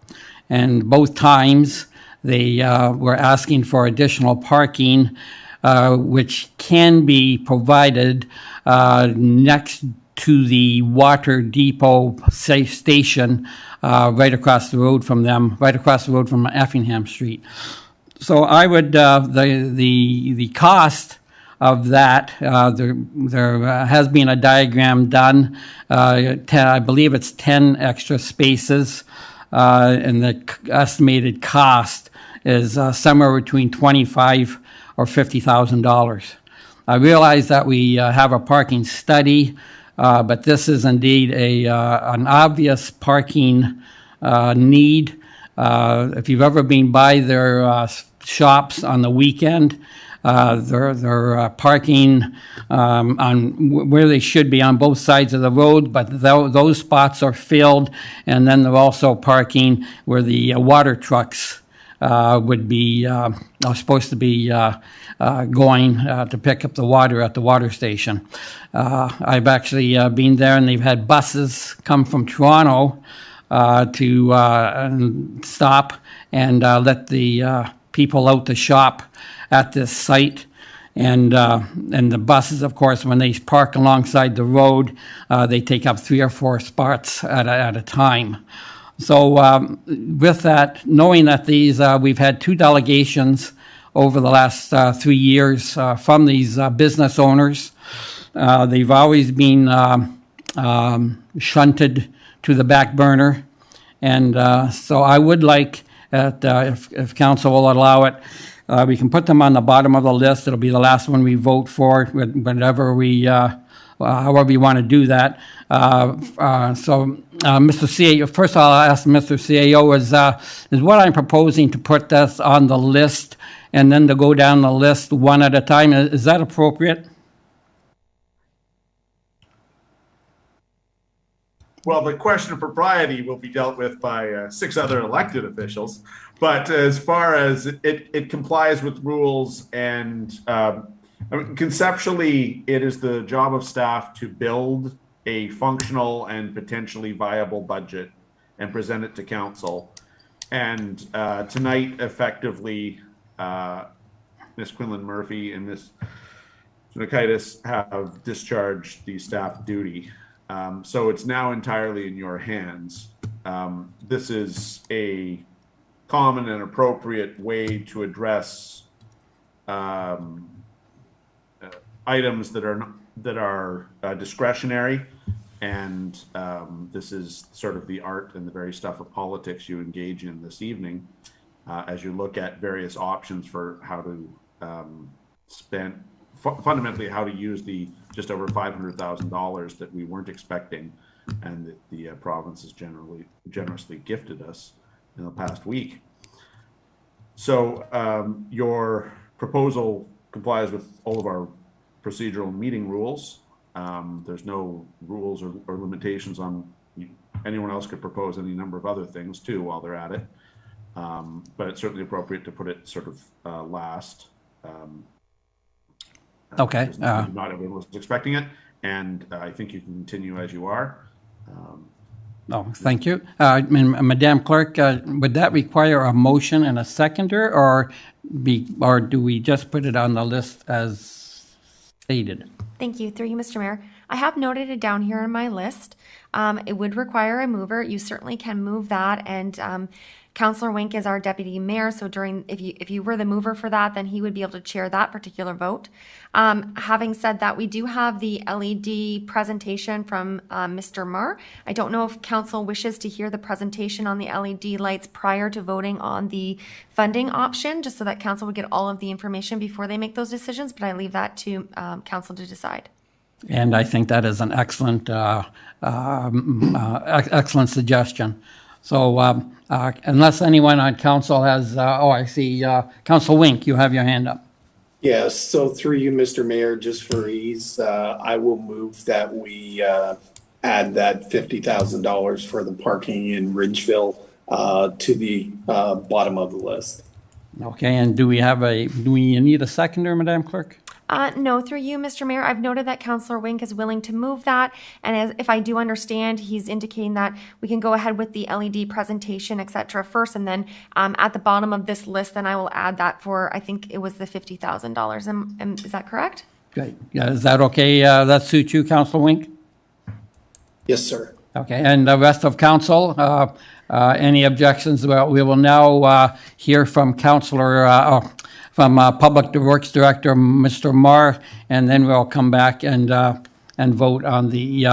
And both times they were asking for additional parking, which can be provided next to the water depot station right across the road from them, right across the road from Effingham Street. So I would, the cost of that, there has been a diagram done. I believe it's 10 extra spaces, and the estimated cost is somewhere between $25,000 or $50,000. I realize that we have a parking study, but this is indeed an obvious parking need. If you've ever been by their shops on the weekend, they're parking on where they should be on both sides of the road, but those spots are filled, and then they're also parking where the water trucks would be are supposed to be going to pick up the water at the water station. I've actually been there, and they've had buses come from Toronto to stop and let the people out to shop at this site. And the buses, of course, when they park alongside the road, they take up 3 or 4 spots at a time. So with that, knowing that these, we've had 2 delegations over the last 3 years from these business owners. They've always been shunted to the back burner. And so I would like, if council will allow it, we can put them on the bottom of the list. It'll be the last one we vote for, whenever we, however you want to do that. Mr. CAO, first I'll ask Mr. CAO, is what I'm proposing to put this on the list and then to go down the list one at a time. Is that appropriate? Well, the question of propriety will be dealt with by 6 other elected officials. But as far as it complies with rules, and I mean, conceptually, it is the job of staff to build a functional and potentially viable budget and present it to council. And tonight, effectively, Ms. Quinlan Murphy and Ms. Junakaitis have discharged the staff duty. So it's now entirely in your hands. this is a common and appropriate way to address items that are discretionary, and this is sort of the art and the very stuff of politics you engage in this evening as you look at various options for how to spend, fundamentally how to use the just over $500,000 that we weren't expecting and that the province has generously gifted us in the past week. So your proposal complies with all of our procedural meeting rules. There's no rules or limitations on, anyone else could propose any number of other things too while they're at it. But it's certainly appropriate to put it sort of last. Okay. Not everyone was expecting it, and I think you can continue as you are. No, thank you. Madam Clerk, would that require a motion and a seconder, or do we just put it on the list as stated? Thank you. Through you, Mr. Mayor. I have noted it down here on my list. It would require a mover. You certainly can move that, and Councillor Wink is our deputy mayor, so if you were the mover for that, then he would be able to chair that particular vote. Having said that, we do have the LED presentation from Mr. Marr. I don't know if council wishes to hear the presentation on the LED lights prior to voting on the funding option, just so that council would get all of the information before they make those decisions, but I leave that to council to decide. And I think that is an excellent, excellent suggestion. So unless anyone on council has, I see Council Wink, you have your hand up. Yes, so through you, Mr. Mayor, just for ease, I will move that we add that $50,000 for the parking in Ridgeville to the bottom of the list. Okay, and do we need a seconder, Madam Clerk? No, through you, Mr. Mayor, I've noted that Councillor Wink is willing to move that, and if I do understand, he's indicating that we can go ahead with the LED presentation, etc. first, and then at the bottom of this list, then I will add that for, I think it was the $50,000. Is that correct? Great. Yeah, is that okay? That suits you, Councillor Wink? Yes, sir. Okay, and the rest of council, any objections? Well, we will now hear from Public Works Director, Mr. Marr, and then we'll come back and vote on the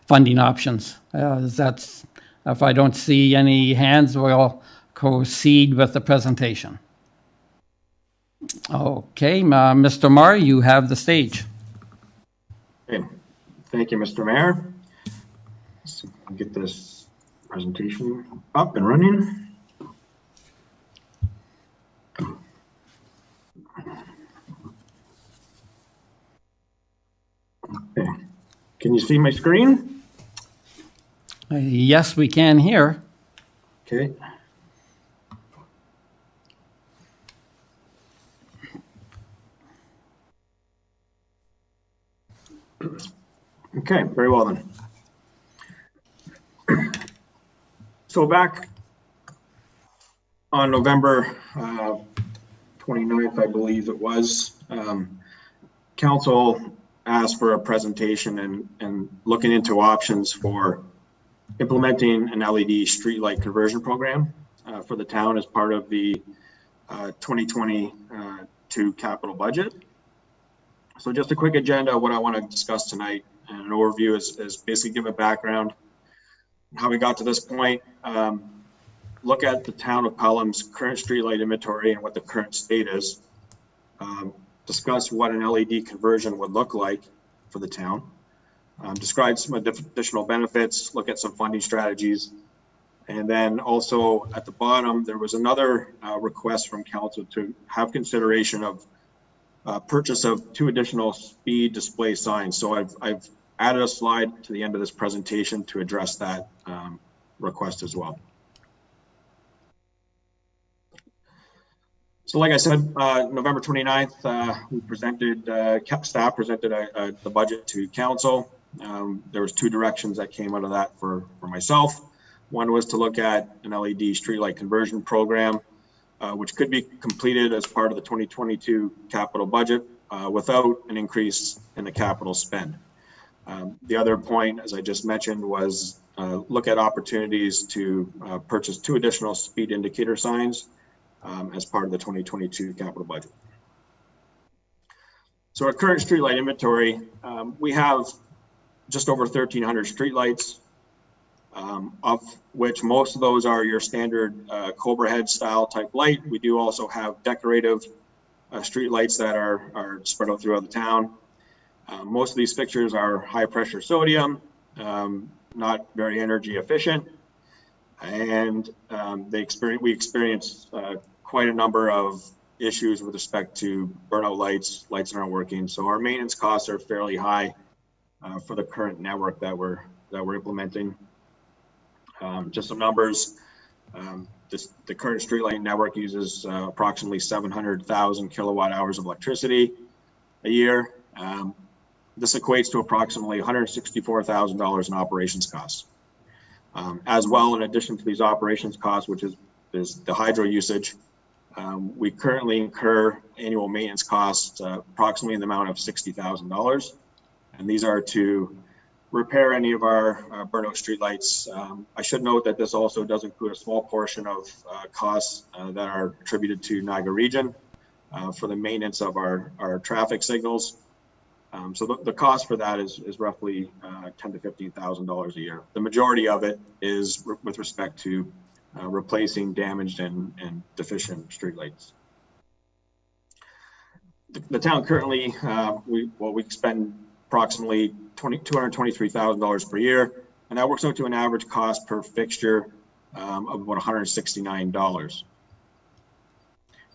funding options. If I don't see any hands, we'll proceed with the presentation. Okay, Mr. Marr, you have the stage. Okay. Thank you, Mr. Mayor. So I'll get this presentation up and running. Okay. Can you see my screen? Yes, we can here. Okay. Okay, very well then. So back on November 29th, I believe it was, Council asked for a presentation and looking into options for implementing an LED streetlight conversion program for the town as part of the 2022 capital budget. So just a quick agenda of what I want to discuss tonight, and an overview is basically give a background on how we got to this point, look at the town of Pelham's current streetlight inventory and what the current state is, discuss what an LED conversion would look like for the town, describe some additional benefits, look at some funding strategies, and then also at the bottom, there was another request from council to have consideration of purchase of 2 additional speed display signs. So I've added a slide to the end of this presentation to address that request as well. So like I said, November 29th, we presented, staff presented the budget to council. There was 2 directions that came out of that for myself. One was to look at an LED streetlight conversion program, which could be completed as part of the 2022 capital budget without an increase in the capital spend. The other point, as I just mentioned, was look at opportunities to purchase 2 additional speed indicator signs as part of the 2022 capital budget. So our current streetlight inventory, we have just over 1,300 streetlights, of which most of those are your standard Cobra head style type light. We do also have decorative streetlights that are spread out throughout the town. Most of these fixtures are high pressure sodium, not very energy efficient, and we experience quite a number of issues with respect to burnout lights that aren't working. So our maintenance costs are fairly high for the current network that we're implementing. Just some numbers. The current streetlight network uses approximately 700,000 kilowatt hours of electricity a year. This equates to approximately $164,000 in operations costs. As well, in addition to these operations costs, which is the hydro usage, we currently incur annual maintenance costs approximately in the amount of $60,000. And these are to repair any of our burnout streetlights. I should note that this also does include a small portion of costs that are attributed to Niagara Region for the maintenance of our traffic signals. So the cost for that is roughly $10,000 to $15,000 a year. The majority of it is with respect to replacing damaged and deficient streetlights. The town currently, we spend approximately $223,000 per year, and that works out to an average cost per fixture of about $169.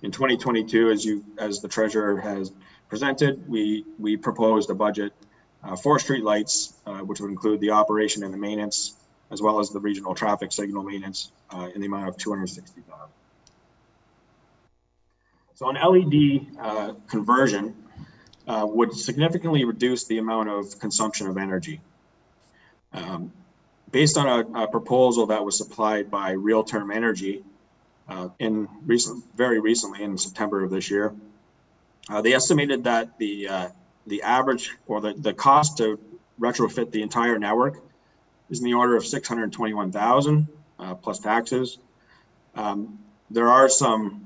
In 2022, as the treasurer has presented, we proposed a budget for streetlights, which would include the operation and the maintenance, as well as the regional traffic signal maintenance, in the amount of $260,000. So an LED conversion would significantly reduce the amount of consumption of energy. Based on a proposal that was supplied by Real Term Energy very recently in September of this year, they estimated that the average or the cost to retrofit the entire network is in the order of $621,000 plus taxes. There are some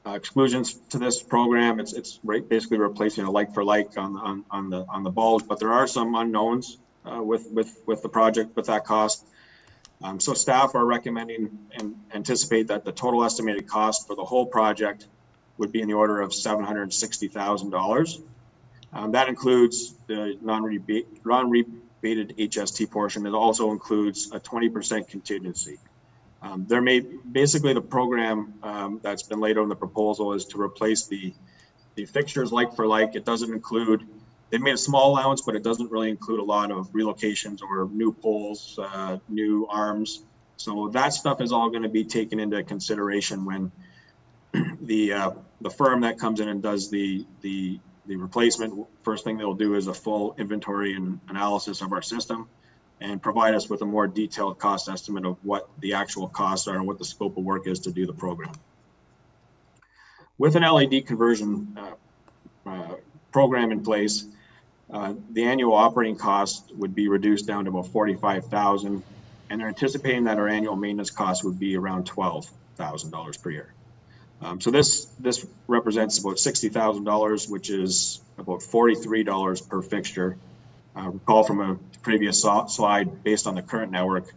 exclusions to this program. It's basically replacing a like for like on the bulbs, but there are some unknowns with the project with that cost. So staff are recommending and anticipate that the total estimated cost for the whole project would be in the order of $760,000. That includes the non-rebated HST portion. It also includes a 20% contingency. Basically the program that's been laid out in the proposal is to replace the fixtures like for like. It doesn't include, they've made a small allowance, but it doesn't really include a lot of relocations or new poles, new arms. So that stuff is all going to be taken into consideration when the firm that comes in and does the replacement. First thing they'll do is a full inventory and analysis of our system and provide us with a more detailed cost estimate of what the actual costs are and what the scope of work is to do the program. With an LED conversion program in place, the annual operating cost would be reduced down to about $45,000, and they're anticipating that our annual maintenance cost would be around $12,000 per year. So this represents about $60,000, which is about $43 per fixture. Recall from a previous slide, based on the current network,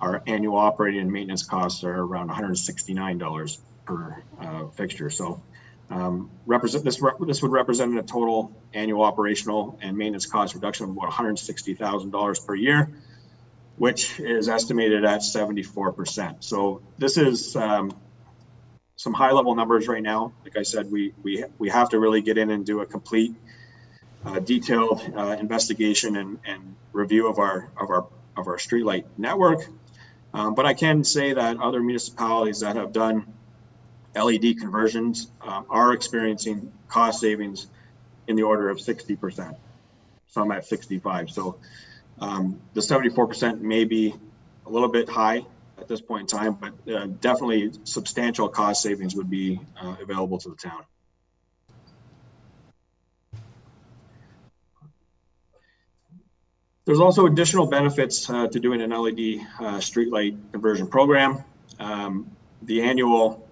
our annual operating and maintenance costs are around $169 per fixture. So this would represent a total annual operational and maintenance cost reduction of about $160,000 per year, which is estimated at 74%. So this is some high level numbers right now. Like I said, we have to really get in and do a complete detailed investigation and review of our streetlight network. But I can say that other municipalities that have done LED conversions are experiencing cost savings in the order of 60%, some at 65%. So the 74% may be a little bit high at this point in time, but definitely substantial cost savings would be available to the town. There's also additional benefits to doing an LED streetlight conversion program. The annual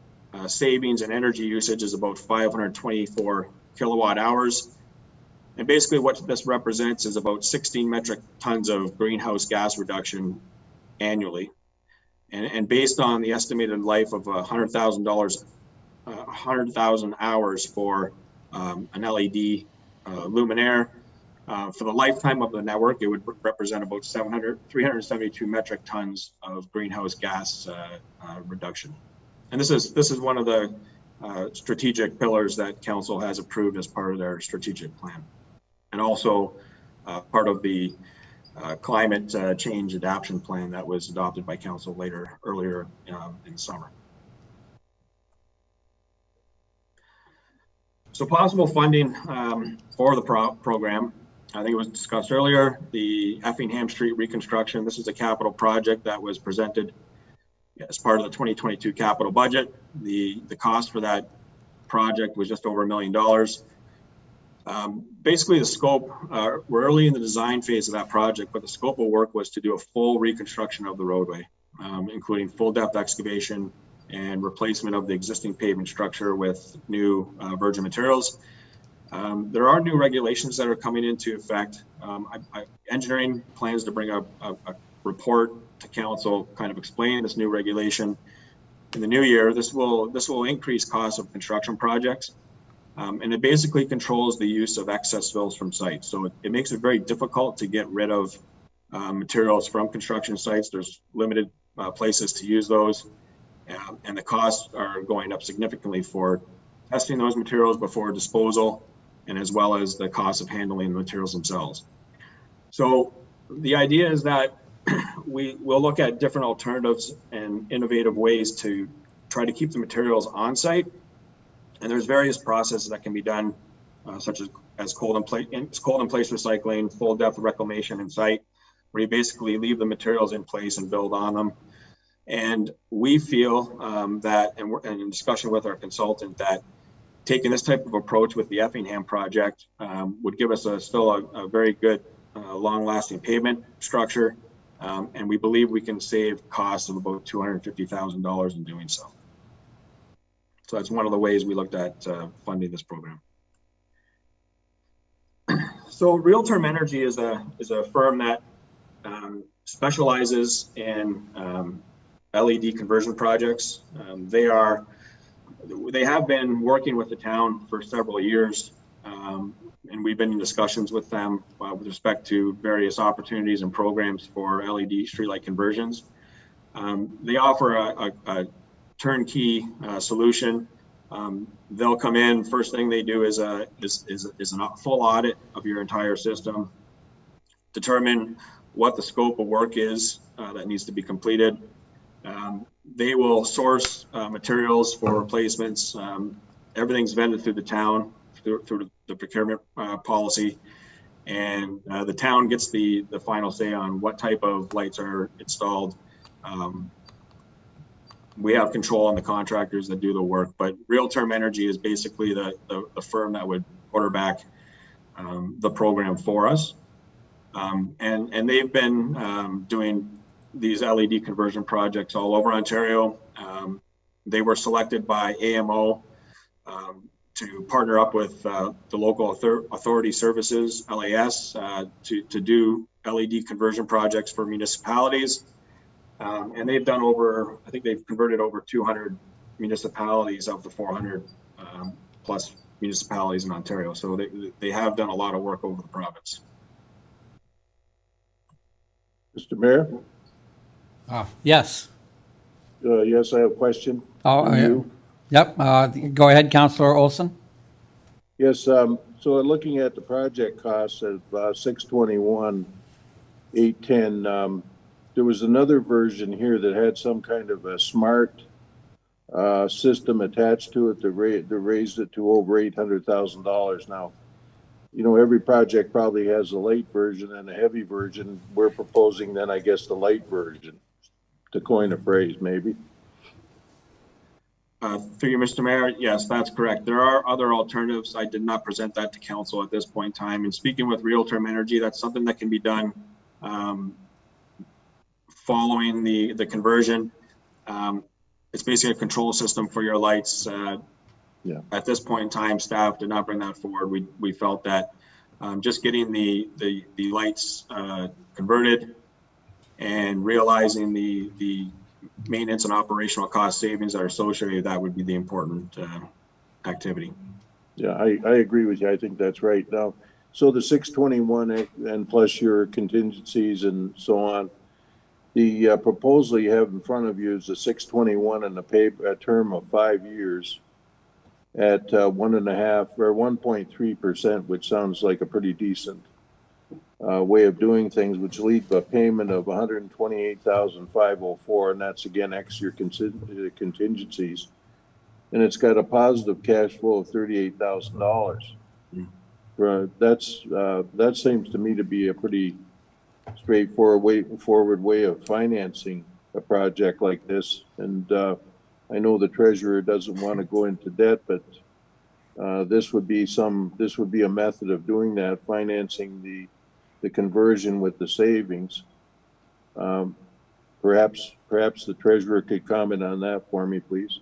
savings and energy usage is about 524 kilowatt hours. And basically what this represents is about 16 metric tons of greenhouse gas reduction annually. And based on the estimated life of $100,000 hours for an LED luminaire, for the lifetime of the network, it would represent about 372 metric tons of greenhouse gas reduction. And this is one of the strategic pillars that Council has approved as part of their strategic plan, and also part of the climate change adaptation plan that was adopted by Council earlier in summer. So possible funding for the program, I think it was discussed earlier, the Effingham Street reconstruction. This is a capital project that was presented as part of the 2022 capital budget. The cost for that project was just over $1 million. Basically the scope, we're early in the design phase of that project, but the scope of work was to do a full reconstruction of the roadway, including full depth excavation and replacement of the existing pavement structure with new virgin materials. There are new regulations that are coming into effect. Engineering plans to bring a report to Council kind of explaining this new regulation in the new year. This will increase costs of construction projects. And it basically controls the use of excess fills from sites. So it makes it very difficult to get rid of materials from construction sites. There's limited places to use those. And the costs are going up significantly for testing those materials before disposal, and as well as the cost of handling the materials themselves. So the idea is that we'll look at different alternatives and innovative ways to try to keep the materials on site. And there's various processes that can be done, such as cold in place recycling, full depth reclamation in site, where you basically leave the materials in place and build on them. And we feel that, and we're in discussion with our consultant, that taking this type of approach with the Effingham project would give us still a very good long-lasting pavement structure. And we believe we can save costs of about $250,000 in doing so. So that's one of the ways we looked at funding this program. So Real-Term Energy is a firm that specializes in LED conversion projects. They have been working with the town for several years, and we've been in discussions with them with respect to various opportunities and programs for LED streetlight conversions. They offer a turnkey solution. They'll come in. First thing they do is a full audit of your entire system, determine what the scope of work is that needs to be completed. They will source materials for replacements. Everything's vetted through the town, through the procurement policy, and the town gets the final say on what type of lights are installed. We have control on the contractors that do the work, but Real-Term Energy is basically the firm that would quarterback the program for us. And they've been doing these LED conversion projects all over Ontario. They were selected by AMO to partner up with the local authority services, LAS, to do LED conversion projects for municipalities. And they've done I think they've converted over 200 municipalities of the 400 plus municipalities in Ontario. So they have done a lot of work over the province. Mr. Mayor? Yes. Yes, I have a question. Yep. Go ahead, Councillor Olson. Yes. So looking at the project costs of $621,810, there was another version here that had some kind of a smart system attached to it that raised it to over $800,000. Now, you know, every project probably has a light version and a heavy version. We're proposing then, I guess, the light version, to coin a phrase, maybe. Through you, Mr. Mayor, yes, that's correct. There are other alternatives. I did not present that to council at this point in time. And speaking with Real-Term Energy, that's something that can be done following the conversion. It's basically a control system for your lights. At this point in time, staff did not bring that forward. We felt that just getting the lights converted and realizing the maintenance and operational cost savings that are associated with that would be the important activity. Yeah, I agree with you. I think that's right. Now, so the 621 and plus your contingencies and so on, the proposal you have in front of you is the 621 and a term of 5 years at 1.5 or 1.3%, which sounds like a pretty decent way of doing things, which leads to a payment of $128,504, and that's again ex your contingencies, and it's got a positive cash flow of $38,000. That seems to me to be a pretty straightforward way of financing a project like this. And I know the treasurer doesn't want to go into debt, but this would be a method of doing that, financing the conversion with the savings. Perhaps the treasurer could comment on that for me, please.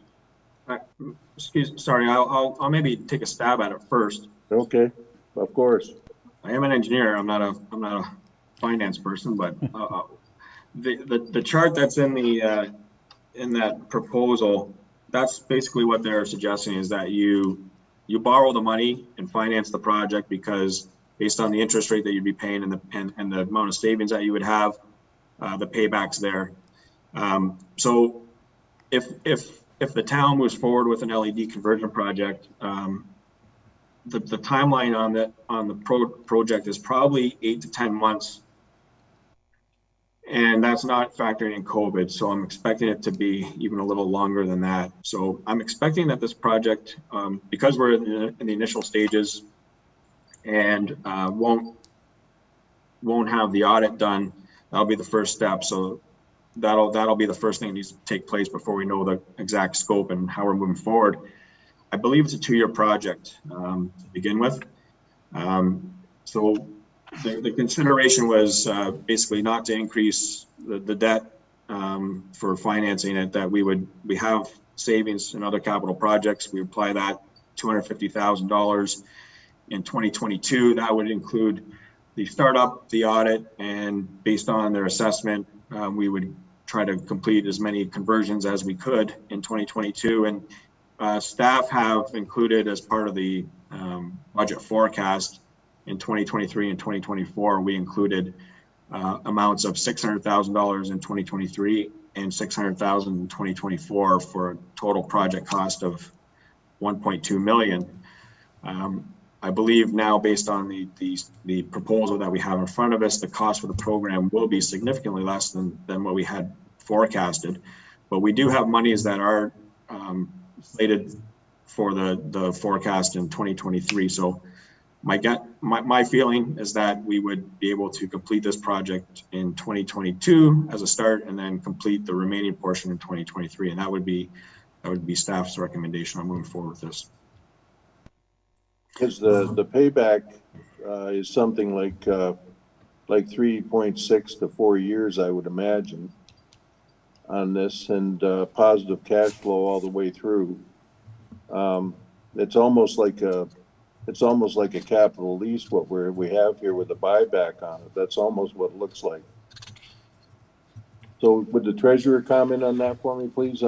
Sorry, I'll maybe take a stab at it first. Okay, of course. I am an engineer. I'm not a finance person, but the chart that's in that proposal, that's basically what they're suggesting, is that you borrow the money and finance the project, because based on the interest rate that you'd be paying and the amount of savings that you would have, the payback's there. So if the town moves forward with an LED conversion project, the timeline on the project is probably 8 to 10 months, and that's not factoring in COVID. So I'm expecting it to be even a little longer than that. So I'm expecting that this project, because we're in the initial stages and won't have the audit done, that'll be the first step. So that'll be the first thing that needs to take place before we know the exact scope and how we're moving forward. I believe it's a 2-year project to begin with. So the consideration was basically not to increase the debt for financing it, that we have savings in other capital projects. We apply that $250,000 in 2022. That would include the startup, the audit, and based on their assessment, we would try to complete as many conversions as we could in 2022. And staff have included, as part of the budget forecast in 2023 and 2024, we included amounts of $600,000 in 2023 and $600,000 in 2024 for a total project cost of $1.2 million. I believe now, based on the proposal that we have in front of us, the cost for the program will be significantly less than what we had forecasted. But we do have monies that are slated for the forecast in 2023. So my feeling is that we would be able to complete this project in 2022 as a start, and then complete the remaining portion in 2023. And that would be staff's recommendation on moving forward with this. Because the payback is something like 3.6 to 4 years, I would imagine, on this, and positive cash flow all the way through. It's almost like a capital lease what we have here with a buyback on it. That's almost what it looks like. So would the treasurer comment on that for me, please?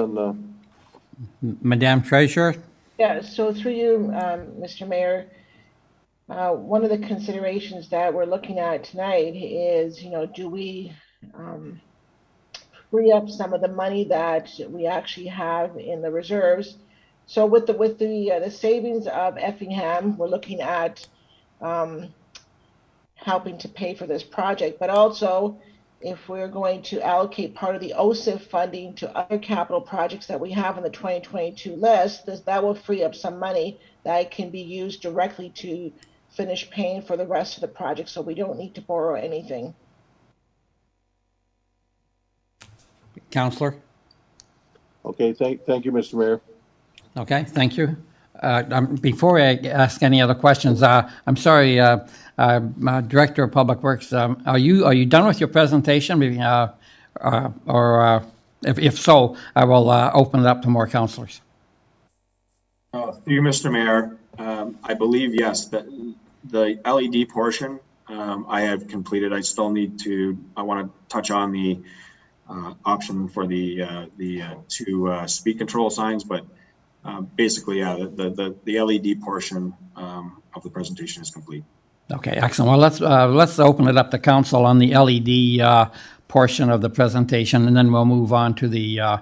Madam Treasurer? Yeah, so through you, Mr. Mayor, one of the considerations that we're looking at tonight is, do we free up some of the money that we actually have in the reserves? So with the savings of Effingham, we're looking at helping to pay for this project, but also if we're going to allocate part of the OSIF funding to other capital projects that we have in the 2022 list, that will free up some money that can be used directly to finish paying for the rest of the project, so we don't need to borrow anything. Councillor? Okay, thank you, Mr. Mayor. Okay, thank you. Before I ask any other questions, I'm sorry, Director of Public Works, are you done with your presentation? If so, I will open it up to more councillors. Through you, Mr. Mayor, I believe, yes, that the LED portion I have completed. I still need to, I want to touch on the option for the two speed control signs, but basically, yeah, the LED portion of the presentation is complete. Okay, excellent. Well, let's open it up to council on the LED portion of the presentation, and then we'll move on to the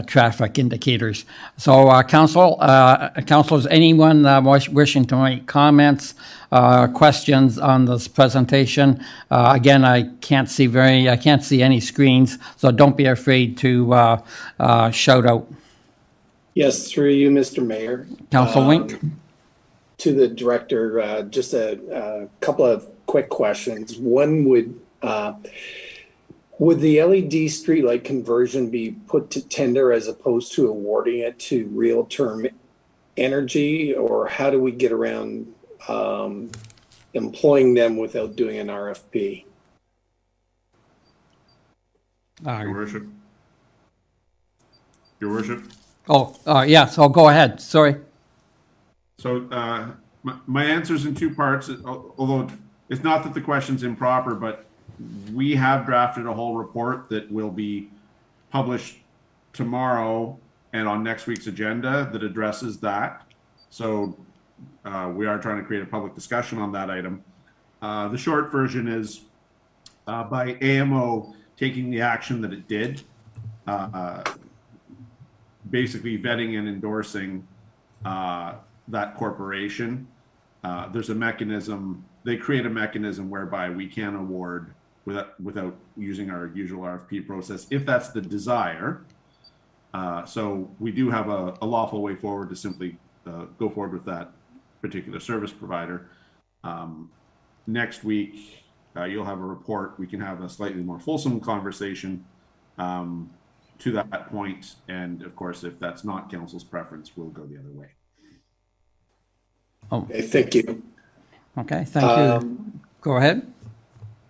traffic indicators. So, councilors, anyone wishing to make comments, questions on this presentation? Again, I can't see any screens, so don't be afraid to shout out. Yes, through you, Mr. Mayor. Council Wink. To the director, just a couple of quick questions. One would the LED streetlight conversion be put to tender as opposed to awarding it to Real Term Energy, or how do we get around employing them without doing an RFP? Your Worship. Your Worship. Yeah, so go ahead. Sorry. So my answer's in two parts, although it's not that the question's improper, but we have drafted a whole report that will be published tomorrow and on next week's agenda that addresses that. So we are trying to create a public discussion on that item. The short version is by AMO taking the action that it did, basically vetting and endorsing that corporation, there's a mechanism, they create a mechanism whereby we can award without using our usual RFP process, if that's the desire. So we do have a lawful way forward to simply go forward with that particular service provider. Next week, you'll have a report. We can have a slightly more fulsome conversation to that point. And of course, if that's not council's preference, we'll go the other way. Okay, thank you. Okay, thank you. Go ahead.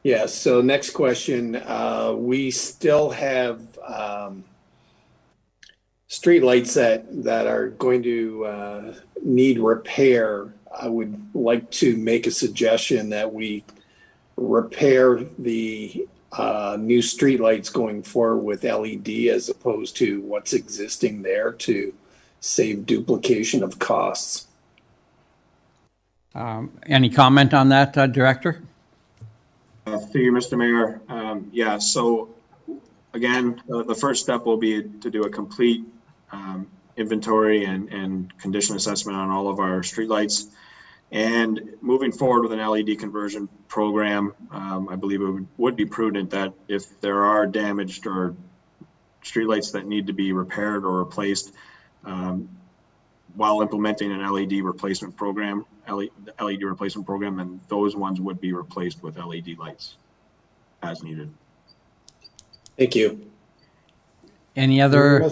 Yeah, so next question. We still have streetlights that are going to need repair. I would like to make a suggestion that we repair the new streetlights going forward with LED as opposed to what's existing there to save duplication of costs. Any comment on that, Director? Through you, Mr. Mayor. Yeah, so again, the first step will be to do a complete inventory and condition assessment on all of our streetlights. And moving forward with an LED conversion program, I believe it would be prudent that if there are damaged or streetlights that need to be repaired or replaced, while implementing an LED replacement program, then those ones would be replaced with LED lights as needed. Thank you. Any other?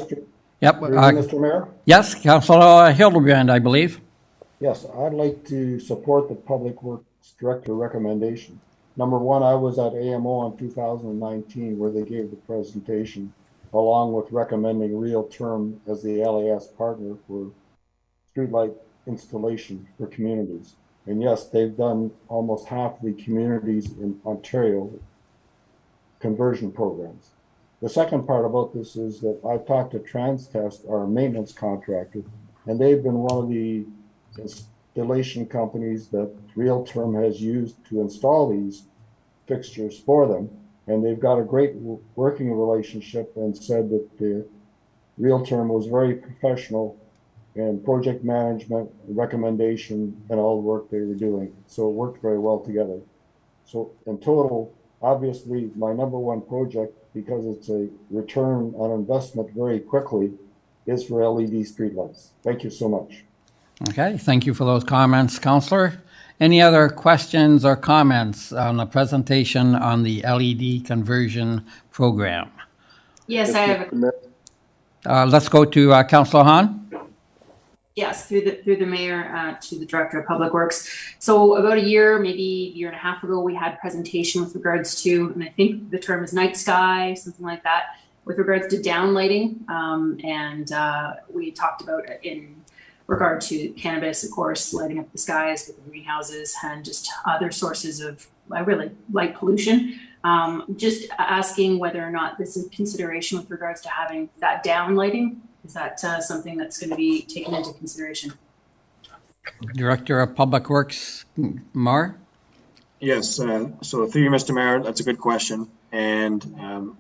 Yep. Mr. Mayor? Yes, Councilor Hildebrand, I believe. Yes, I'd like to support the Public Works Director recommendation. Number one, I was at AMO in 2019 where they gave the presentation along with recommending Real Term as the LAS partner for streetlight installation for communities. And yes, they've done almost half the communities in Ontario conversion programs. The second part about this is that I've talked to TransTest, our maintenance contractor, and they've been one of the installation companies that Real Term has used to install these fixtures for them. And they've got a great working relationship and said that the Real Term was very professional in project management, recommendation, and all the work they were doing. So it worked very well together. So in total, obviously my number one project, because it's a return on investment very quickly, is for LED streetlights. Thank you so much. Okay, thank you for those comments, Councillor. Any other questions or comments on the presentation on the LED conversion program? Yes, I have. Let's go to Councillor Hahn. Yes, through the mayor to the director of public works. So about a year, maybe year and a half ago, we had a presentation with regards to, and I think the term is night sky, something like that, with regards to downlighting. We talked about it in regard to cannabis, of course, lighting up the skies with the greenhouses and just other sources of really light pollution. Just asking whether or not this is consideration with regards to having that downlighting. Is that something that's going to be taken into consideration? Director of Public Works, Mar? Yes, so through you, Mr. Mayor, that's a good question. And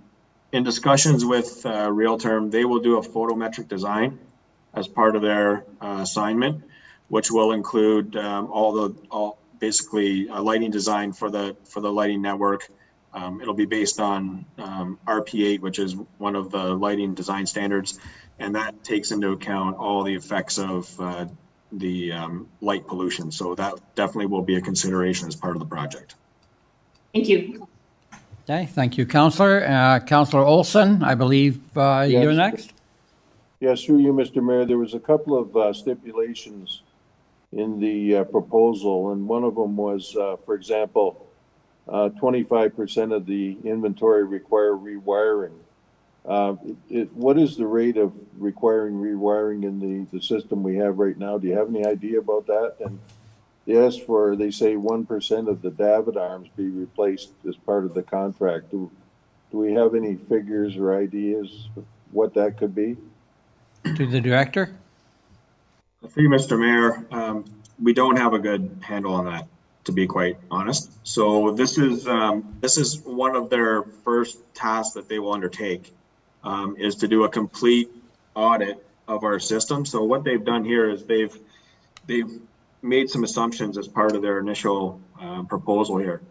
in discussions with Realterm, they will do a photometric design as part of their assignment, which will include all basically a lighting design for the lighting network. It'll be based on RP8, which is one of the lighting design standards, and that takes into account all the effects of the light pollution. So that definitely will be a consideration as part of the project. Thank you. Okay, thank you, Councillor. Councillor Olson, I believe you're next. Yes, through you, Mr. Mayor, there was a couple of stipulations in the proposal, and one of them was, for example, 25% of the inventory require rewiring. What is the rate of requiring rewiring in the system we have right now? Do you have any idea about that? And they say 1% of the David arms be replaced as part of the contract. Do we have any figures or ideas of what that could be? To the director. For you, Mr. Mayor, we don't have a good handle on that, to be quite honest. So this is one of their first tasks that they will undertake, is to do a complete audit of our system. So what they've done here is they've made some assumptions as part of their initial proposal here.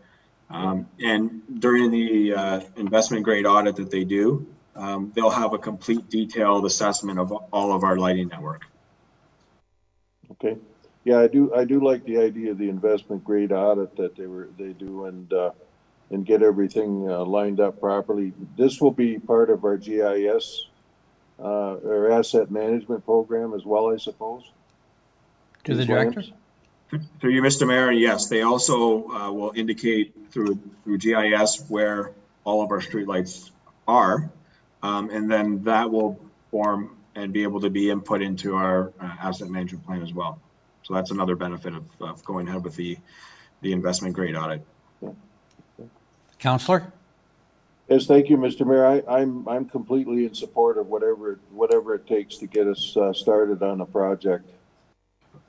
And during the investment grade audit that they do, they'll have a complete detailed assessment of all of our lighting network. Okay. Yeah, I do like the idea of the investment grade audit that they do and get everything lined up properly. This will be part of our GIS or asset management program as well, I suppose. To the director. Through you, Mr. Mayor, yes, they also will indicate through GIS where all of our streetlights are, and then that will form and be able to be input into our asset management plan as well. So that's another benefit of going ahead with the investment grade audit. Councillor? Yes, thank you, Mr. Mayor. I'm completely in support of whatever it takes to get us started on a project.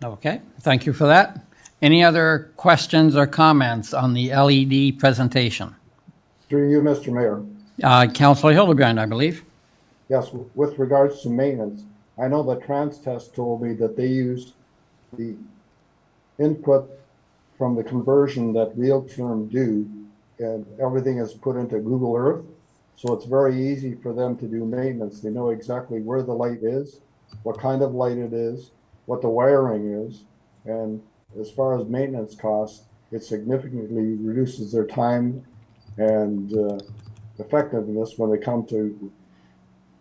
Okay, thank you for that. Any other questions or comments on the LED presentation? Through you, Mr. Mayor. Councillor Hildebrand, I believe. Yes, with regards to maintenance, I know that TransTest told me that they used the input from the conversion that Realterm do, and everything is put into Google Earth. So it's very easy for them to do maintenance. They know exactly where the light is, what kind of light it is, what the wiring is, and as far as maintenance costs, it significantly reduces their time and effectiveness when they come to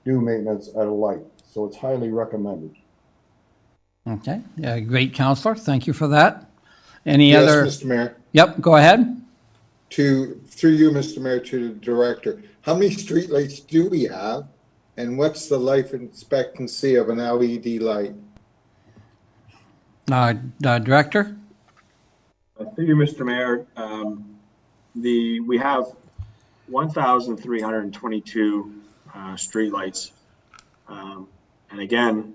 do maintenance at a light. So it's highly recommended. Okay, great, Councillor. Thank you for that. Any other? Yes, Mr. Mayor. Yep, go ahead. Through you, Mr. Mayor, to the director, how many streetlights do we have, and what's the life expectancy of an LED light? Director? Through you, Mr. Mayor, we have 1,322 streetlights, and again,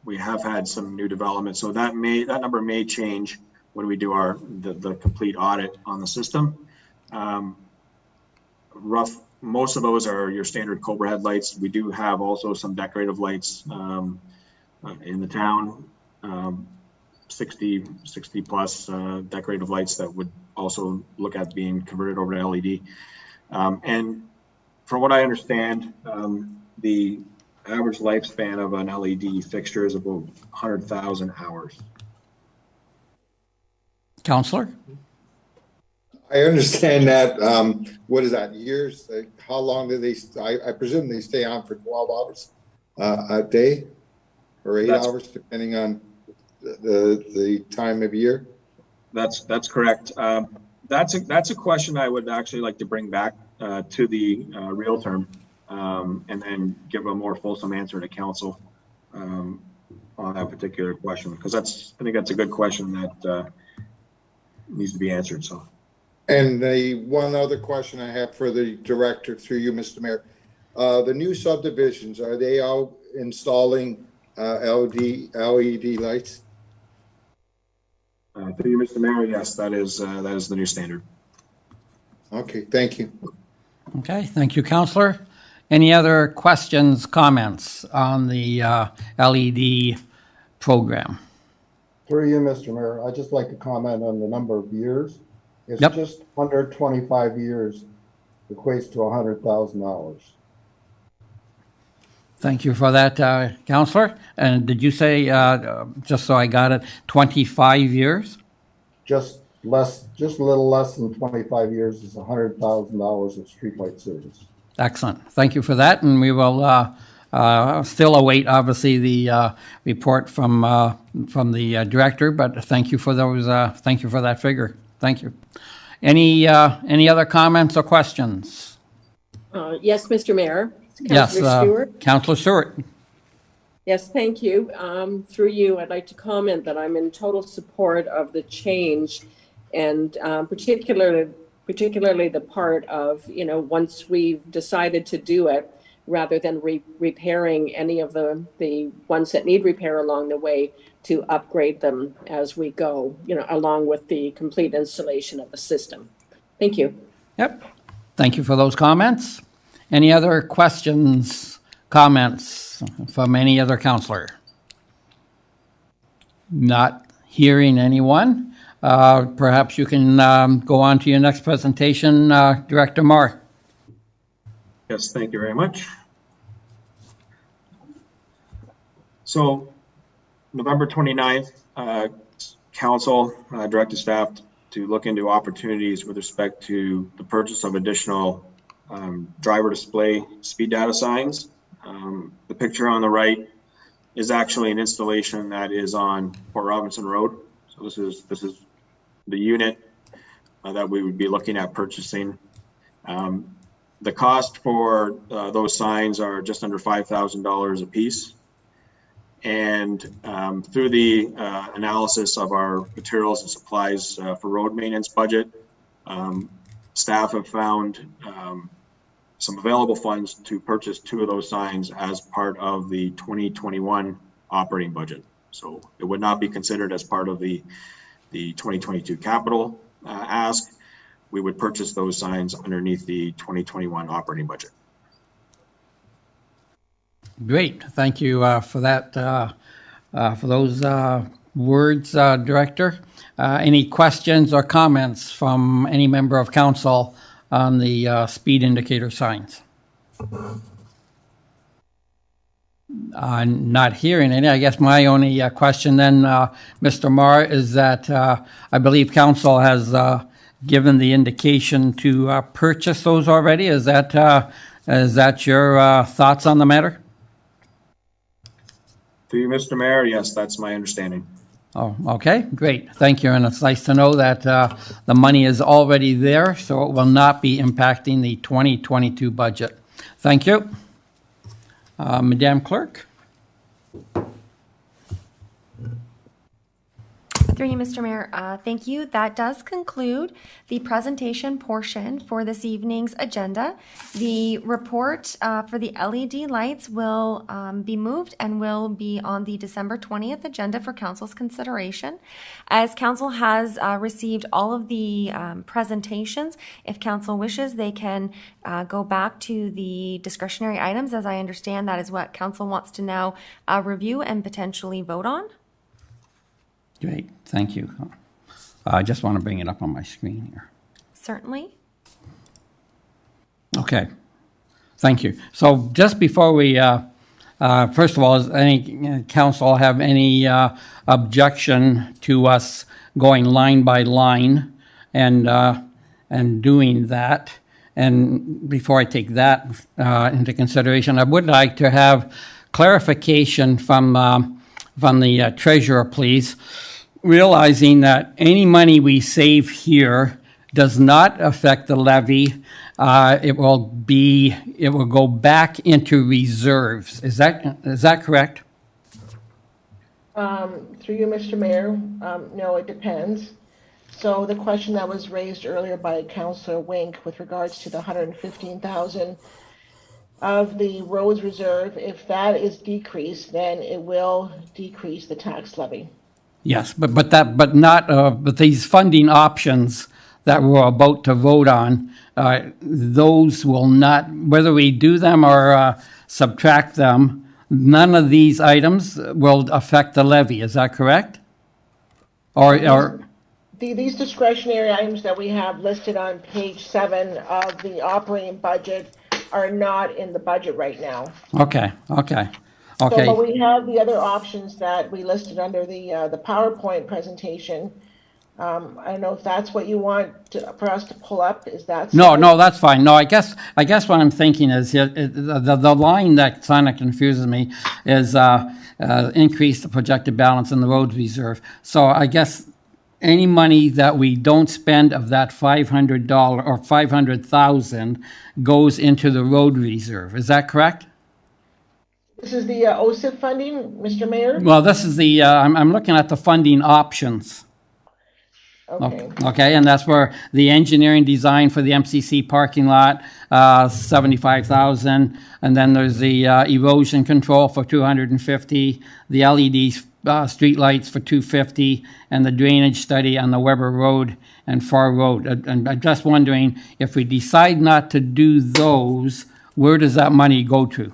we have had some new development, so that number may change when we do the complete audit on the system. Most of those are your standard Cobra headlights. We do have also some decorative lights in the town. 60 plus decorative lights that would also look at being converted over to LED. And from what I understand, the average lifespan of an LED fixture is about 100,000 hours. Councillor? I understand that. What is that, years? How long do they, I presume they stay on for 12 hours a day? or 8 That's- hours, depending on the time of year? That's correct. That's a question I would actually like to bring back to the Realtor, and then give a more fulsome answer to council on that particular question, because I think that's a good question that needs to be answered. So. And the one other question I have for the director, through you, Mr. Mayor, the new subdivisions, are they all installing LED lights? Through you, Mr. Mayor, yes, that is the new standard. Okay, thank you. Okay, thank you, Councillor. Any other questions, comments on the LED program? Through you, Mr. Mayor, I'd just like to comment on the number of years. It's Yep. just under 25 years, equates to $100,000. Thank you for that, Councillor. And did you say, just so I got it, 25 years? Just a little less than 25 years is $100,000 of streetlight service. Excellent. Thank you for that. And we will still await, obviously, the report from the director. But thank you for those. Thank you for that figure. Thank you. Any other comments or questions? Yes, Mr. Mayor. Yes, Stewart. Councillor Stewart. Yes, thank you. Through you, I'd like to comment that I'm in total support of the change, and particularly the part of, once we've decided to do it, rather than repairing any of the ones that need repair along the way, to upgrade them as we go, along with the complete installation of the system. Thank you. Yep. Thank you for those comments. Any other questions, comments from any other councillor? Not hearing anyone. Perhaps you can go on to your next presentation, Director Marr. Yes, thank you very much. So, November 29th, Council directed staff to look into opportunities with respect to the purchase of additional driver display speed data signs. The picture on the right is actually an installation that is on Port Robinson Road. So this is the unit that we would be looking at purchasing. The cost for those signs are just under $5,000 a piece. And through the analysis of our materials and supplies for road maintenance budget, staff have found some available funds to purchase 2 of those signs as part of the 2021 operating budget. So it would not be considered as part of the 2022 capital ask. We would purchase those signs underneath the 2021 operating budget. Great. Thank you for that, for those words, Director. Any questions or comments from any member of council on the speed indicator signs? Not hearing any. I guess my only question then, Mr. Marr, is that I believe council has given the indication to purchase those already. Is that your thoughts on the matter? To you, Mr. Mayor, yes, that's my understanding. Oh, okay, great. Thank you. And it's nice to know that the money is already there, so it will not be impacting the 2022 budget. Thank you. Madam Clerk. Through you, Mr. Mayor, thank you. That does conclude the presentation portion for this evening's agenda. The report for the LED lights will be moved and will be on the December 20th agenda for council's consideration. As council has received all of the presentations, if council wishes, they can go back to the discretionary items. As I understand, that is what council wants to now review and potentially vote on. Great, thank you. I just want to bring it up on my screen here. Certainly. Okay, thank you. So just before we, first of all, does any council have any objection to us going line by line and doing that? And before I take that into consideration, I would like to have clarification from the treasurer, please. Realizing that any money we save here does not affect the levy. It will go back into reserves. Is that correct? Through you, Mr. Mayor, no, it depends. So the question that was raised earlier by Councillor Wink with regards to the 115,000 of the roads reserve, if that is decreased, then it will decrease the tax levy. Yes, but these funding options that we're about to vote on, those will not, whether we do them or subtract them, none of these items will affect the levy. Is that correct? These discretionary items that we have listed on page 7 of the operating budget are not in the budget right now. Okay. So, but we have the other options that we listed under the PowerPoint presentation. I don't know if that's what you want for us to pull up. Is that no, that's fine. No, I guess what I'm thinking is the line that kind of confuses me is increase the projected balance in the roads reserve. So I guess any money that we don't spend of that $500 or $500,000 goes into the road reserve. Is that correct? This is the OSIP funding, Mr. Mayor? Well, this is the, I'm looking at the funding options. Okay, and that's where the engineering design for the MCC parking lot, 75,000, and then there's the erosion control for 250, the LED street lights for 250, and the drainage study on the Weber Road and Far Road. And I'm just wondering, if we decide not to do those, where does that money go to?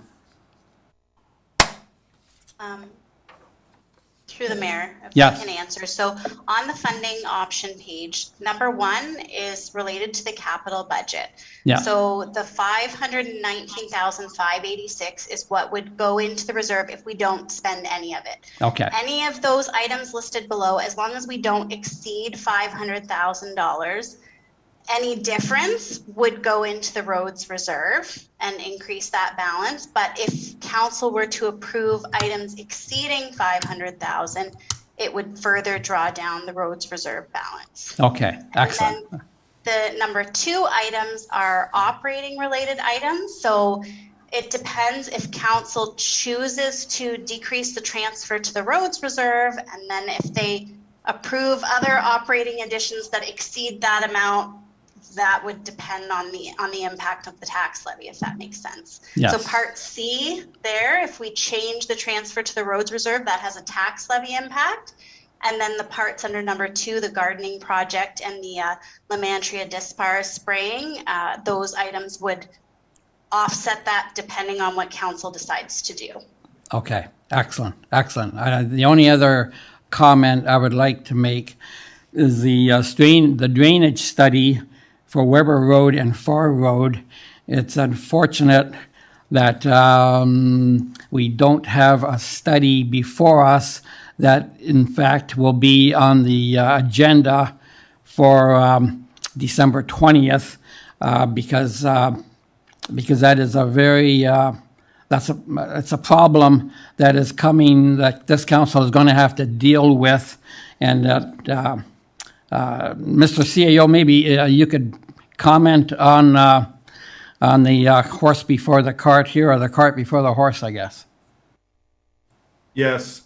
Through the mayor, if Yes. I can answer. So on the funding option page, number 1 is related to the capital budget. Yeah. So the 519,586 is what would go into the reserve if we don't spend any of it. Okay. Any of those items listed below, as long as we don't exceed $500,000, any difference would go into the roads reserve and increase that balance. But if council were to approve items exceeding 500,000, it would further draw down the roads reserve balance. Okay, excellent. And then the number 2 items are operating related items. So it depends if council chooses to decrease the transfer to the roads reserve, and then if they approve other operating additions that exceed that amount, that would depend on the impact of the tax levy, if that makes sense. Yes. So part C there, if we change the transfer to the roads reserve, that has a tax levy impact. And then the parts under number 2, the gardening project and the Lamantria dispar spraying, those items would offset that depending on what council decides to do. Okay, excellent. The only other comment I would like to make is the drainage study for Weber Road and Far Road. It's unfortunate that we don't have a study before us that, in fact, will be on the agenda for December 20th, because that is a very it's a problem that is coming, that this council is going to have to deal with, and that Mr. CAO, maybe you could comment on the horse before the cart here, or the cart before the horse, I guess. Yes.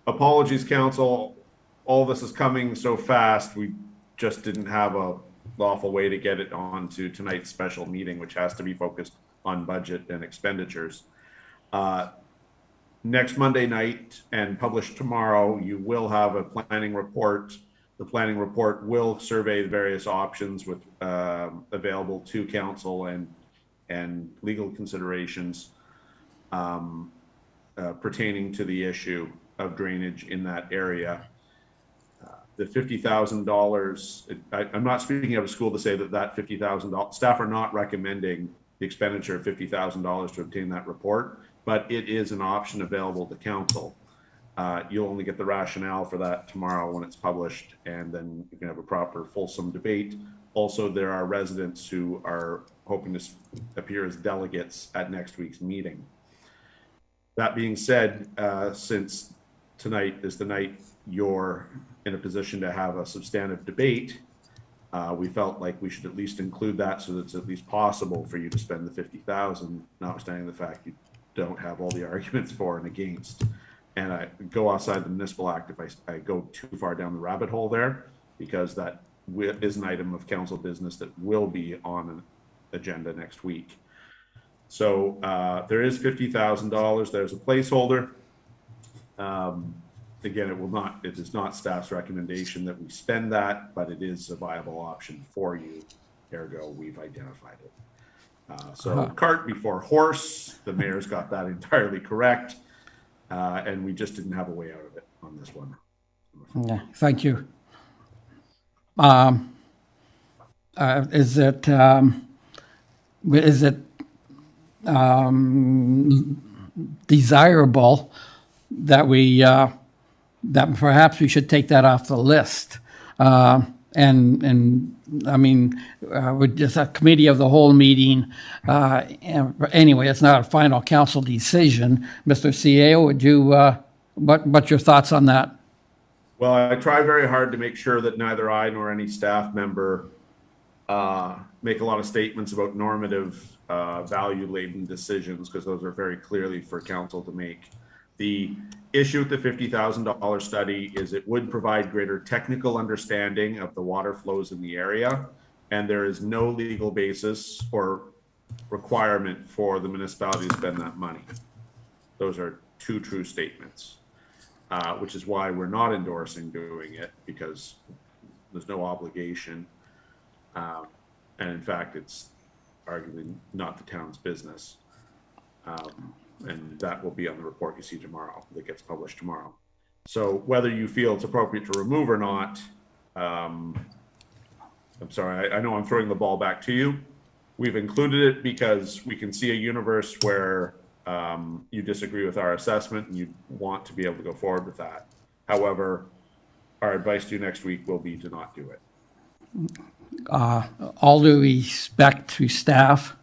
Apologies, council. All this is coming so fast. We just didn't have a lawful way to get it on to tonight's special meeting, which has to be focused on budget and expenditures. Next Monday night and published tomorrow, you will have a planning report. The planning report will survey the various options with available to council and legal considerations pertaining to the issue of drainage in that area. The $50,000, I'm not speaking out of school to say that $50,000, staff are not recommending the expenditure of $50,000 to obtain that report, but it is an option available to council. You'll only get the rationale for that tomorrow when it's published, and then you can have a proper fulsome debate. Also, there are residents who are hoping to appear as delegates at next week's meeting. That being said, since tonight is the night you're in a position to have a substantive debate, we felt like we should at least include that so that it's at least possible for you to spend the 50,000, notwithstanding the fact you don't have all the arguments for and against. And I go outside the municipal act if I go too far down the rabbit hole there, because that is an item of council business that will be on an agenda next week. So there is $50,000. There's a placeholder. Again, it is not staff's recommendation that we spend that, but it is a viable option for you. Ergo, we've identified it. So cart before horse, the mayor's got that entirely correct. And we just didn't have a way out of it on this one. Yeah, thank you. Is it desirable that we that perhaps we should take that off the list? And I mean, with just a committee of the whole meeting. Anyway, it's not a final council decision. Mr. CEO, would you, what's your thoughts on that? Well, I try very hard to make sure that neither I nor any staff member make a lot of statements about normative value-laden decisions, because those are very clearly for council to make. The issue with the $50,000 study is it would provide greater technical understanding of the water flows in the area, and there is no legal basis or requirement for the municipality to spend that money. Those are two true statements, which is why we're not endorsing doing it, because there's no obligation. And in fact, it's arguably not the town's business. And that will be on the report you see tomorrow, that gets published tomorrow. So whether you feel it's appropriate to remove or not, I'm sorry, I know I'm throwing the ball back to you. We've included it because we can see a universe where you disagree with our assessment and you want to be able to go forward with that. However, our advice to you next week will be to not do it. All due respect to staff,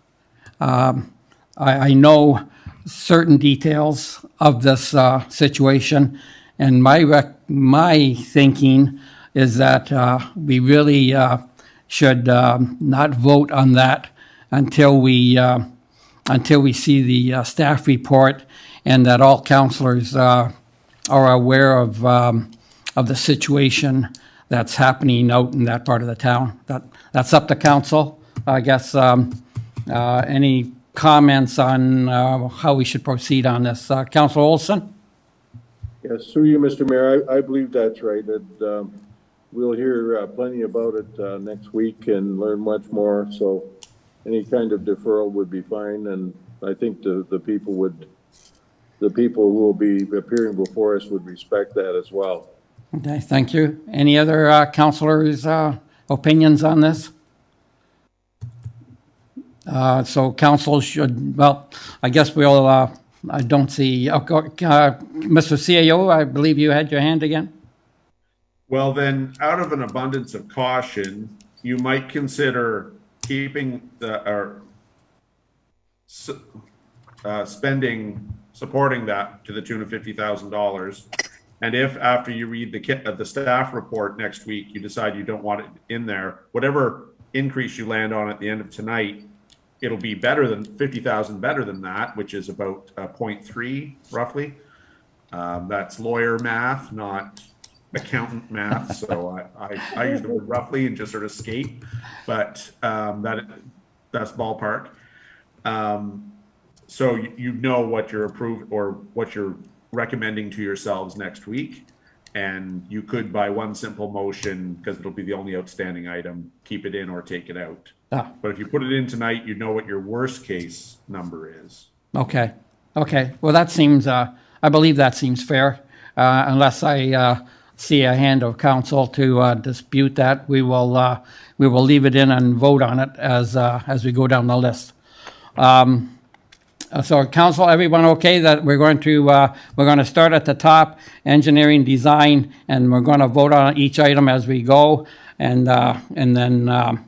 I know certain details of this situation, and my thinking is that we really should not vote on that until we see the staff report, and that all councillors are aware of the situation that's happening out in that part of the town. That's up to council. I guess any comments on how we should proceed on this? Councillor Olson? Yes, through you, Mr. Mayor, I believe that's right. That we'll hear plenty about it next week and learn much more. So any kind of deferral would be fine, and I think the people who will be appearing before us would respect that as well. Okay, thank you. Any other councillors' opinions on this? So council should, well, I guess we'll, I don't see, Mr. CAO, I believe you had your hand again. Well, then, out of an abundance of caution, you might consider keeping supporting that to the tune of $50,000. And if after you read the staff report next week, you decide you don't want it in there, whatever increase you land on at the end of tonight, it'll be better than 50,000, better than that, which is about 0.3 roughly. That's lawyer math, not accountant math. So I use the word roughly and just sort of skate, but that's ballpark. So you know what you're approved or what you're recommending to yourselves next week. And you could, by one simple motion, because it'll be the only outstanding item, keep it in or take it out. But if you put it in tonight, you know what your worst case number is. Okay. Okay. Well, that seems, I believe that seems fair. Unless I see a hand of council to dispute that, we will leave it in and vote on it as we go down the list. So council, everyone okay that we're going to start at the top, engineering design, and we're going to vote on each item as we go, and then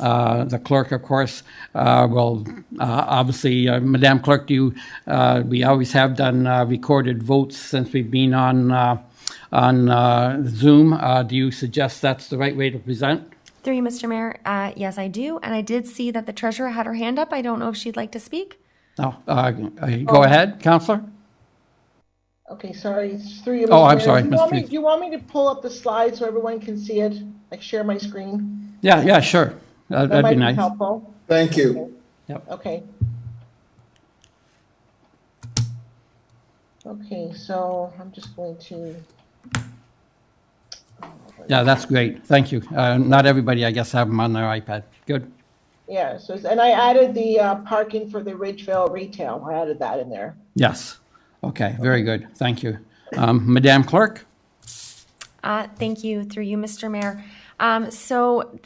The clerk, of course, will obviously, Madam Clerk, we always have done recorded votes since we've been on Zoom. Do you suggest that's the right way to present? Through you, Mr. Mayor, yes, I do. And I did see that the treasurer had her hand up. I don't know if she'd like to speak. No, go ahead, Councillor. Okay, sorry, it's through you, Mr. Oh, I'm Mayor. sorry, Do you want me to pull up the slide so everyone can see it? Like share my screen? Yeah, sure. That That'd might be nice. helpful. Thank you. Yep. Okay. Okay, so I'm just going to. Yeah, that's great. Thank you. Not everybody, I guess, have them on their iPad. Good. Yeah, so, and I added the parking for the Ridgeville retail. I added that in there. Yes. Okay, very good. Thank you. Madam Clerk? Thank you, through you, Mr. Mayor. So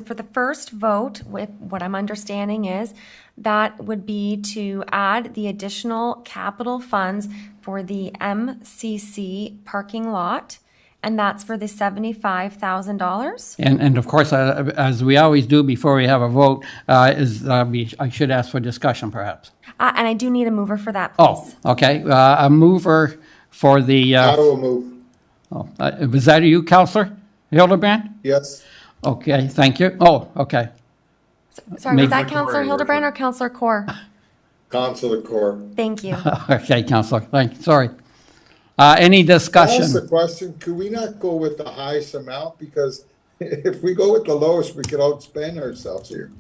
for the first vote, what I'm understanding is that would be to add the additional capital funds for the MCC parking lot, and that's for the $75,000. And of course, as we always do before we have a vote, I should ask for discussion, perhaps. And I do need a mover for that, please. Oh, okay. A mover for the. I will move. Was that you, Councillor Hildebrand? Yes. Okay, thank you. Oh, okay. Sorry, was that Councillor Hildebrand or Councillor Core? Councillor Core. Thank you. Okay, Councillor. Thank you. Sorry. Any discussion? That's the question. Could we not go with the highest amount? Because if we go with the lowest, we could outspend ourselves here.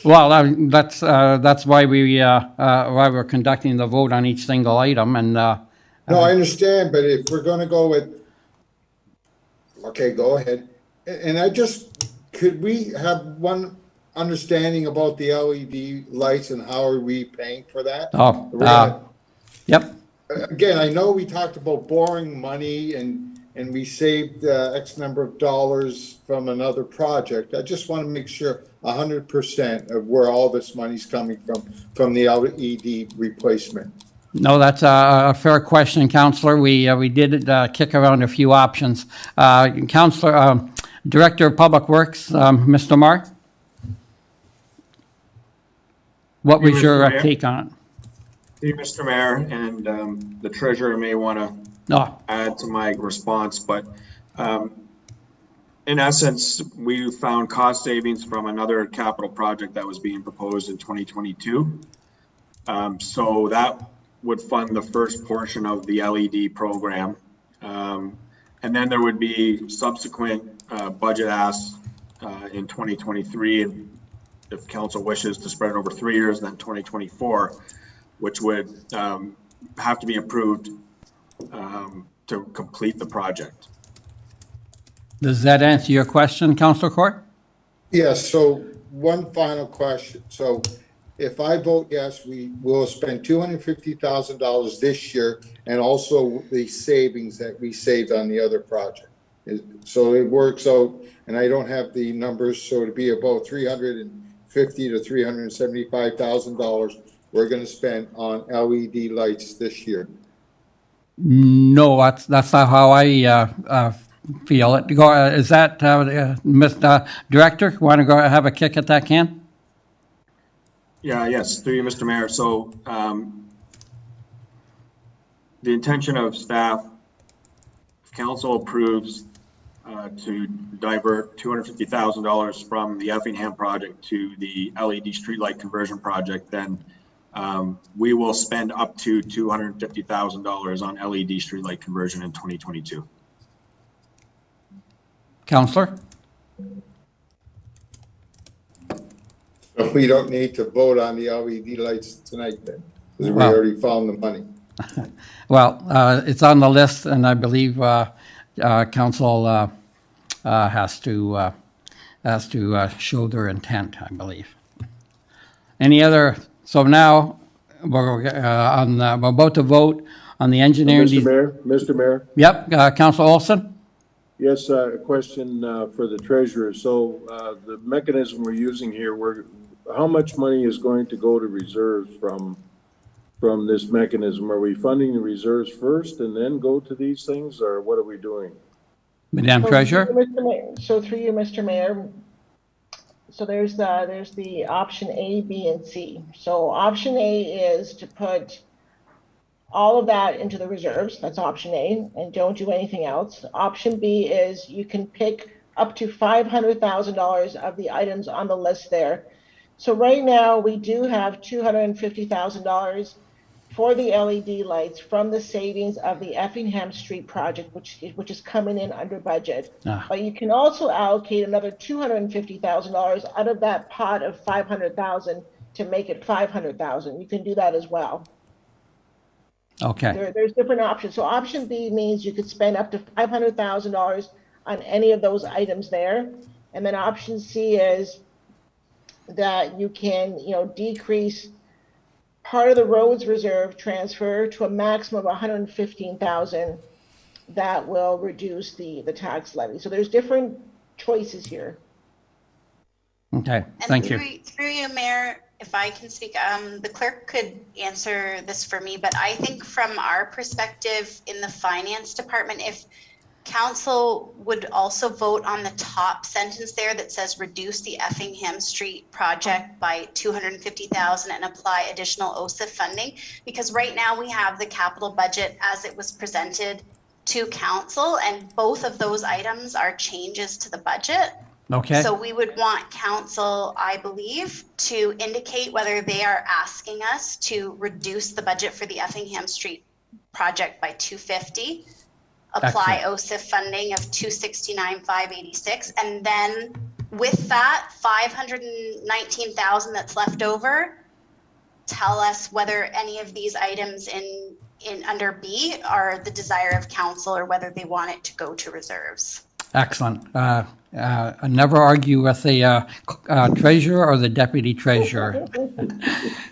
Well, that's why we're conducting the vote on each single item, and. No, I understand, but if we're going to go with, okay, go ahead. And could we have one understanding about the LED lights and how are we paying for that? Yep. Again, I know we talked about borrowing money and we saved X number of dollars from another project. I just want to make sure 100% of where all this money's coming from the LED replacement. No, that's a fair question, Councillor. We did kick around a few options. Councillor, Director of Public Works, Mr. Marr, what was your take on it? Thank you, Mr. Mayor, and the treasurer may want to add to my response, but in essence, we found cost savings from another capital project that was being proposed in 2022. So that would fund the first portion of the LED program. And then there would be subsequent budget asks in 2023, and if council wishes to spread it over 3 years, then 2024, which would have to be approved to complete the project. Does that answer your question, Councillor Court? Yes, so one final question. So if I vote yes, we will spend $250,000 this year and also the savings that we saved on the other project. So it works out, and I don't have the numbers, so it'd be about $350,000 to $375,000 we're going to spend on LED lights this year. No, that's not how I feel it. Is that, Mr. Director, want to go have a kick at that can? Yeah, yes, through you, Mr. Mayor. So the intention of staff, if council approves to divert $250,000 from the Effingham project to the LED streetlight conversion project, then we will spend up to $250,000 on LED streetlight conversion in 2022. Councillor? So we don't need to vote on the LED lights tonight then, because we already found the money. Well, it's on the list, and I believe council has to show their intent, I believe. Any other? So now we're about to vote on the engineering. Mr. Mayor. Yep, Councilor Olson. Yes, a question for the treasurer. So the mechanism we're using here, how much money is going to go to reserves from this mechanism? Are we funding the reserves first and then go to these things, or what are we doing? Madam Treasurer? So through you, Mr. Mayor. So there's the option A, B, and C. So option A is to put all of that into the reserves. That's option A, and don't do anything else. Option B is you can pick up to $500,000 of the items on the list there. So right now we do have $250,000 for the LED lights from the savings of the Effingham Street project, which is coming in under budget. But you can also allocate another $250,000 out of that pot of $500,000 to make it $500,000. You can do that as well. Okay. There's different options. So option B means you could spend up to $500,000 on any of those items there. And then option C is that you can, decrease part of the roads reserve transfer to a maximum of $115,000 that will reduce the tax levy. So there's different choices here. Okay, thank you. Through you, Mayor, if I can speak, the clerk could answer this for me, but I think from our perspective in the finance department, if council would also vote on the top sentence there that says reduce the Effingham Street project by $250,000 and apply additional OSIF funding, because right now we have the capital budget as it was presented to council, and both of those items are changes to the budget. Okay. So we would want council, I believe, to indicate whether they are asking us to reduce the budget for the Effingham Street project by $250,000. Apply OSIF funding of $269,586, and then with that $519,000 that's left over, tell us whether any of these items in under B are the desire of council or whether they want it to go to reserves. Excellent. I never argue with the treasurer or the deputy treasurer.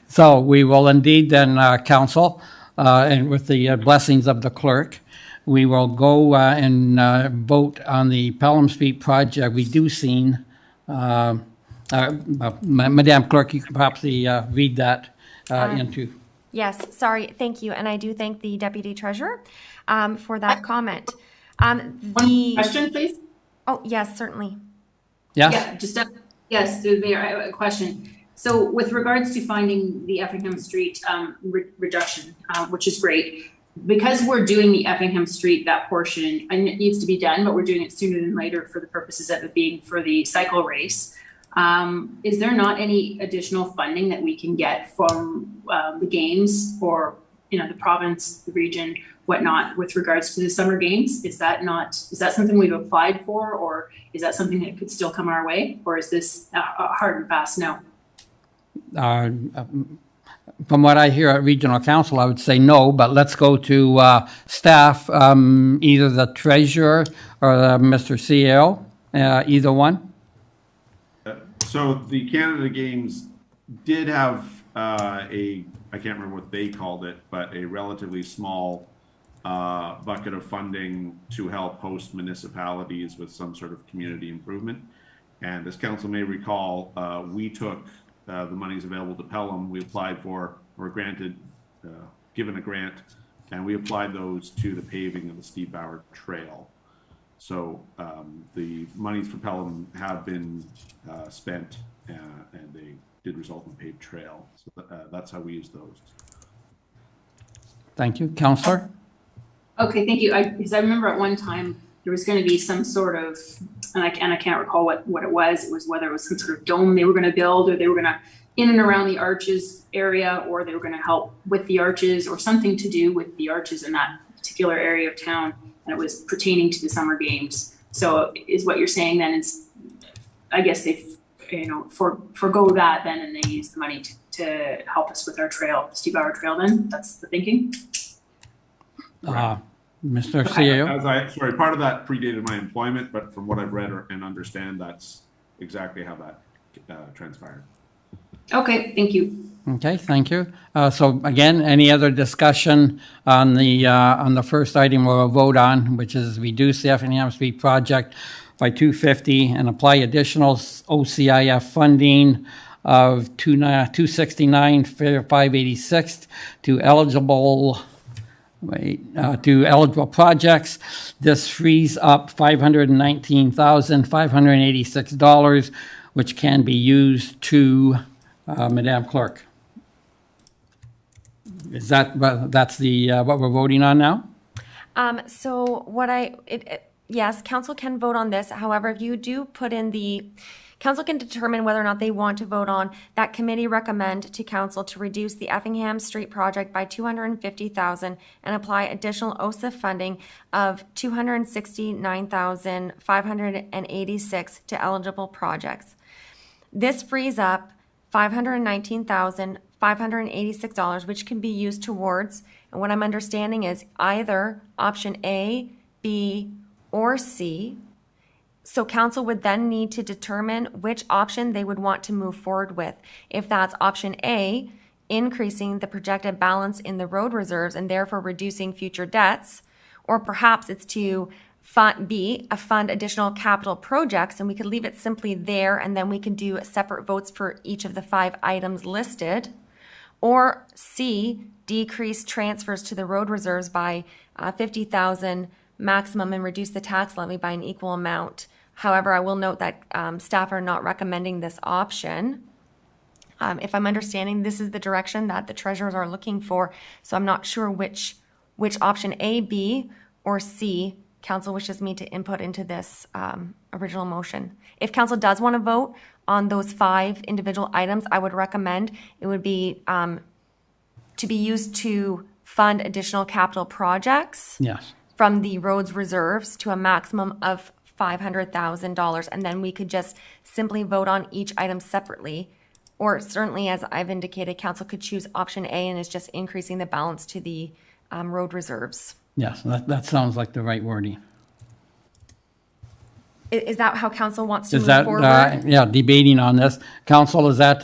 So we will indeed then, council, and with the blessings of the clerk, we will go and vote on the Pelham Street project reducing. Madam Clerk, you can perhaps read that into. Yes, sorry, thank you. And I do thank the Deputy Treasurer for that comment. One question, please? Oh, yes, certainly. Yes? Yeah, yes, through the mayor, I have a question. So with regards to finding the Effingham Street reduction, which is great, because we're doing the Effingham Street, that portion, and it needs to be done, but we're doing it sooner than later for the purposes of it being for the cycle race. Is there not any additional funding that we can get from the games or, the province, the region, whatnot, with regards to the summer games? Is that something we've applied for, or is that something that could still come our way? Or is this a hard and fast no? From what I hear at Regional Council, I would say no, but let's go to staff, either the treasurer or Mr. CEO, either one. So the Canada Games did have I can't remember what they called it, but a relatively small bucket of funding to help host municipalities with some sort of community improvement. And as council may recall, we took the monies available to Pelham. We applied for, or granted, given a grant, and we applied those to the paving of the Steve Bauer Trail. So the monies for Pelham have been spent, and they did result in a paved trail. So that's how we use those. Thank you. Councillor? Okay, thank you. Because I remember at one time there was going to be some sort of, and I can't recall what it was. It was whether it was some sort of dome they were going to build, or they were going to in and around the arches area, or they were going to help with the arches, or something to do with the arches in that particular area of town. And it was pertaining to the summer games. So is what you're saying then is, I guess they, forgo that then, and they use the money to help us with our trail, Steve Bauer Trail then? That's the thinking? Mr. CEO? Part of that predated my employment, but from what I've read and understand, that's exactly how that transpired. Okay, thank you. Okay, thank you. So again, any other discussion on the first item we'll vote on, which is reduce the Effingham Street project by $250 and apply additional OCIF funding of $269,586 to eligible to eligible projects. This frees up $519,586, which can be used to, Madam Clerk. Is that, that's the, what we're voting on now? So what yes, council can vote on this. However, if you do put in council can determine whether or not they want to vote on that committee recommend to council to reduce the Effingham Street project by $250,000 and apply additional OSIF funding of $269,586 to eligible projects. This frees up $519,586, which can be used towards, and what I'm understanding is either option A, B, or C. So council would then need to determine which option they would want to move forward with. If that's option A, increasing the projected balance in the road reserves and therefore reducing future debts, or perhaps it's to fund additional capital projects, and we could leave it simply there, and then we can do separate votes for each of the 5 items listed. Or C, decrease transfers to the road reserves by $50,000 maximum and reduce the tax levy by an equal amount. However, I will note that staff are not recommending this option. If I'm understanding, this is the direction that the treasurers are looking for, so I'm not sure which option A, B, or C council wishes me to input into this original motion. If council does want to vote on those 5 individual items, I would recommend it would be to be used to fund additional capital projects. Yes. From the roads reserves to a maximum of $500,000, and then we could just simply vote on each item separately. Or certainly, as I've indicated, council could choose option A and is just increasing the balance to the road reserves. Yes, that sounds like the right wording. Is that how council wants to move forward? Yeah, debating on this. Council, is that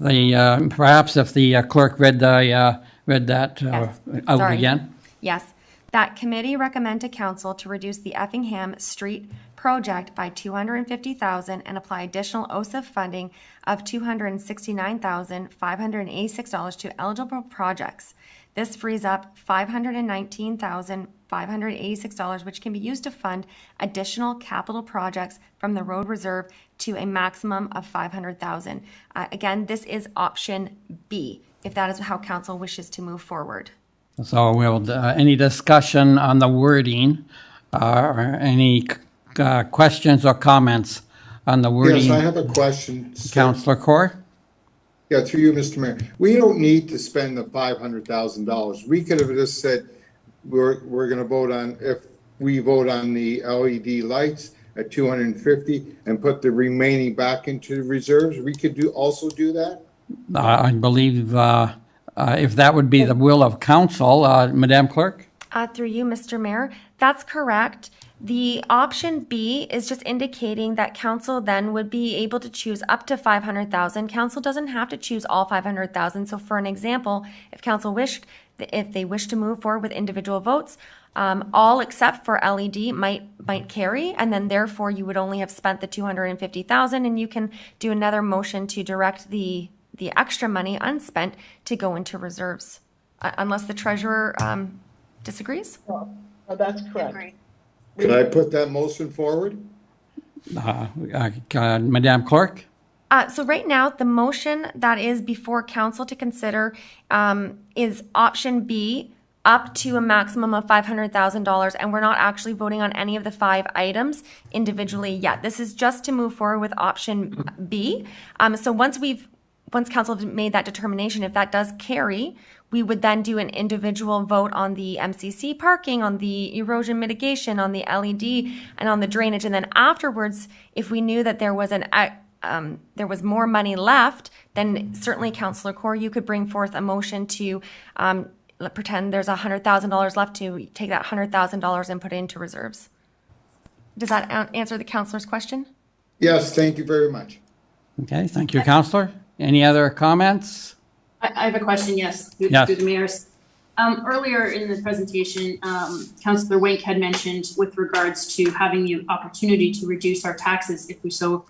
perhaps if the clerk read that Yes. out Sorry. again? Yes. That committee recommend to council to reduce the Effingham Street project by $250,000 and apply additional OSIF funding of $269,586 to eligible projects. This frees up $519,586, which can be used to fund additional capital projects from the road reserve to a maximum of $500,000. Again, this is option B, if that is how council wishes to move forward. So we'll, any discussion on the wording, or any questions or comments on the wording? Yes, I have a question. Councillor Kaur? Yeah, through you, Mr. Mayor. We don't need to spend the $500,000. We could have just said, we're going to vote on, if we vote on the LED lights at 250 and put the remaining back into reserves. We could also do that? I believe if that would be the will of council, Madam Clerk? Through you, Mr. Mayor, that's correct. The option B is just indicating that council then would be able to choose up to $500,000. Council doesn't have to choose all $500,000. So for an example, if council if they wish to move forward with individual votes, all except for LED might carry, and then therefore you would only have spent the $250,000, and you can do another motion to direct the extra money unspent to go into reserves, unless the treasurer disagrees. Oh, that's correct. Can I put that motion forward? Madam Clerk? So right now, the motion that is before council to consider is option B, up to a maximum of $500,000, and we're not actually voting on any of the 5 items individually yet. This is just to move forward with option B. So once council made that determination, if that does carry, we would then do an individual vote on the MCC parking, on the erosion mitigation, on the LED, and on the drainage. And then afterwards, if we knew that there was there was more money left, then certainly, Councillor Kaur, you could bring forth a motion to pretend there's $100,000 left, to take that $100,000 and put it into reserves. Does that answer the councillor's question? Yes, thank you very much. Okay, thank you, Councillor. Any other comments? I have a question, yes, through the mayor's. Earlier in the presentation, Councillor Wink had mentioned with regards to having the opportunity to reduce our taxes if we so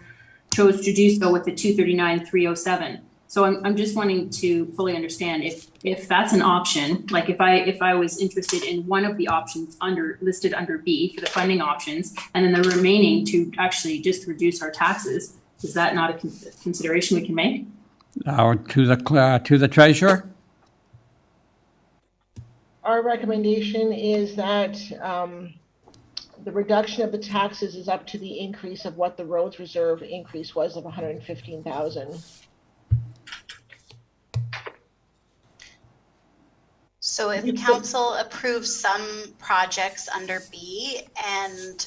chose to do so with the 239,307. So I'm just wanting to fully understand if that's an option, like if I was interested in one of the options listed under B for the funding options, and then the remaining to actually just reduce our taxes, is that not a consideration we can make? To the treasurer? Our recommendation is that the reduction of the taxes is up to the increase of what the roads reserve increase was of 115,000. So if council approves some projects under B and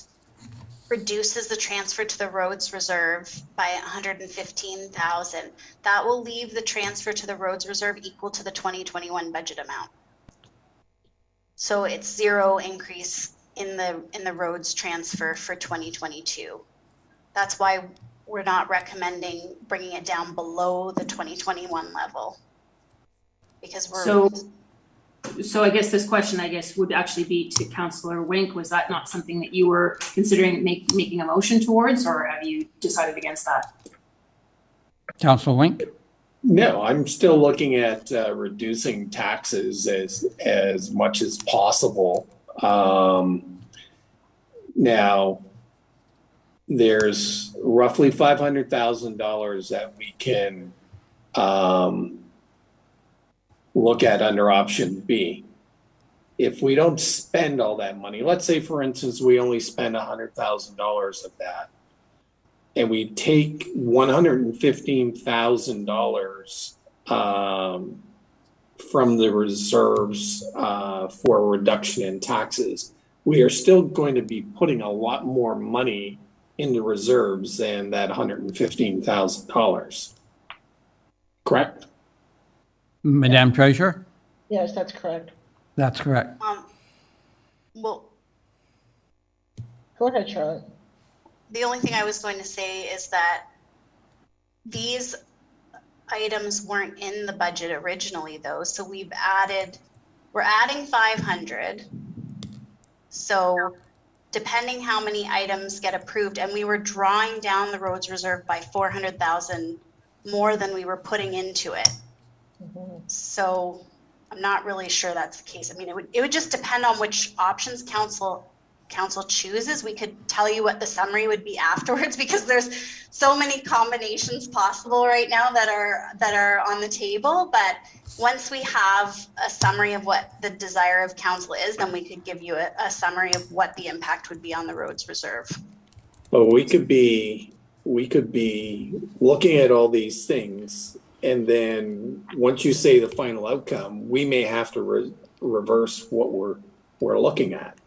reduces the transfer to the roads reserve by 115,000, that will leave the transfer to the roads reserve equal to the 2021 budget amount. So it's zero increase in the roads transfer for 2022. That's why we're not recommending bringing it down below the 2021 level, because we're So I guess this question, would actually be to Councillor Wink. Was that not something that you were considering making a motion towards, or have you decided against that? Councillor Wink? No, I'm still looking at reducing taxes as much as possible. Now, there's roughly $500,000 that we can look at under option B. If we don't spend all that money, let's say for instance we only spend $100,000 of that, and we take $115,000 from the reserves for a reduction in taxes, we are still going to be putting a lot more money into reserves than that $115,000. Correct? Madam Treasurer? Yes, that's correct. That's correct. Well, go ahead, Charlotte. The only thing I was going to say is that these items weren't in the budget originally though. So we're adding 500. So depending how many items get approved, and we were drawing down the roads reserve by 400,000 more than we were putting into it. So I'm not really sure that's the case. I mean, it would just depend on which options council chooses. We could tell you what the summary would be afterwards, because there's so many combinations possible right now that are on the table. But once we have a summary of what the desire of council is, then we could give you a summary of what the impact would be on the roads reserve. But we could be looking at all these things, and then once you say the final outcome, we may have to reverse what we're looking at.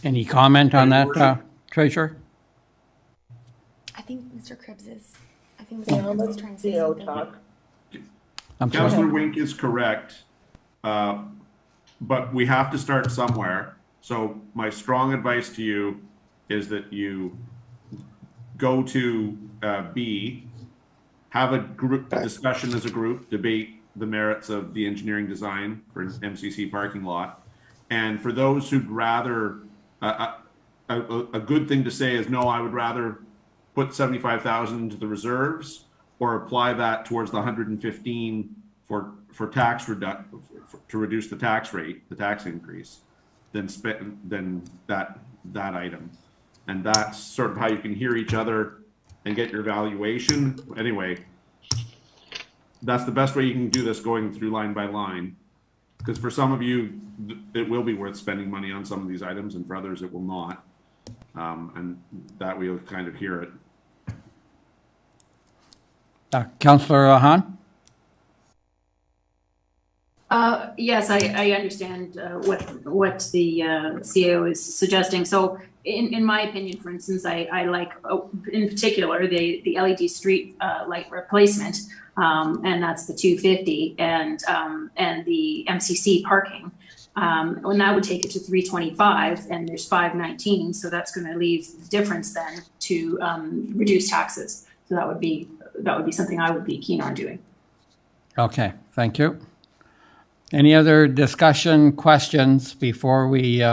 Any comment on that, Treasurer? I think Mr. Cribbs is. I think Mr. Cribbs is trying to say something. Councillor Wink is correct, but we have to start somewhere. So my strong advice to you is that you go to B, have a group discussion as a group, debate the merits of the engineering design for an MCC parking lot. And for those who'd rather, a good thing to say is, no, I would rather put 75,000 into the reserves or apply that towards the 115 for tax reduction, to reduce the tax rate, the tax increase, than that item. And that's sort of how you can hear each other and get your valuation. Anyway, that's the best way you can do this, going through line by line. Because for some of you, it will be worth spending money on some of these items, and for others, it will not. And that way you'll kind of hear it. Councillor Hahn? Yes, I understand what the CEO is suggesting. So in my opinion, for instance, I like, in particular, the LED street light replacement, and that's the 250, and the MCC parking. And that would take it to 325, and there's 519, so that's going to leave the difference then to reduce taxes. So that would be something I would be keen on doing. Okay, thank you. Any other discussion, questions before we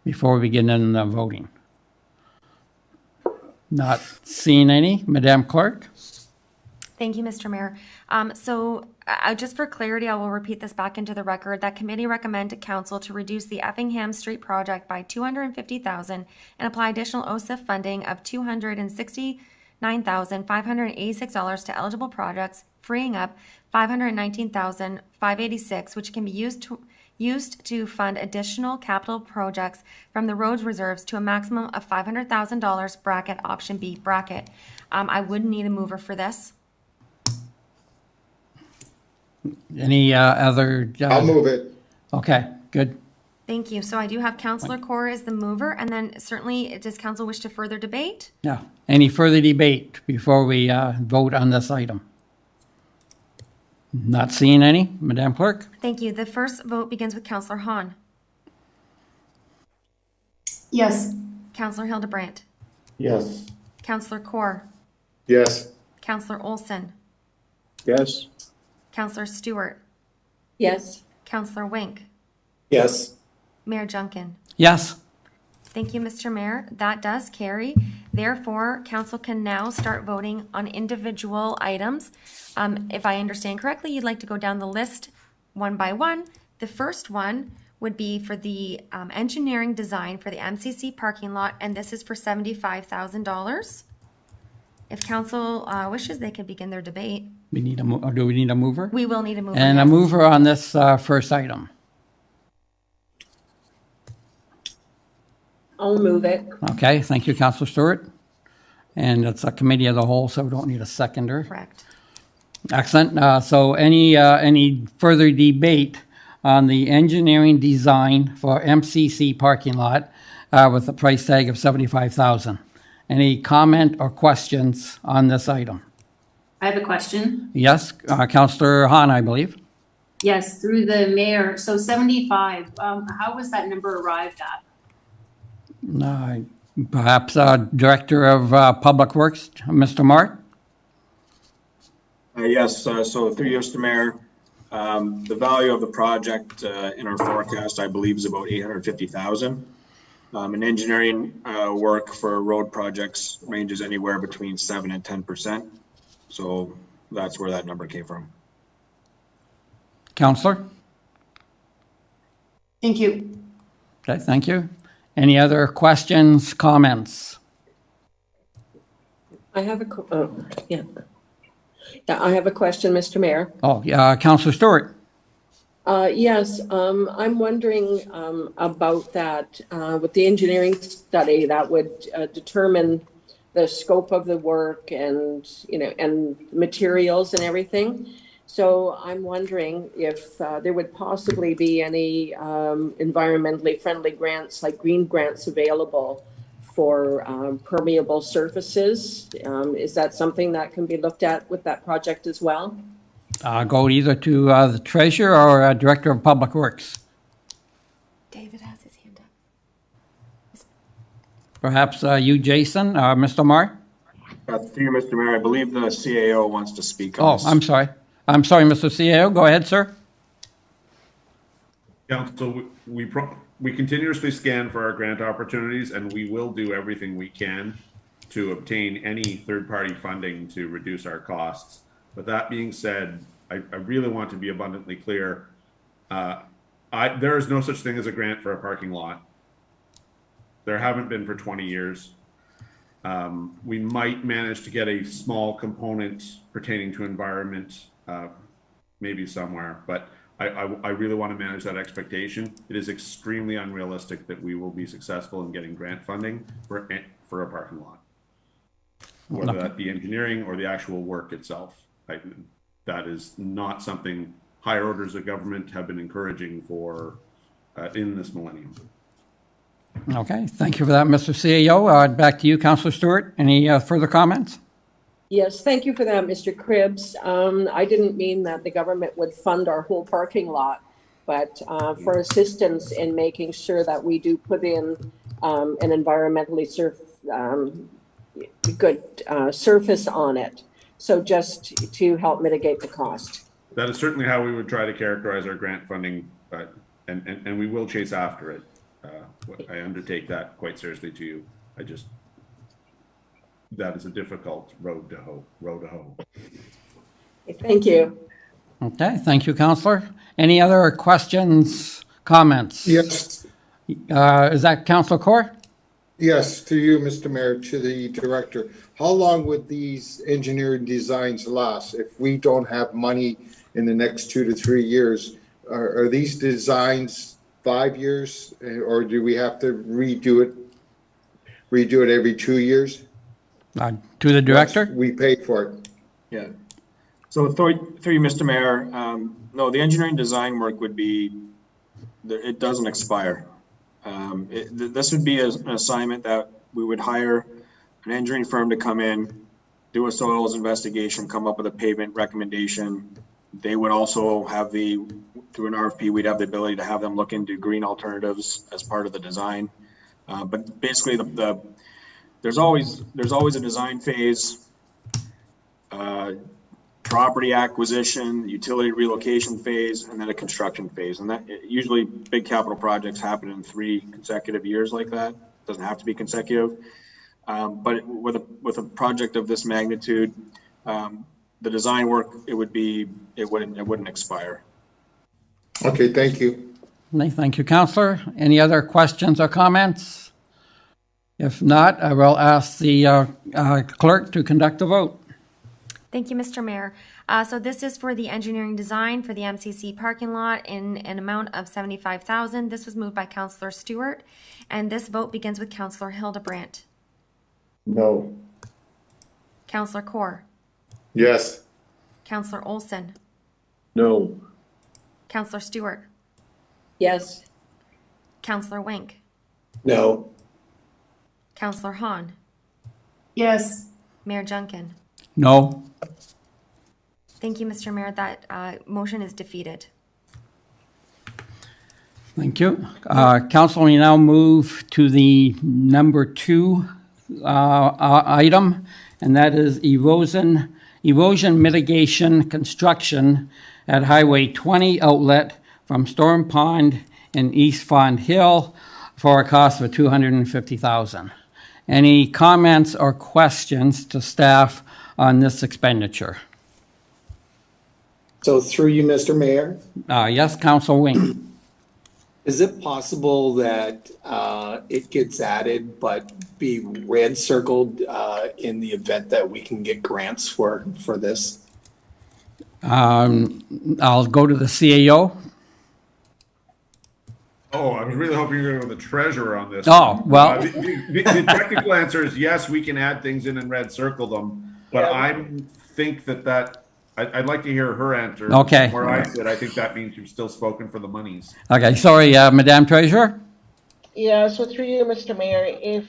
begin in the voting? Not seeing any. Madam Clerk? Thank you, Mr. Mayor. Just for clarity, I will repeat this back into the record. That committee recommended council to reduce the Effingham Street project by $250,000 and apply additional OSIF funding of $269,586 to eligible projects, freeing up $519,586, which can be used to fund additional capital projects from the roads reserves to a maximum of $500,000 bracket option B bracket. I would need a mover for this. Any other? I'll move it. Okay, good. Thank you. So I do have Councillor Corr as the mover, and then certainly, does council wish to further debate? Yeah. Any further debate before we vote on this item? Not seeing any. Madam Clerk? Thank you. The first vote begins with Councillor Hahn. Yes. Councillor Hildebrandt. Yes. Councillor Corr. Yes. Councillor Olson. Yes. Councillor Stewart. Yes. Councillor Wink. Yes. Mayor Junkin. Yes. Thank you, Mr. Mayor. That does carry. Therefore, council can now start voting on individual items. If I understand correctly, you'd like to go down the list one by one. The first one would be for the engineering design for the MCC parking lot, and this is for $75,000. If council wishes, they could begin their debate. We need or do we need a mover? We will need a mover. And yes. a mover on this first item. I'll move it. Okay, thank you, Councillor Stewart. And it's a committee of the whole, so we don't need a seconder. Correct. Excellent. So any further debate on the engineering design for MCC parking lot with a price tag of $75,000? Any comment or questions on this item? I have a question. Yes, Councillor Hahn, I believe. Yes, through the mayor. So 75, how was that number arrived at? Perhaps Director of Public Works, Mr. Mart? Yes, so through you, Mr. Mayor, the value of the project in our forecast, I believe, is about $850,000. And engineering work for road projects ranges anywhere between 7 and 10%. So that's where that number came from. Councillor? Thank you. Okay, thank you. Any other questions, comments? I have a, yeah, I have a question, Mr. Mayor. Oh, yeah, Councillor Stewart. Yes, I'm wondering about that with the engineering study that would determine the scope of the work and, and materials and everything. So I'm wondering if there would possibly be any environmentally friendly grants, like green grants, available for permeable surfaces. Is that something that can be looked at with that project as well? Go either to the Treasurer or Director of Public Works. David has his hand up. Perhaps you, Jason, Mr. Mart? Through you, Mr. Mayor, I believe the CAO wants to speak on Oh, this. I'm sorry. I'm sorry, Mr. CAO. Go ahead, sir. Council, we continuously scan for our grant opportunities, and we will do everything we can to obtain any third-party funding to reduce our costs. But that being said, I really want to be abundantly clear. There is no such thing as a grant for a parking lot. There haven't been for 20 years. We might manage to get a small component pertaining to environment, maybe somewhere, but I really want to manage that expectation. It is extremely unrealistic that we will be successful in getting grant funding for a parking lot, whether that be engineering or the actual work itself. That is not something higher orders of government have been encouraging for in this millennium. Okay, thank you for that, Mr. CAO. Back to you, Councillor Stewart. Any further comments? Yes, thank you for that, Mr. Cribbs. I didn't mean that the government would fund our whole parking lot, but for assistance in making sure that we do put in an environmentally good surface on it. So just to help mitigate the cost. That is certainly how we would try to characterize our grant funding, and we will chase after it. I undertake that quite seriously to you. that is a difficult road to hoe. Thank you. Okay, thank you, Councillor. Any other questions, comments? Yes, Is that Councillor Core? yes, to you, Mr. Mayor, to the director. How long would these engineering designs last if we don't have money in the next 2 to 3 years? Are these designs 5 years, or do we have to redo it every 2 years? To the director? We pay for it. Yeah. So through you, Mr. Mayor, no, the engineering design work would be, it doesn't expire. This would be an assignment that we would hire an engineering firm to come in, do a soils investigation, come up with a pavement recommendation. They would also have through an RFP, we'd have the ability to have them look into green alternatives as part of the design. But basically, there's always a design phase, property acquisition, utility relocation phase, and then a construction phase. And that usually big capital projects happen in 3 consecutive years like that. It doesn't have to be consecutive. But with a project of this magnitude, the design work, it wouldn't expire. Okay, thank you. Thank you, Councillor. Any other questions or comments? If not, I will ask the clerk to conduct the vote. Thank you, Mr. Mayor. So this is for the engineering design for the MCC parking lot in an amount of $75,000. This was moved by Councillor Stewart, and this vote begins with Councillor Hildebrandt. No. Councillor Core. Yes. Councillor Olson. No. Councillor Stewart. Yes. Councillor Wink. No. Councillor Hahn. Yes. Mayor Junkin. No. Thank you, Mr. Mayor. That motion is defeated. Thank you. Council, we now move to the number 2 item, and that is erosion mitigation construction at Highway 20 outlet from Storm Pond and East Fond Hill for a cost of $250,000. Any comments or questions to staff on this expenditure? So through you, Mr. Mayor, Yes, Council Wink. is it possible that it gets added but be red circled in the event that we can get grants for this? I'll go to the CAO. Oh, I was really hoping you were going to go with the treasurer on this. Oh, well. The technical answer is yes, we can add things in and red circle them, but I think I'd like to hear her answer. Okay. Where I said, I think that means you've still spoken for the monies. Okay, sorry, Madam Treasurer. Yeah, so through you, Mr. Mayor, if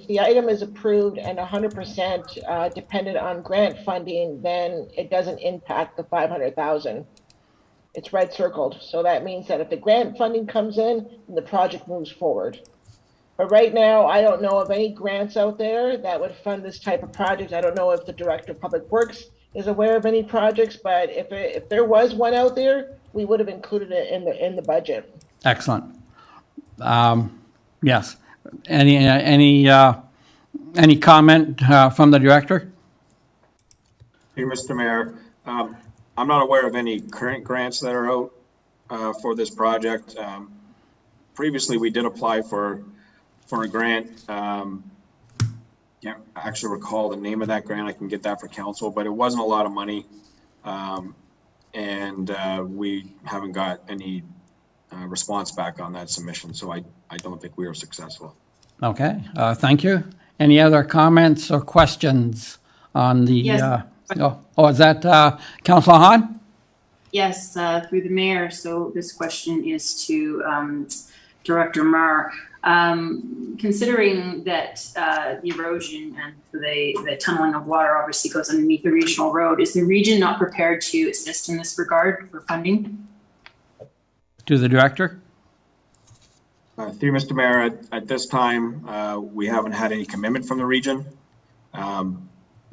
the item is approved and 100% dependent on grant funding, then it doesn't impact the $500,000. It's red circled. So that means that if the grant funding comes in, then the project moves forward. But right now, I don't know of any grants out there that would fund this type of project. I don't know if the Director of Public Works is aware of any projects, but if there was one out there, we would have included it in the budget. Excellent. Yes. Any comment from the director? Hey, Mr. Mayor, I'm not aware of any current grants that are out for this project. Previously, we did apply for a grant. Can't actually recall the name of that grant. I can get that for council, but it wasn't a lot of money, and we haven't got any response back on that submission. So I don't think we were successful. Okay, thank you. Any other comments or questions on the? Yes. Is that Councillor Hahn? Yes, through the mayor. So this question is to Director Marr. Considering that the erosion and the tunneling of water obviously goes underneath the regional road, is the region not prepared to assist in this regard for funding? To the director. Through Mr. Mayor, at this time, we haven't had any commitment from the region.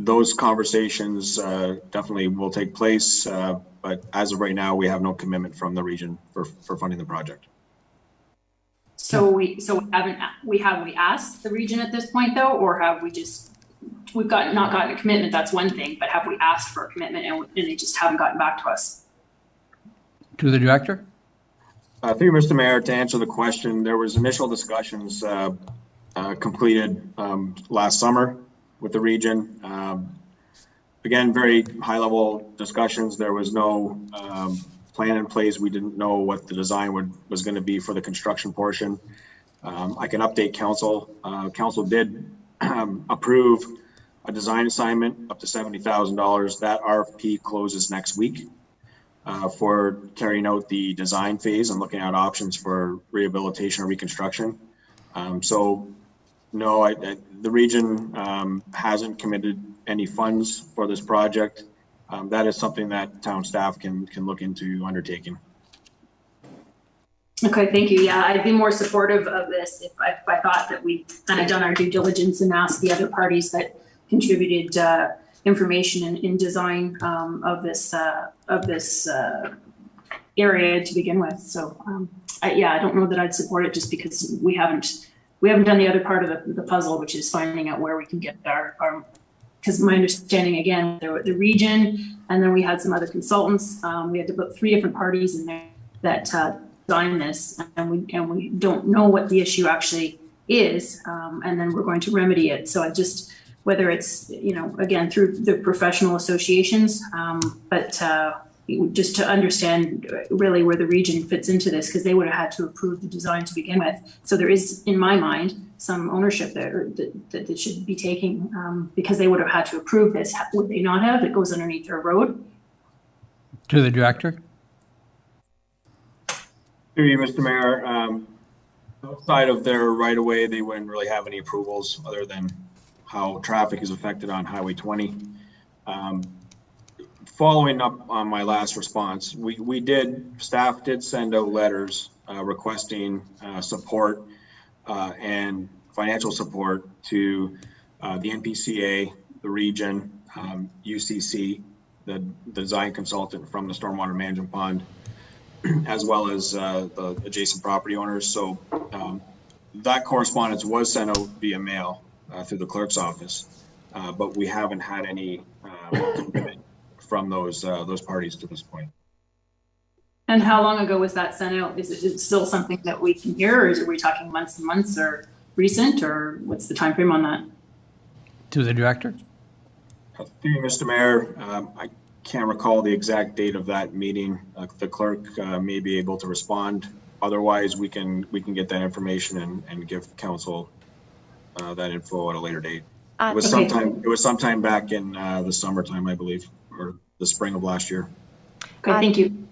Those conversations definitely will take place, but as of right now, we have no commitment from the region for funding the project. So we asked the region at this point though, or have we just we've not gotten a commitment, that's one thing, but have we asked for a commitment and they just haven't gotten back to us? To the director. Through you, Mr. Mayor, to answer the question, there was initial discussions completed last summer with the region. Again, very high-level discussions. There was no plan in place. We didn't know what the design was going to be for the construction portion. I can update council. Council did approve a design assignment up to $70,000. That RFP closes next week for carrying out the design phase and looking at options for rehabilitation or reconstruction. So no, the region hasn't committed any funds for this project. That is something that town staff can look into undertaking. Okay, thank you. Yeah, I'd be more supportive of this if I thought that we kind of done our due diligence and asked the other parties that contributed information in design of this area to begin with. So I don't know that I'd support it just because we haven't done the other part of the puzzle, which is finding out where we can get our because my understanding, again, there were the region, and then we had some other consultants. We had about 3 different parties in there that designed this, and we don't know what the issue actually is, and then we're going to remedy it. So I just, whether it's, again, through the professional associations, but just to understand really where the region fits into this, because they would have had to approve the design to begin with. So there is, in my mind, some ownership there that they should be taking because they would have had to approve this. Would they not have? It goes underneath their road. To the director. Through you, Mr. Mayor. Outside of their right of way, they wouldn't really have any approvals other than how traffic is affected on Highway 20. Following up on my last response, staff did send out letters requesting support and financial support to the NPCA, the region, UCC, the design consultant from the stormwater management pond, as well as the adjacent property owners. So that correspondence was sent out via mail through the clerk's office, but we haven't had any commitment from those parties to this point. And how long ago was that sent out? Is it still something that we can hear, or are we talking months and months, or recent, or what's the time frame on that? To the director. Mr. Mayor, I can't recall the exact date of that meeting. The clerk may be able to respond. Otherwise, we can get that information and give council that info at a later date. It was sometime back in the summertime, I believe, or the spring of last year. Okay, thank you.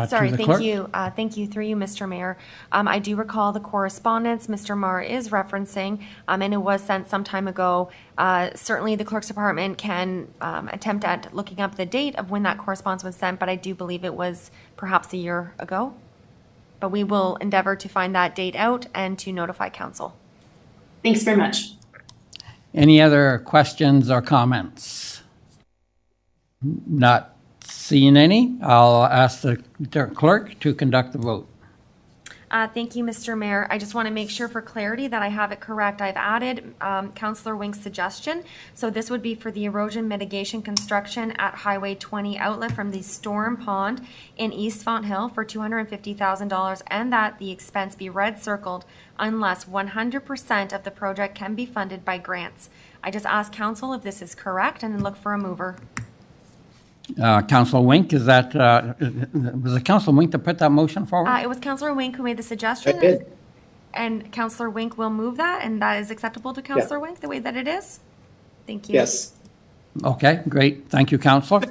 Sorry, thank you. Thank you, through you, Mr. Mayor. I do recall the correspondence Mr. Marr is referencing, and it was sent some time ago. Certainly the clerk's department can attempt at looking up the date of when that correspondence was sent, but I do believe it was perhaps a year ago. But we will endeavor to find that date out and to notify council. Thanks very much. Any other questions or comments? Not seeing any. I'll ask the clerk to conduct the vote. Thank you, Mr. Mayor. I just want to make sure for clarity that I have it correct. I've added Councillor Wink's suggestion. So this would be for the erosion mitigation construction at Highway 20 outlet from the storm pond in East Font Hill for $250,000, and that the expense be red circled unless 100% of the project can be funded by grants. I just asked council if this is correct and then look for a mover. Councillor Wink, is that, was it Councillor Wink to put that motion forward? It was Councillor Wink who made the suggestion. I did. And Councillor Wink will move that, and that is acceptable to Councillor Wink, the way that it is? Thank you. Yes. Okay, great. Thank you, Councillor.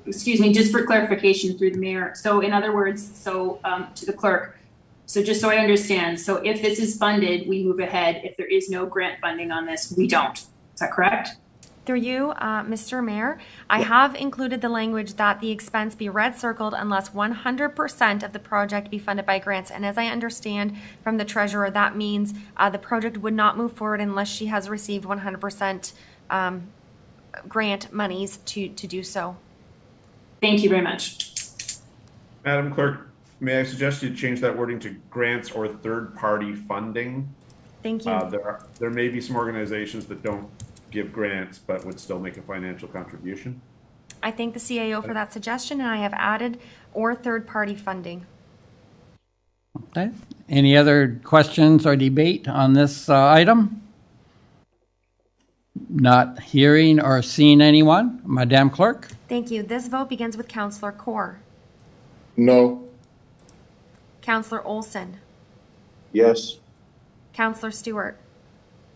Excuse me, just for clarification through the mayor. So in other words, to the clerk, so just so I understand, so if this is funded, we move ahead. If there is no grant funding on this, we don't. Is that correct? Through you, Mr. Mayor, I have included the language that the expense be red circled unless 100% of the project be funded by grants. And as I understand from the treasurer, that means the project would not move forward unless she has received 100% grant monies to do so. Thank you very much. Madam Clerk, may I suggest you change that wording to grants or third-party funding? Thank you. There may be some organizations that don't give grants, but would still make a financial contribution. I thank the CAO for that suggestion, and I have added or third-party funding. Okay. Any other questions or debate on this item? Not hearing or seeing anyone. Madam Clerk? Thank you. This vote begins with Councillor Kaur. No. Councillor Olson. Yes. Councillor Stewart.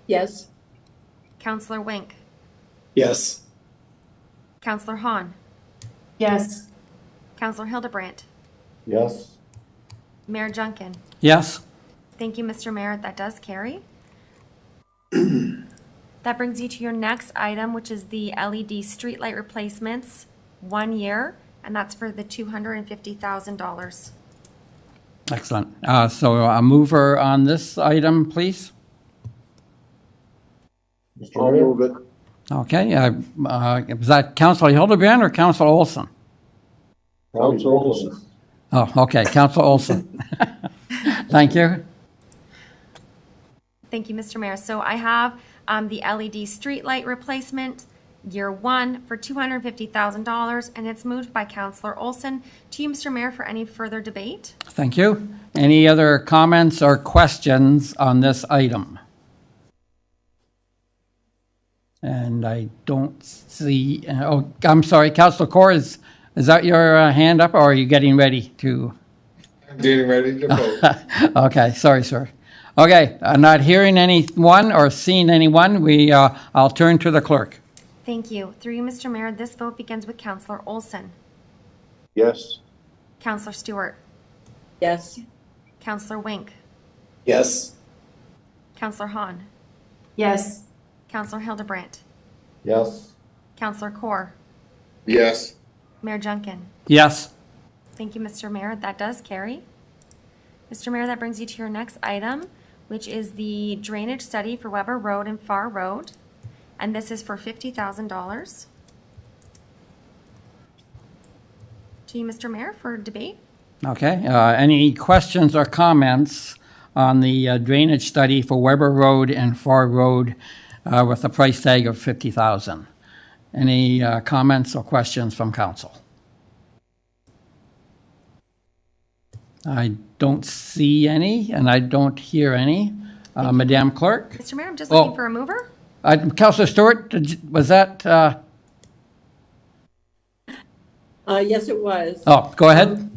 Yes. Councillor Wink. Yes. Councillor Hahn. Yes. Councillor Hildebrandt. Yes. Mayor Junkin. Yes. Thank you, Mr. Mayor. That does carry. That brings you to your next item, which is the LED streetlight replacements, 1 year, and that's for the $250,000. Excellent. So a mover on this item, please. Mr. I'll Mayor? move it. Okay. Was that Councilor Hildebrand or Councilor Olson? Probably Council both of Olson. us. Oh, okay. Councilor Olson. Thank you. Thank you, Mr. Mayor. So I have the LED streetlight replacement, year 1, for $250,000, and it's moved by Councillor Olson. To you, Mr. Mayor, for any further debate. Thank you. Any other comments or questions on this item? And I don't see, oh, I'm sorry, Councilor Kaur, is that your hand up, or are you getting ready to? I'm getting ready to vote. Okay, sorry, sir. Okay, not hearing anyone or seeing anyone, I'll turn to the clerk. Thank you. Through you, Mr. Mayor, this vote begins with Councillor Olson. Yes. Councillor Stewart. Yes. Councillor Wink. Yes. Councillor Hahn. Yes. Councillor Hildebrandt. Yes. Councillor Kaur. Yes. Mayor Junkin. Yes. Thank you, Mr. Mayor. That does carry. Mr. Mayor, that brings you to your next item, which is the drainage study for Weber Road and Farr Road. And this is for $50,000. To you, Mr. Mayor, for debate. Okay, any questions or comments on the drainage study for Weber Road and Farr Road with a price tag of $50,000? Any comments or questions from council? I don't see any, and I don't hear any. Madam Clerk? Mr. Mayor, I'm just looking for a mover. Councillor Stewart, was that? Yes, it was. Oh, go ahead.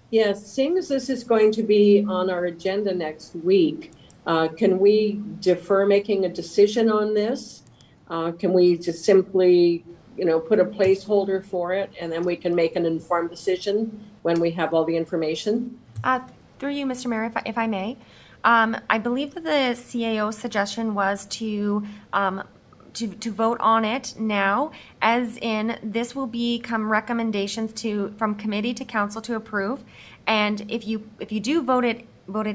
Yes, seeing as this is going to be on our agenda next week, can we defer making a decision on this? Can we just simply, put a placeholder for it, and then we can make an informed decision when we have all the information? Through you, Mr. Mayor, if I may. I believe that the CAO's suggestion was to vote on it now, as in this will become recommendations from committee to council to approve. And if you do vote it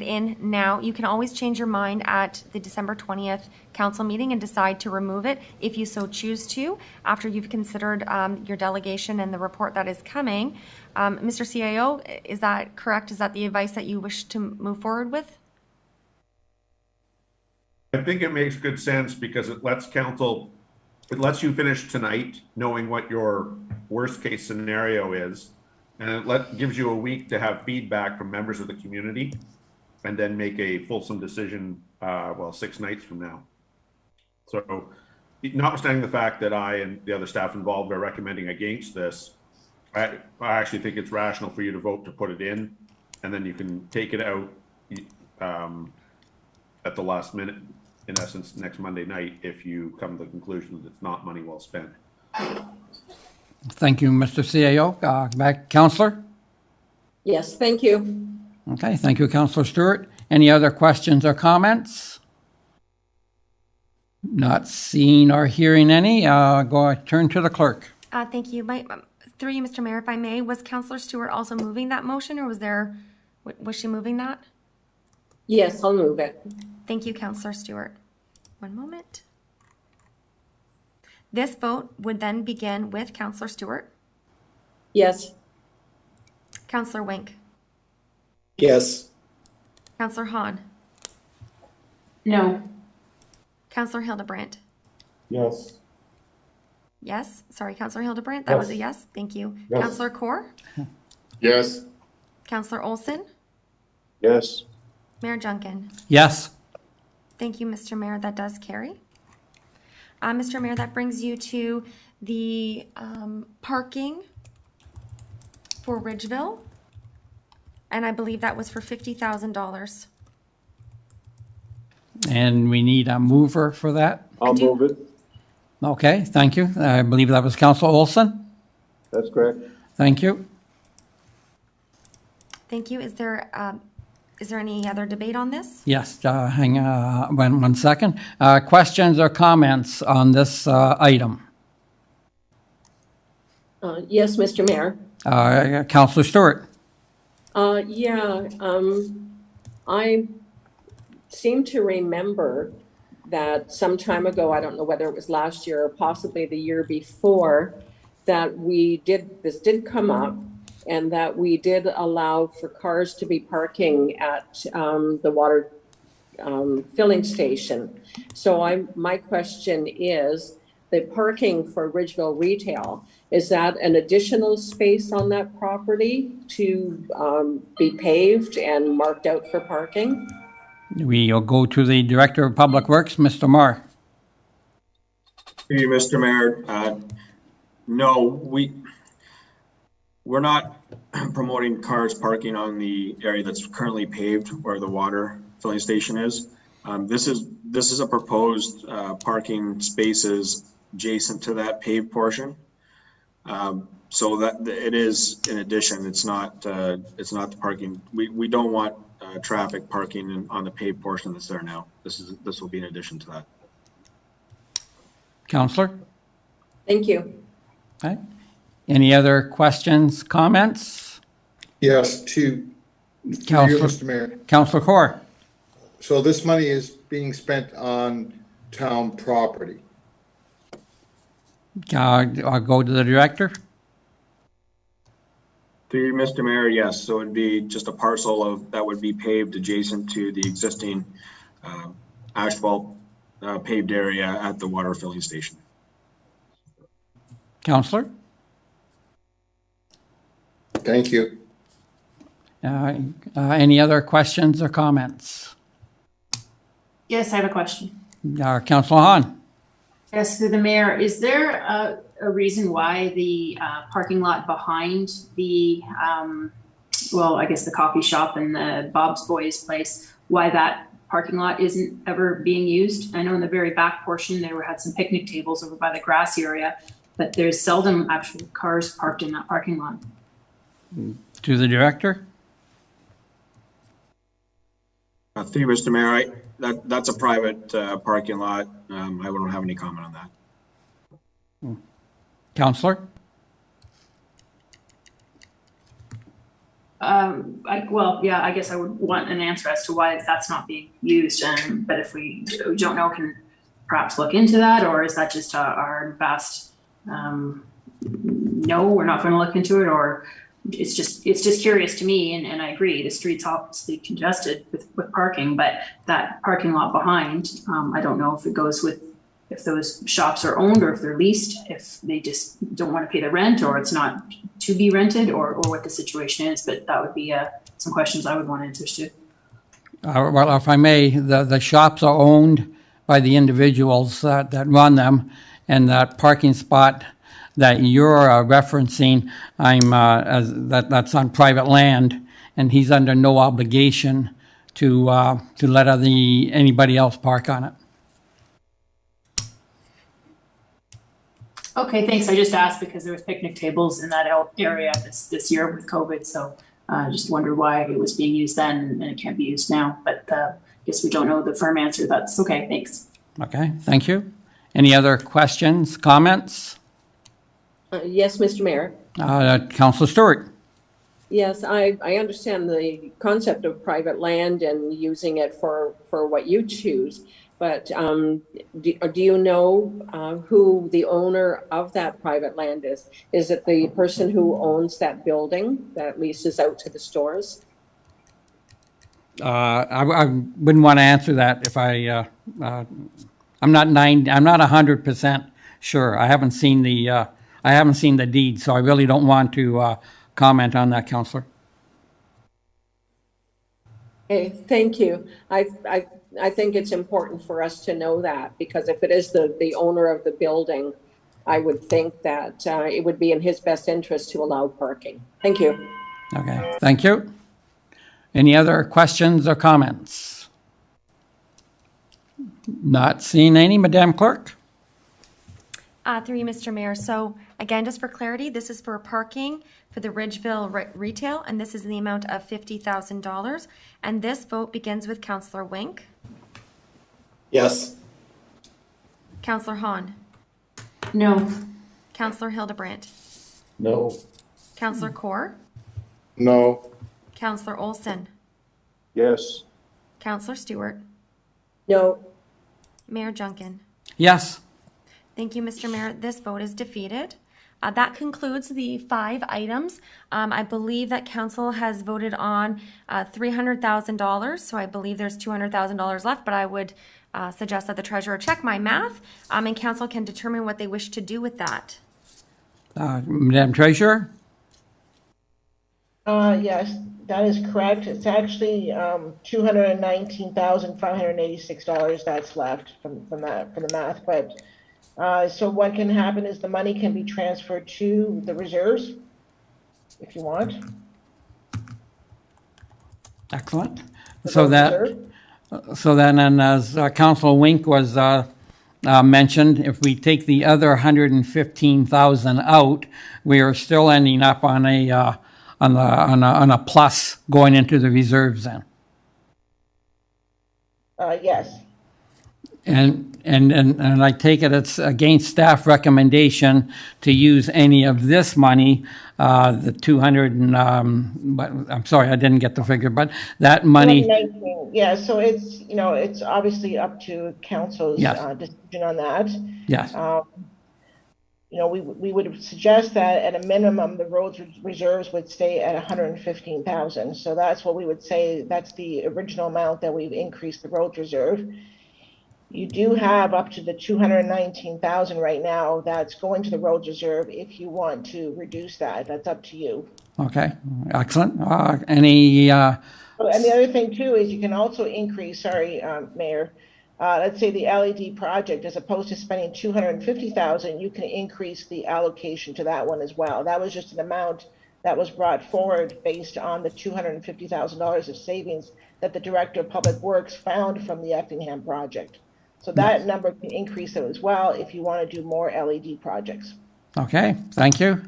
in now, you can always change your mind at the December 20th council meeting and decide to remove it if you so choose to, after you've considered your delegation and the report that is coming. Mr. CAO, is that correct? Is that the advice that you wish to move forward with? I think it makes good sense because it lets you finish tonight knowing what your worst case scenario is. And it gives you a week to have feedback from members of the community and then make a fulsome decision, 6 nights from now. So notwithstanding the fact that I and the other staff involved are recommending against this, I actually think it's rational for you to vote to put it in, and then you can take it out at the last minute, in essence, next Monday night, if you come to the conclusion that it's not money well spent. Thank you, Mr. CAO. Back, Councillor? Yes, thank you. Okay, thank you, Councillor Stewart. Any other questions or comments? Not seeing or hearing any. Turn to the clerk. Thank you. Through you, Mr. Mayor, if I may, was Councillor Stewart also moving that motion, or was she moving that? Yes, I'll move it. Thank you, Councillor Stewart. One moment. This vote would then begin with Councillor Stewart. Yes. Councillor Wink. Yes. Councillor Hahn. No. Councillor Hildebrandt. Yes. Yes, sorry, Councillor Hildebrandt, that was a Yes. yes, thank you. Yes. Councillor Kaur, Yes. Councillor Olson, Yes. Mayor Junkin. Yes. Thank you, Mr. Mayor, that does carry. Mr. Mayor, that brings you to the parking for Ridgeville. And I believe that was for $50,000. And we need a mover for that. I'll move it. Okay, thank you. I believe that was Councilor Olson. That's correct. Thank you. Thank you. Is there any other debate on this? Yes, hang on 1 second. Questions or comments on this item? Yes, Mr. Mayor. Councilor Stewart. I seem to remember that some time ago, I don't know whether it was last year or possibly the year before, that this did come up, and that we did allow for cars to be parking at the water filling station. So my question is, the parking for Ridgeville Retail, is that an additional space on that property to be paved and marked out for parking? We'll go to the Director of Public Works, Mr. Marr. Through you, Mr. Mayor. No, we're not promoting cars parking on the area that's currently paved where the water filling station is. This is a proposed parking spaces adjacent to that paved portion. So that it is in addition. It's not the parking. We don't want traffic parking on the paved portion that's there now. This will be in addition to that. Councillor? Thank you. Okay. Any other questions, comments? Yes, to you, Mr. Mayor. Councillor Kaur. So this money is being spent on town property. I'll go to the Director. Through you, Mr. Mayor, yes. So it'd be just a parcel that would be paved adjacent to the existing asphalt paved area at the water filling station. Councillor? Thank you. Any other questions or comments? Yes, I have a question. Councillor Hahn? Yes, through the mayor, is there a reason why the parking lot behind the, I guess the coffee shop and the Bob's Boys place, why that parking lot isn't ever being used? I know in the very back portion, had some picnic tables over by the grass area, but there's seldom actual cars parked in that parking lot. To the Director? Through you, Mr. Mayor, that's a private parking lot. I don't have any comment on that. Councillor? I guess I would want an answer as to why that's not being used. But if we don't know, can perhaps look into that, or is that just our vast no, we're not going to look into it, or it's just curious to me, and I agree, the street's obviously congested with parking, but that parking lot behind, I don't know if it goes with, if those shops are owned or if they're leased, if they just don't want to pay the rent, or it's not to be rented, or what the situation is, but that would be some questions I would want answers to. Well, if I may, the shops are owned by the individuals that run them, and that parking spot that you're referencing, that's on private land, and he's under no obligation to let anybody else park on it. Okay, thanks. I just asked because there was picnic tables in that area this year with COVID, so I just wondered why it was being used then and it can't be used now. But I guess we don't know the firm answer. That's okay. Thanks. Okay, thank you. Any other questions, comments? Yes, Mr. Mayor. Councillor Stewart. Yes, I understand the concept of private land and using it for what you choose, but do you know who the owner of that private land is? Is it the person who owns that building that leases out to the stores? I wouldn't want to answer that if I'm I'm not 100% sure. I haven't seen the deed, so I really don't want to comment on that, Councillor. Okay, thank you. I think it's important for us to know that, because if it is the owner of the building, I would think that it would be in his best interest to allow parking. Thank you. Okay, thank you. Any other questions or comments? Not seeing any, Madam Clerk? Through you, Mr. Mayor. So again, just for clarity, this is for parking for the Ridgeville retail, and this is in the amount of $50,000. And this vote begins with Councillor Wink. Yes. Councillor Hahn. No. Councillor Hildebrandt. No. Councillor Kaur. No. Councillor Olson. Yes. Councillor Stewart. No. Mayor Junkin. Yes. Thank you, Mr. Mayor. This vote is defeated. That concludes the 5 items. I believe that council has voted on $300,000, so I believe there's $200,000 left, but I would suggest that the treasurer check my math, and council can determine what they wish to do with that. Madam Treasurer? Yes, that is correct. It's actually $219,586 that's left from the math. But so what can happen is the money can be transferred to the reserves if you want. Excellent. So then, and as Councilor Wink was mentioned, if we take the other 115,000 out, we are still ending up on a plus going into the reserves then. Yes. And I take it it's against staff recommendation to use any of this money, the 200 and, but I'm sorry, I didn't get the figure, but that money. Yeah, so it's, it's obviously up to council's decision on that. Yes. We would suggest that at a minimum, the roads reserves would stay at 115,000. So that's what we would say. That's the original amount that we've increased the roads reserve. You do have up to the 219,000 right now that's going to the roads reserve. If you want to reduce that, that's up to you. Okay, excellent. And the other thing too is you can also increase, Mayor, let's say the LED project, as opposed to spending 250,000, you can increase the allocation to that one as well. That was just an amount that was brought forward based on the $250,000 of savings that the Director of Public Works found from the Effingham project. So that number can increase it as well if you want to do more LED projects. Okay, thank you.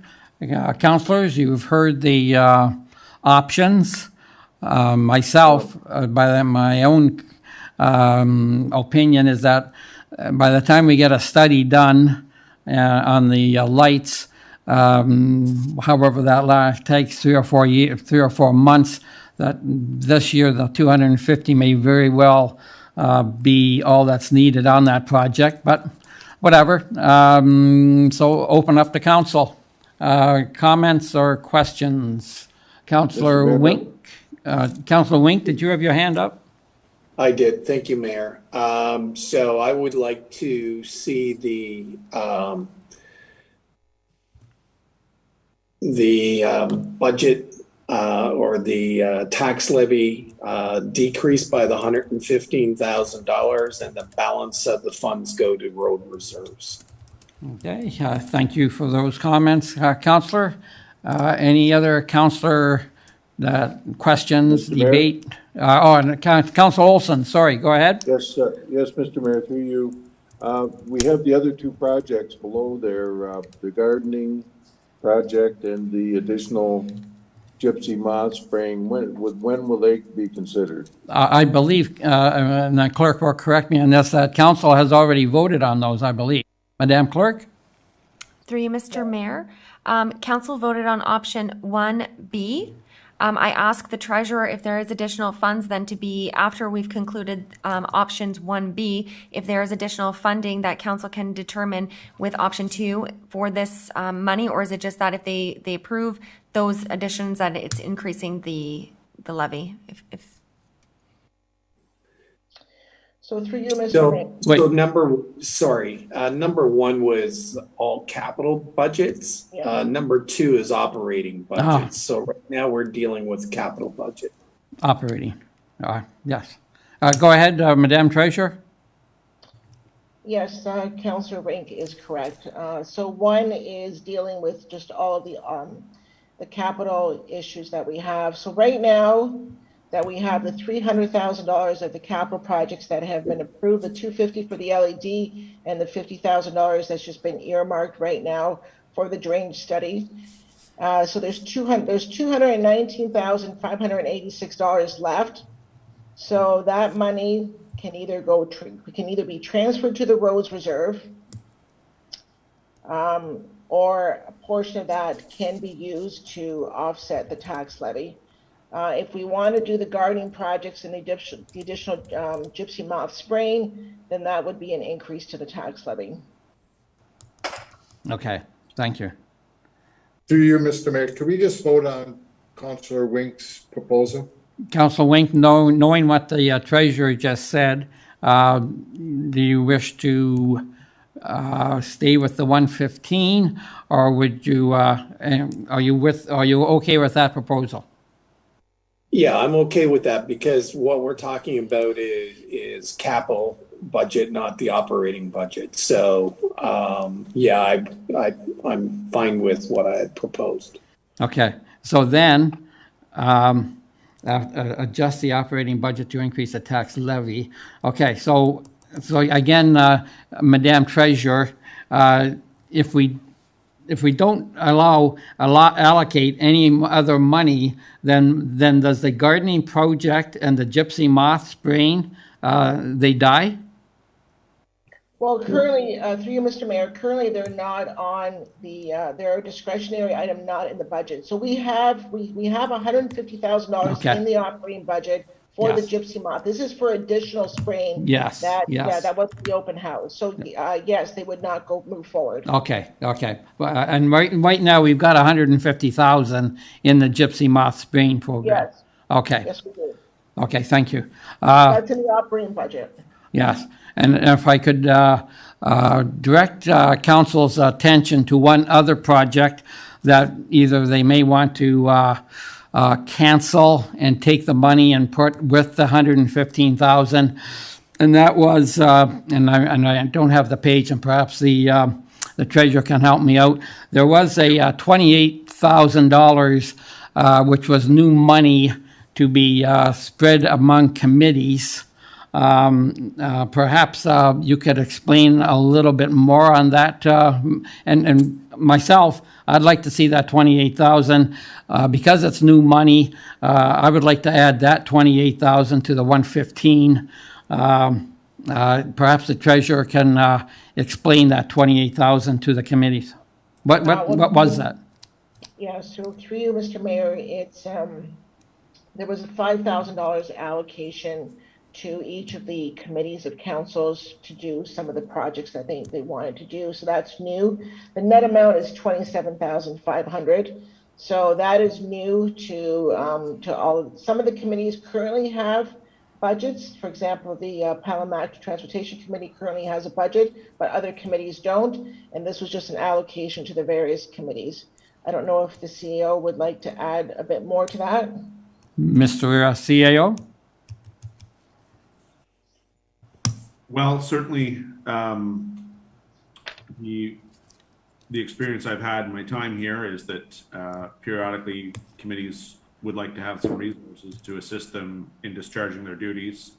Councillors, you've heard the options. Myself, by my own opinion, is that by the time we get a study done on the lights, however that takes 3 or 4 months, that this year the 250 may very well be all that's needed on that project, but whatever. So open up to council. Comments or questions? Councillor Wink. Councillor Wink, did you have your hand up? I did. Thank you, Mayor. So I would like to see the budget or the tax levy decreased by the $115,000, and the balance of the funds go to road reserves. Okay, thank you for those comments, Councillor. Any other councillor questions, Mr. debate? And Councillor Olson, sorry, go ahead. Yes, yes, Mr. Mayor, through you. We have the other 2 projects below there, the gardening project and the additional gypsy moth spraying. When will they be considered? I believe, and the clerk will correct me on this, that council has already voted on those, I believe. Madam Clerk? Through you, Mr. Mayor. Council voted on option 1B. I ask the treasurer if there is additional funds then to be, after we've concluded options 1B, if there is additional funding that council can determine with option 2 for this money, or is it just that if they approve those additions that it's increasing the levy? So through you, Mr. Mayor. Number one was all capital budgets. Yeah. Number two is operating budgets. So right now we're dealing with capital budget. Operating. Yes. Go ahead, Madam Treasurer. Yes, Councillor Rink is correct. So one is dealing with just all of the capital issues that we have. So right now that we have the $300,000 of the capital projects that have been approved, the $250 for the LED and the $50,000 that's just been earmarked right now for the drainage study. So there's $219,586 left. So that money can either be transferred to the roads reserve, or a portion of that can be used to offset the tax levy. If we want to do the gardening projects and the additional gypsy moth spraying, then that would be an increase to the tax levy. Okay, thank you. Through you, Mr. Mayor, could we just vote on Councillor Wink's proposal? Councillor Wink, knowing what the treasurer just said, do you wish to stay with the 115, or would you? Are you okay with that proposal? Yeah, I'm okay with that because what we're talking about is capital budget, not the operating budget. So yeah, I'm fine with what I had proposed. Okay, so then. Adjust the operating budget to increase the tax levy. Okay, so again, Madam Treasurer, if we don't allocate any other money, then does the gardening project and the gypsy moth spraying they die? Well, currently, through you, Mr. Mayor, currently they're not on the, they're a discretionary item not in the budget. So we have $150,000 in the operating budget for the gypsy moth. This is for additional spraying. Yes. Yeah, that was the open house. So yes, they would not move forward. Okay. And right now we've got $150,000 in the gypsy moth spraying program. Yes. Okay. Yes, we do. Okay, thank you. That's in the operating budget. Yes, and if I could direct council's attention to one other project that either they may want to cancel and take the money and put with the $115,000, and that was, and I don't have the page, and perhaps the treasurer can help me out. There was a $28,000 which was new money to be spread among committees. Perhaps you could explain a little bit more on that. And myself, I'd like to see that $28,000 because it's new money. I would like to add that $28,000 to the $115,000. Perhaps the treasurer can explain that $28,000 to the committees. What was that? Yeah, so through you, Mr. Mayor, it's there was a $5,000 allocation to each of the committees of councils to do some of the projects that they wanted to do. So that's new. The net amount is $27,500. So that is new to all. Some of the committees currently have budgets. For example, the Pelham Transportation Committee currently has a budget, but other committees don't. And this was just an allocation to the various committees. I don't know if the CEO would like to add a bit more to that. Mr. CAO? Well, certainly the experience I've had in my time here is that periodically committees would like to have some resources to assist them in discharging their duties.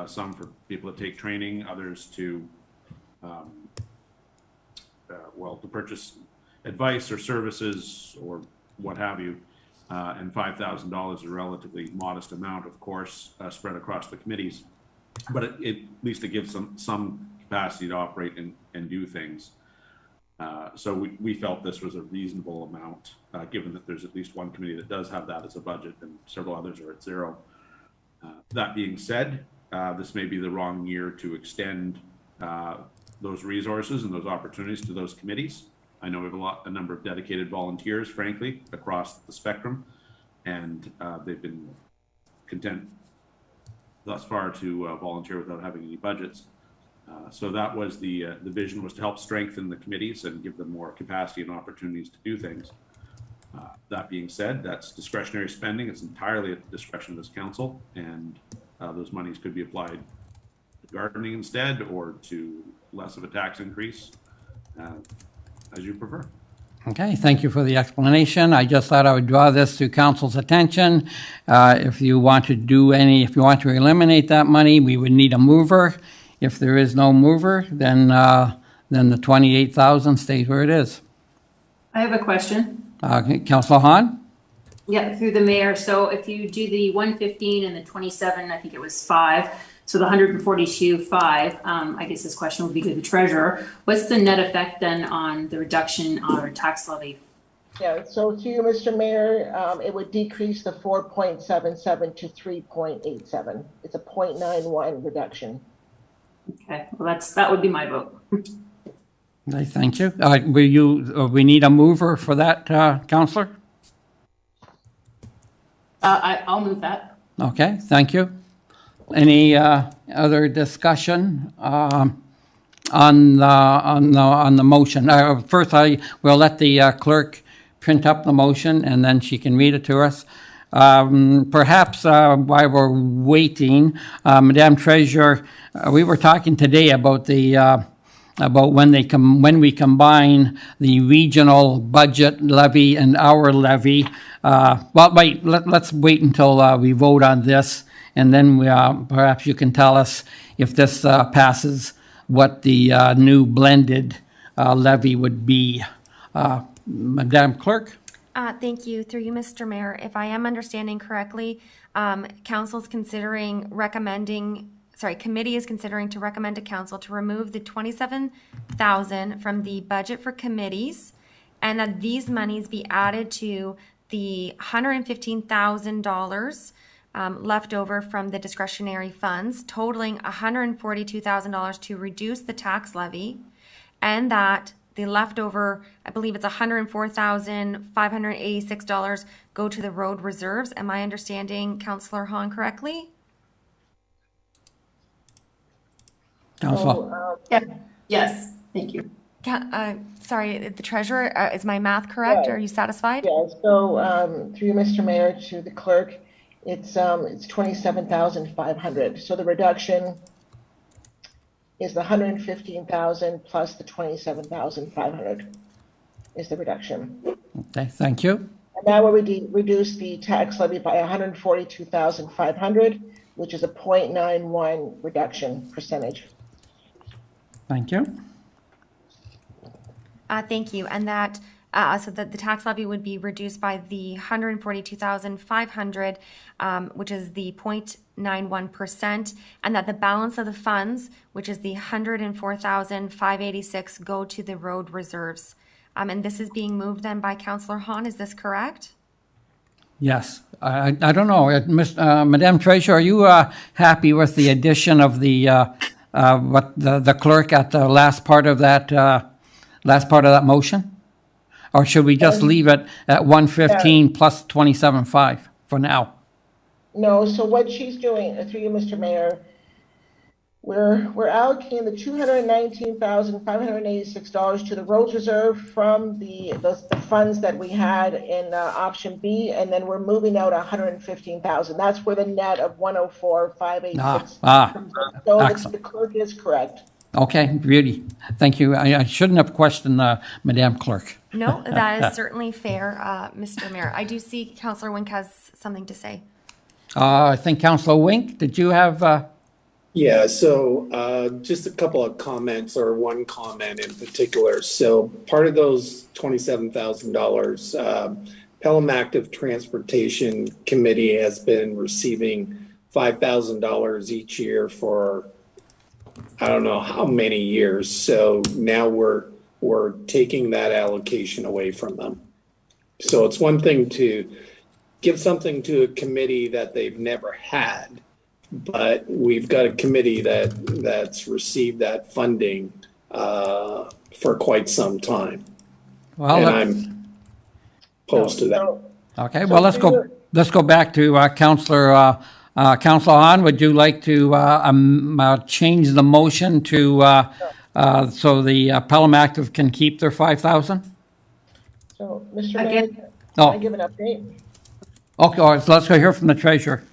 Some for people to take training, others to to purchase advice or services or what have you. And $5,000 is a relatively modest amount, of course, spread across the committees. But at least it gives them some capacity to operate and do things. So we felt this was a reasonable amount, given that there's at least one committee that does have that as a budget and several others are at zero. That being said, this may be the wrong year to extend those resources and those opportunities to those committees. I know we have a number of dedicated volunteers, frankly, across the spectrum, and they've been content thus far to volunteer without having any budgets. So that was the vision, was to help strengthen the committees and give them more capacity and opportunities to do things. That being said, that's discretionary spending. It's entirely at the discretion of this council, and those monies could be applied to gardening instead, or to less of a tax increase, as you prefer. Okay, thank you for the explanation. I just thought I would draw this to council's attention. If you want to eliminate that money, we would need a mover. If there is no mover, then the 28,000 stays where it is. I have a question. Councillor Hahn? Yeah, through the mayor. So if you do the 115 and the 27, I think it was 5, so the 142.5, I guess this question would be to the treasurer. What's the net effect then on the reduction on our tax levy? Yeah, so to you, Mr. Mayor, it would decrease the 4.77 to 3.87. It's a 0.91 reduction. Okay, well that would be my vote. Okay, thank you. We need a mover for that, Councillor? I'll move that. Okay, thank you. Any other discussion on the motion? First, I will let the clerk print up the motion, and then she can read it to us. Perhaps while we're waiting, Madam Treasurer, we were talking today about about when we combine the regional budget levy and our levy. Well, wait, let's wait until we vote on this, and then perhaps you can tell us if this passes, what the new blended levy would be. Madam Clerk? Thank you. Through you, Mr. Mayor, if I am understanding correctly, council's committee is considering to recommend to council to remove the 27,000 from the budget for committees, and that these monies be added to the $115,000 left over from the discretionary funds, totaling $142,000 to reduce the tax levy, and that the leftover, I believe it's $104,586 go to the road reserves. Am I understanding Councillor Hahn correctly? Councillor. Yes, thank you. Sorry, the treasurer, is my math correct? Yeah. Are you satisfied? Yeah, so through you, Mr. Mayor, to the clerk, it's 27,500. So the reduction is the 115,000 plus the 27,500 is the reduction. Okay, thank you. And that will reduce the tax levy by 142,500, which is a 0.91 reduction percentage. Thank you. Thank you. And that, so that the tax levy would be reduced by the 142,500, which is the 0.91%, and that the balance of the funds, which is the 104,586, go to the road reserves. And this is being moved then by Councillor Hahn. Is this correct? Yes. I don't know. Madam Treasurer, are you happy with the addition of the what the clerk at the last part of that motion? Or should we just leave it at 115 plus 27.5 for now? No, so what she's doing, through you, Mr. Mayor, we're allocating the $219,586 to the roads reserve from the funds that we had in option B, and then we're moving out 115,000. That's where the net of 104,586 comes in. So the clerk is correct. Okay, really. Thank you. I shouldn't have questioned Madam Clerk. No, that is certainly fair, Mr. Mayor. I do see Councillor Wink has something to say. I think Councillor Wink, did you have... Yeah, so just a couple of comments, or one comment in particular. So part of those $27,000, Pelham Active Transportation Committee has been receiving $5,000 each year for I don't know how many years. So now we're taking that allocation away from them. So it's one thing to give something to a committee that they've never had, but we've got a committee that's received that funding for quite some time. Well, and I'm opposed to that. Okay, well, let's go back to Councillor Councillor Hahn, would you like to change the motion to so the Pelham Active can keep their 5,000? So, Mr. Mayor, can Oh. I give an update? Okay, all right, so let's go hear from the treasurer.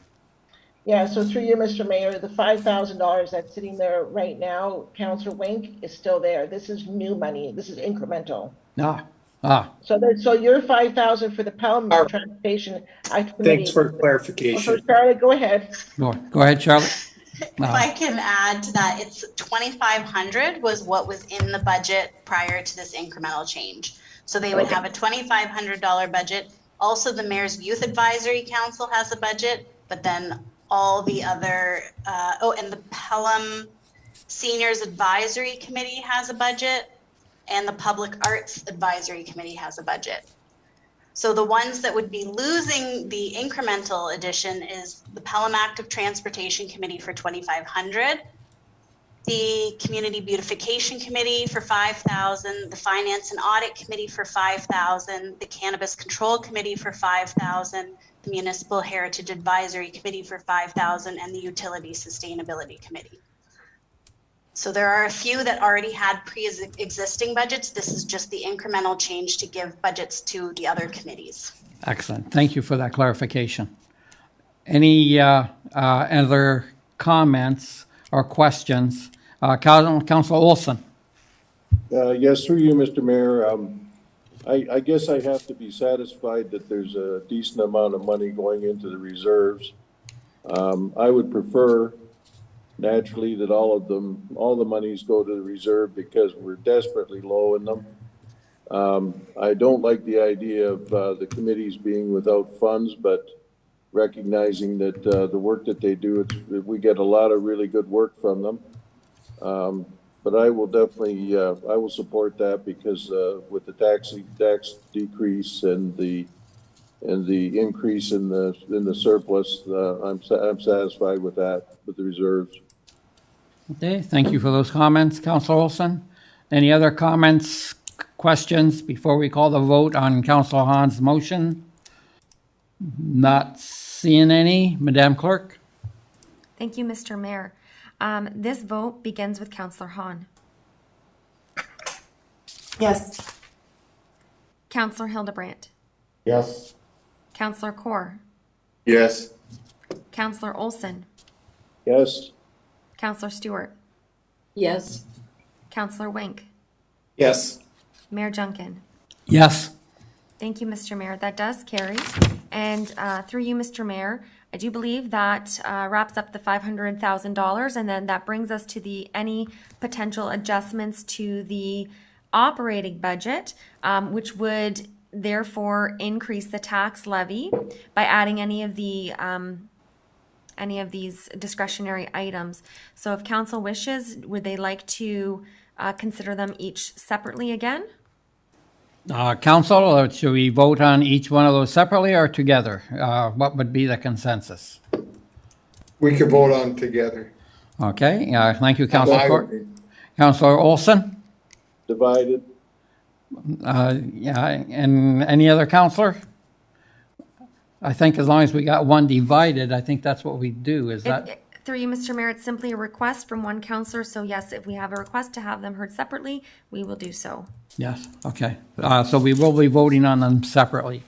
Yeah, so through you, Mr. Mayor, the $5,000 that's sitting there right now, Councillor Wink, is still there. This is new money. This is incremental. So your 5,000 for the Pelham Transportation Act Committee. Thanks for clarification. So Charlotte, go ahead. Go ahead, Charlotte. If I can add to that, it's 2,500 was what was in the budget prior to this incremental change. So they would have a $2,500 budget. Also, the Mayor's Youth Advisory Council has a budget, but then all the other, and the Pelham Seniors Advisory Committee has a budget, and the Public Arts Advisory Committee has a budget. So the ones that would be losing the incremental addition is the Pelham Active Transportation Committee for 2,500, the Community Beautification Committee for 5,000, the Finance and Audit Committee for 5,000, the Cannabis Control Committee for 5,000, the Municipal Heritage Advisory Committee for 5,000, and the Utility Sustainability Committee. So there are a few that already had pre-existing budgets. This is just the incremental change to give budgets to the other committees. Excellent. Thank you for that clarification. Any other comments or questions? Councillor Olson. Yes, through you, Mr. Mayor. I guess I have to be satisfied that there's a decent amount of money going into the reserves. I would prefer naturally that all the monies go to the reserve because we're desperately low in them. I don't like the idea of the committees being without funds, but recognizing that the work that they do, we get a lot of really good work from them. But I will definitely, I will support that because with the tax decrease and the increase in the surplus, I'm satisfied with that, with the reserves. Okay, thank you for those comments, Councillor Olson. Any other comments, questions before we call the vote on Councillor Hahn's motion? Not seeing any. Madam Clerk? Thank you, Mr. Mayor. This vote begins with Councillor Hahn. Yes. Councillor Hildebrandt. Yes. Councillor Kaur. Yes. Councillor Olson. Yes. Councillor Stewart. Yes. Councillor Wink. Yes. Mayor Junkin. Yes. Thank you, Mr. Mayor. That does carry. And through you, Mr. Mayor, I do believe that wraps up the $500,000, and then that brings us to any potential adjustments to the operating budget, which would therefore increase the tax levy by adding any of these discretionary items. So if council wishes, would they like to consider them each separately again? Council, should we vote on each one of those separately or together? What would be the consensus? We could vote on together. Okay, thank you, Councillor Court. Councillor Olson? Divided. Yeah, and any other councillor? I think as long as we got one divided, I think that's what we do. Is that? Through you, Mr. Mayor, it's simply a request from one councillor. So yes, if we have a request to have them heard separately, we will do so. Yes, okay. So we will be voting on them separately.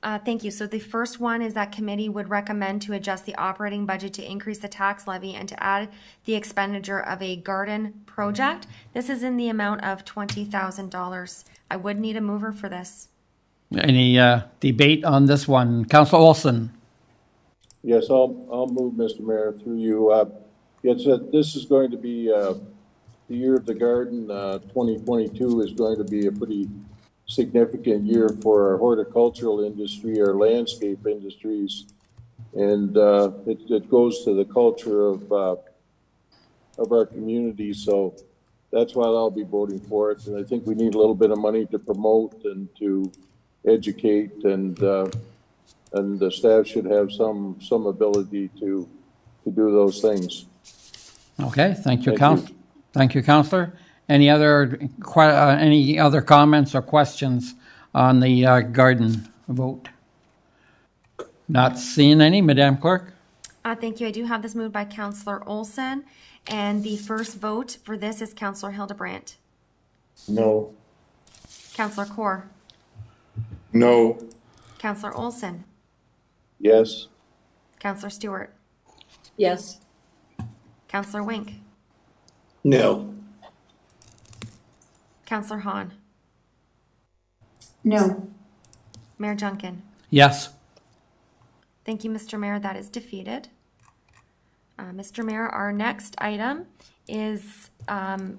Thank you. So the first one is that committee would recommend to adjust the operating budget to increase the tax levy and to add the expenditure of a garden project. This is in the amount of $20,000. I would need a mover for this. Any debate on this one? Councillor Olson? Yes, I'll move, Mr. Mayor, through you. This is going to be the year of the garden. 2022 is going to be a pretty significant year for our horticultural industry, our landscape industries, and it goes to the culture of our community. So that's why I'll be voting for it. And I think we need a little bit of money to promote and to educate, and the staff should have some ability to do those things. Okay, thank you, Thank you, Councillor. Any other comments or questions on the garden vote? Not seeing any, Madam Clerk? Thank you. I do have this moved by Councillor Olson, and the first vote for this is Councillor Hildebrandt. No. Councillor Kaur. No. Councillor Olson. Yes. Councillor Stewart. Yes. Councillor Wink. No. Councillor Hahn. No. Mayor Junkin. Yes. Thank you, Mr. Mayor. That is defeated. Mr. Mayor, our next item is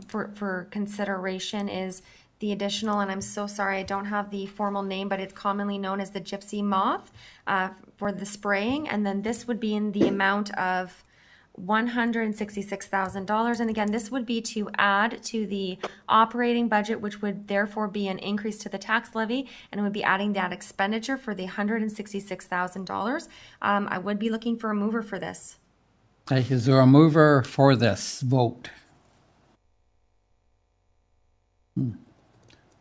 for consideration is the additional, and I'm so sorry I don't have the formal name, but it's commonly known as the gypsy moth for the spraying. And then this would be in the amount of $166,000. And again, this would be to add to the operating budget, which would therefore be an increase to the tax levy, and it would be adding that expenditure for the $166,000. I would be looking for a mover for this. Is there a mover for this vote?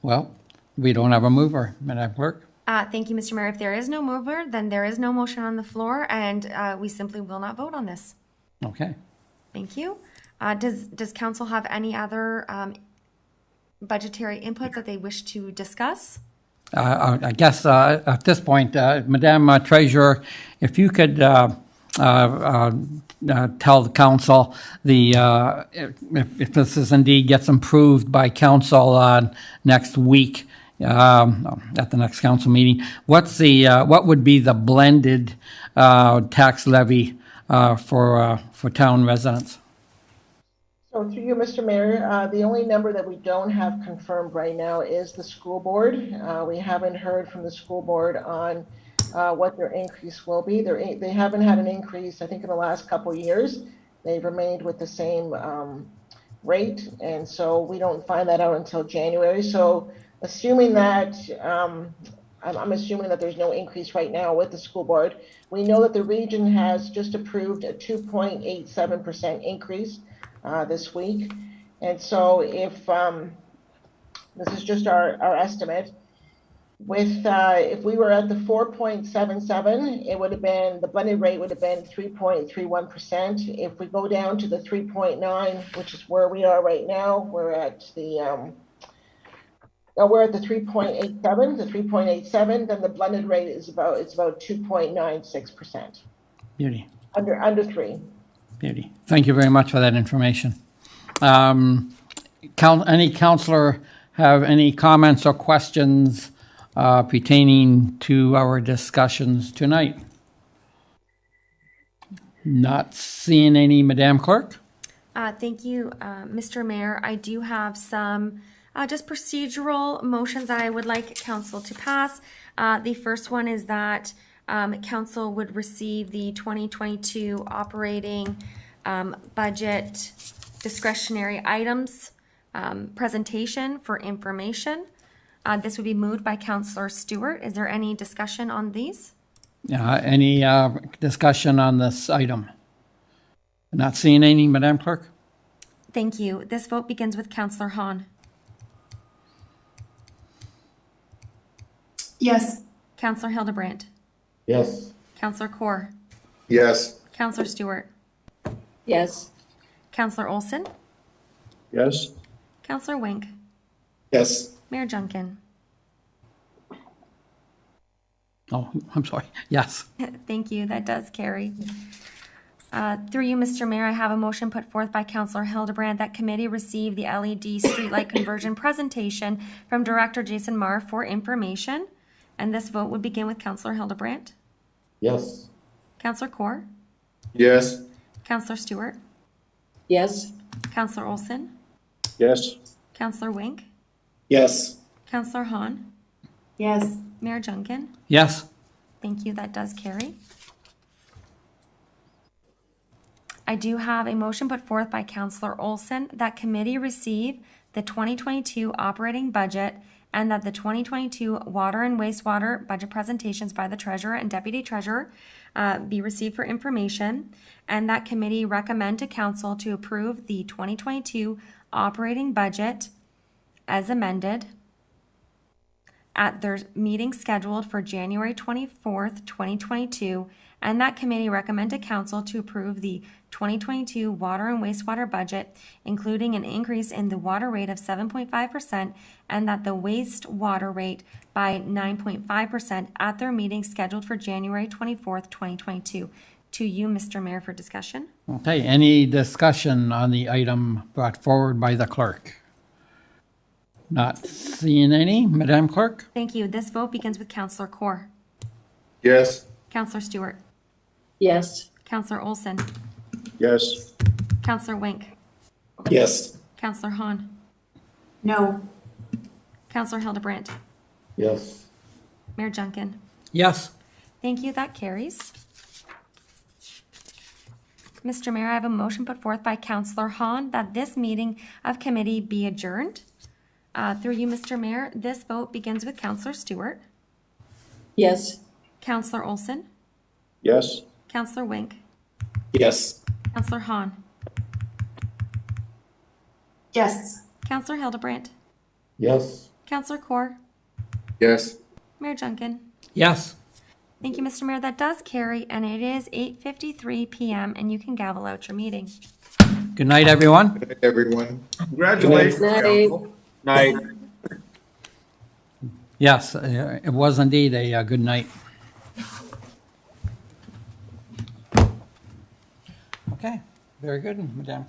Well, we don't have a mover, Madam Clerk. Thank you, Mr. Mayor. If there is no mover, then there is no motion on the floor, and we simply will not vote on this. Okay. Thank you. Does council have any other budgetary inputs that they wish to discuss? I guess at this point, Madam Treasurer, if you could tell the council if this indeed gets approved by council next week at the next council meeting, what would be the blended tax levy for town residents? So through you, Mr. Mayor, the only number that we don't have confirmed right now is the school board. We haven't heard from the school board on what their increase will be. They haven't had an increase, I think, in the last couple of years. They've remained with the same rate, and so we don't find that out until January. So assuming that, I'm assuming that there's no increase right now with the school board. We know that the region has just approved a 2.87% increase this week. And so if, this is just our estimate, with if we were at the 4.77, it would have been, the blended rate would have been 3.31%. If we go down to the 3.9, which is where we are right now, we're at the 3.87, the 3.87, then the blended rate is about 2.96%. Beauty. Under 3. Beauty. Thank you very much for that information. Any councillor have any comments or questions pertaining to our discussions tonight? Not seeing any, Madam Clerk. Thank you, Mr. Mayor. I do have some just procedural motions that I would like council to pass. The first one is that council would receive the 2022 operating budget discretionary items presentation for information. This would be moved by Councillor Stewart. Is there any discussion on these? Any discussion on this item? Not seeing any, Madam Clerk. Thank you. This vote begins with Councillor Hahn. Yes. Councillor Hildebrandt. Yes. Councillor Kaur. Yes. Councillor Stewart. Yes. Councillor Olson. Yes. Councillor Wink. Yes. Mayor Junkin. Oh, I'm sorry. Yes. Thank you. That does carry. Through you, Mr. Mayor, I have a motion put forth by Councillor Hildebrandt that committee receive the LED streetlight conversion presentation from Director Jason Marr for information. And this vote would begin with Councillor Hildebrandt. Yes. Councillor Kaur. Yes. Councillor Stewart. Yes. Councillor Olson. Yes. Councillor Wink. Yes. Councillor Hahn. Yes. Mayor Junkin. Yes. Thank you. That does carry. I do have a motion put forth by Councillor Olson that committee receive the 2022 operating budget and that the 2022 water and wastewater budget presentations by the treasurer and deputy treasurer be received for information, and that committee recommend to council to approve the 2022 operating budget as amended, at their meeting scheduled for January 24th, 2022, and that committee recommended council to approve the 2022 water and wastewater budget, including an increase in the water rate of 7.5% and that the wastewater rate by 9.5% at their meeting scheduled for January 24th, 2022. To you, Mr. Mayor, for discussion. Okay, any discussion on the item brought forward by the clerk? Not seeing any. Madam Clerk? Thank you. This vote begins with Councillor Kaur. Yes. Councillor Stewart. Yes. Councillor Olson. Yes. Councillor Wink. Yes. Councillor Hahn. No. Councillor Hildebrandt. Yes. Mayor Junkin. Yes. Thank you. That carries. Mr. Mayor, I have a motion put forth by Councillor Hahn that this meeting of committee be adjourned. Through you, Mr. Mayor, this vote begins with Councillor Stewart. Yes. Councillor Olson. Yes. Councillor Wink. Yes. Councillor Hahn. Yes. Councillor Hildebrandt. Yes. Councillor Kaur. Yes. Mayor Junkin. Yes. Thank you, Mr. Mayor. That does carry, and it is 8:53 p.m., and you can gavel out your meeting. Good night, everyone. Good night, everyone. Congratulations, Good night. council. Night. Yes, it was indeed a good night. Okay, very good, Madam Clerk.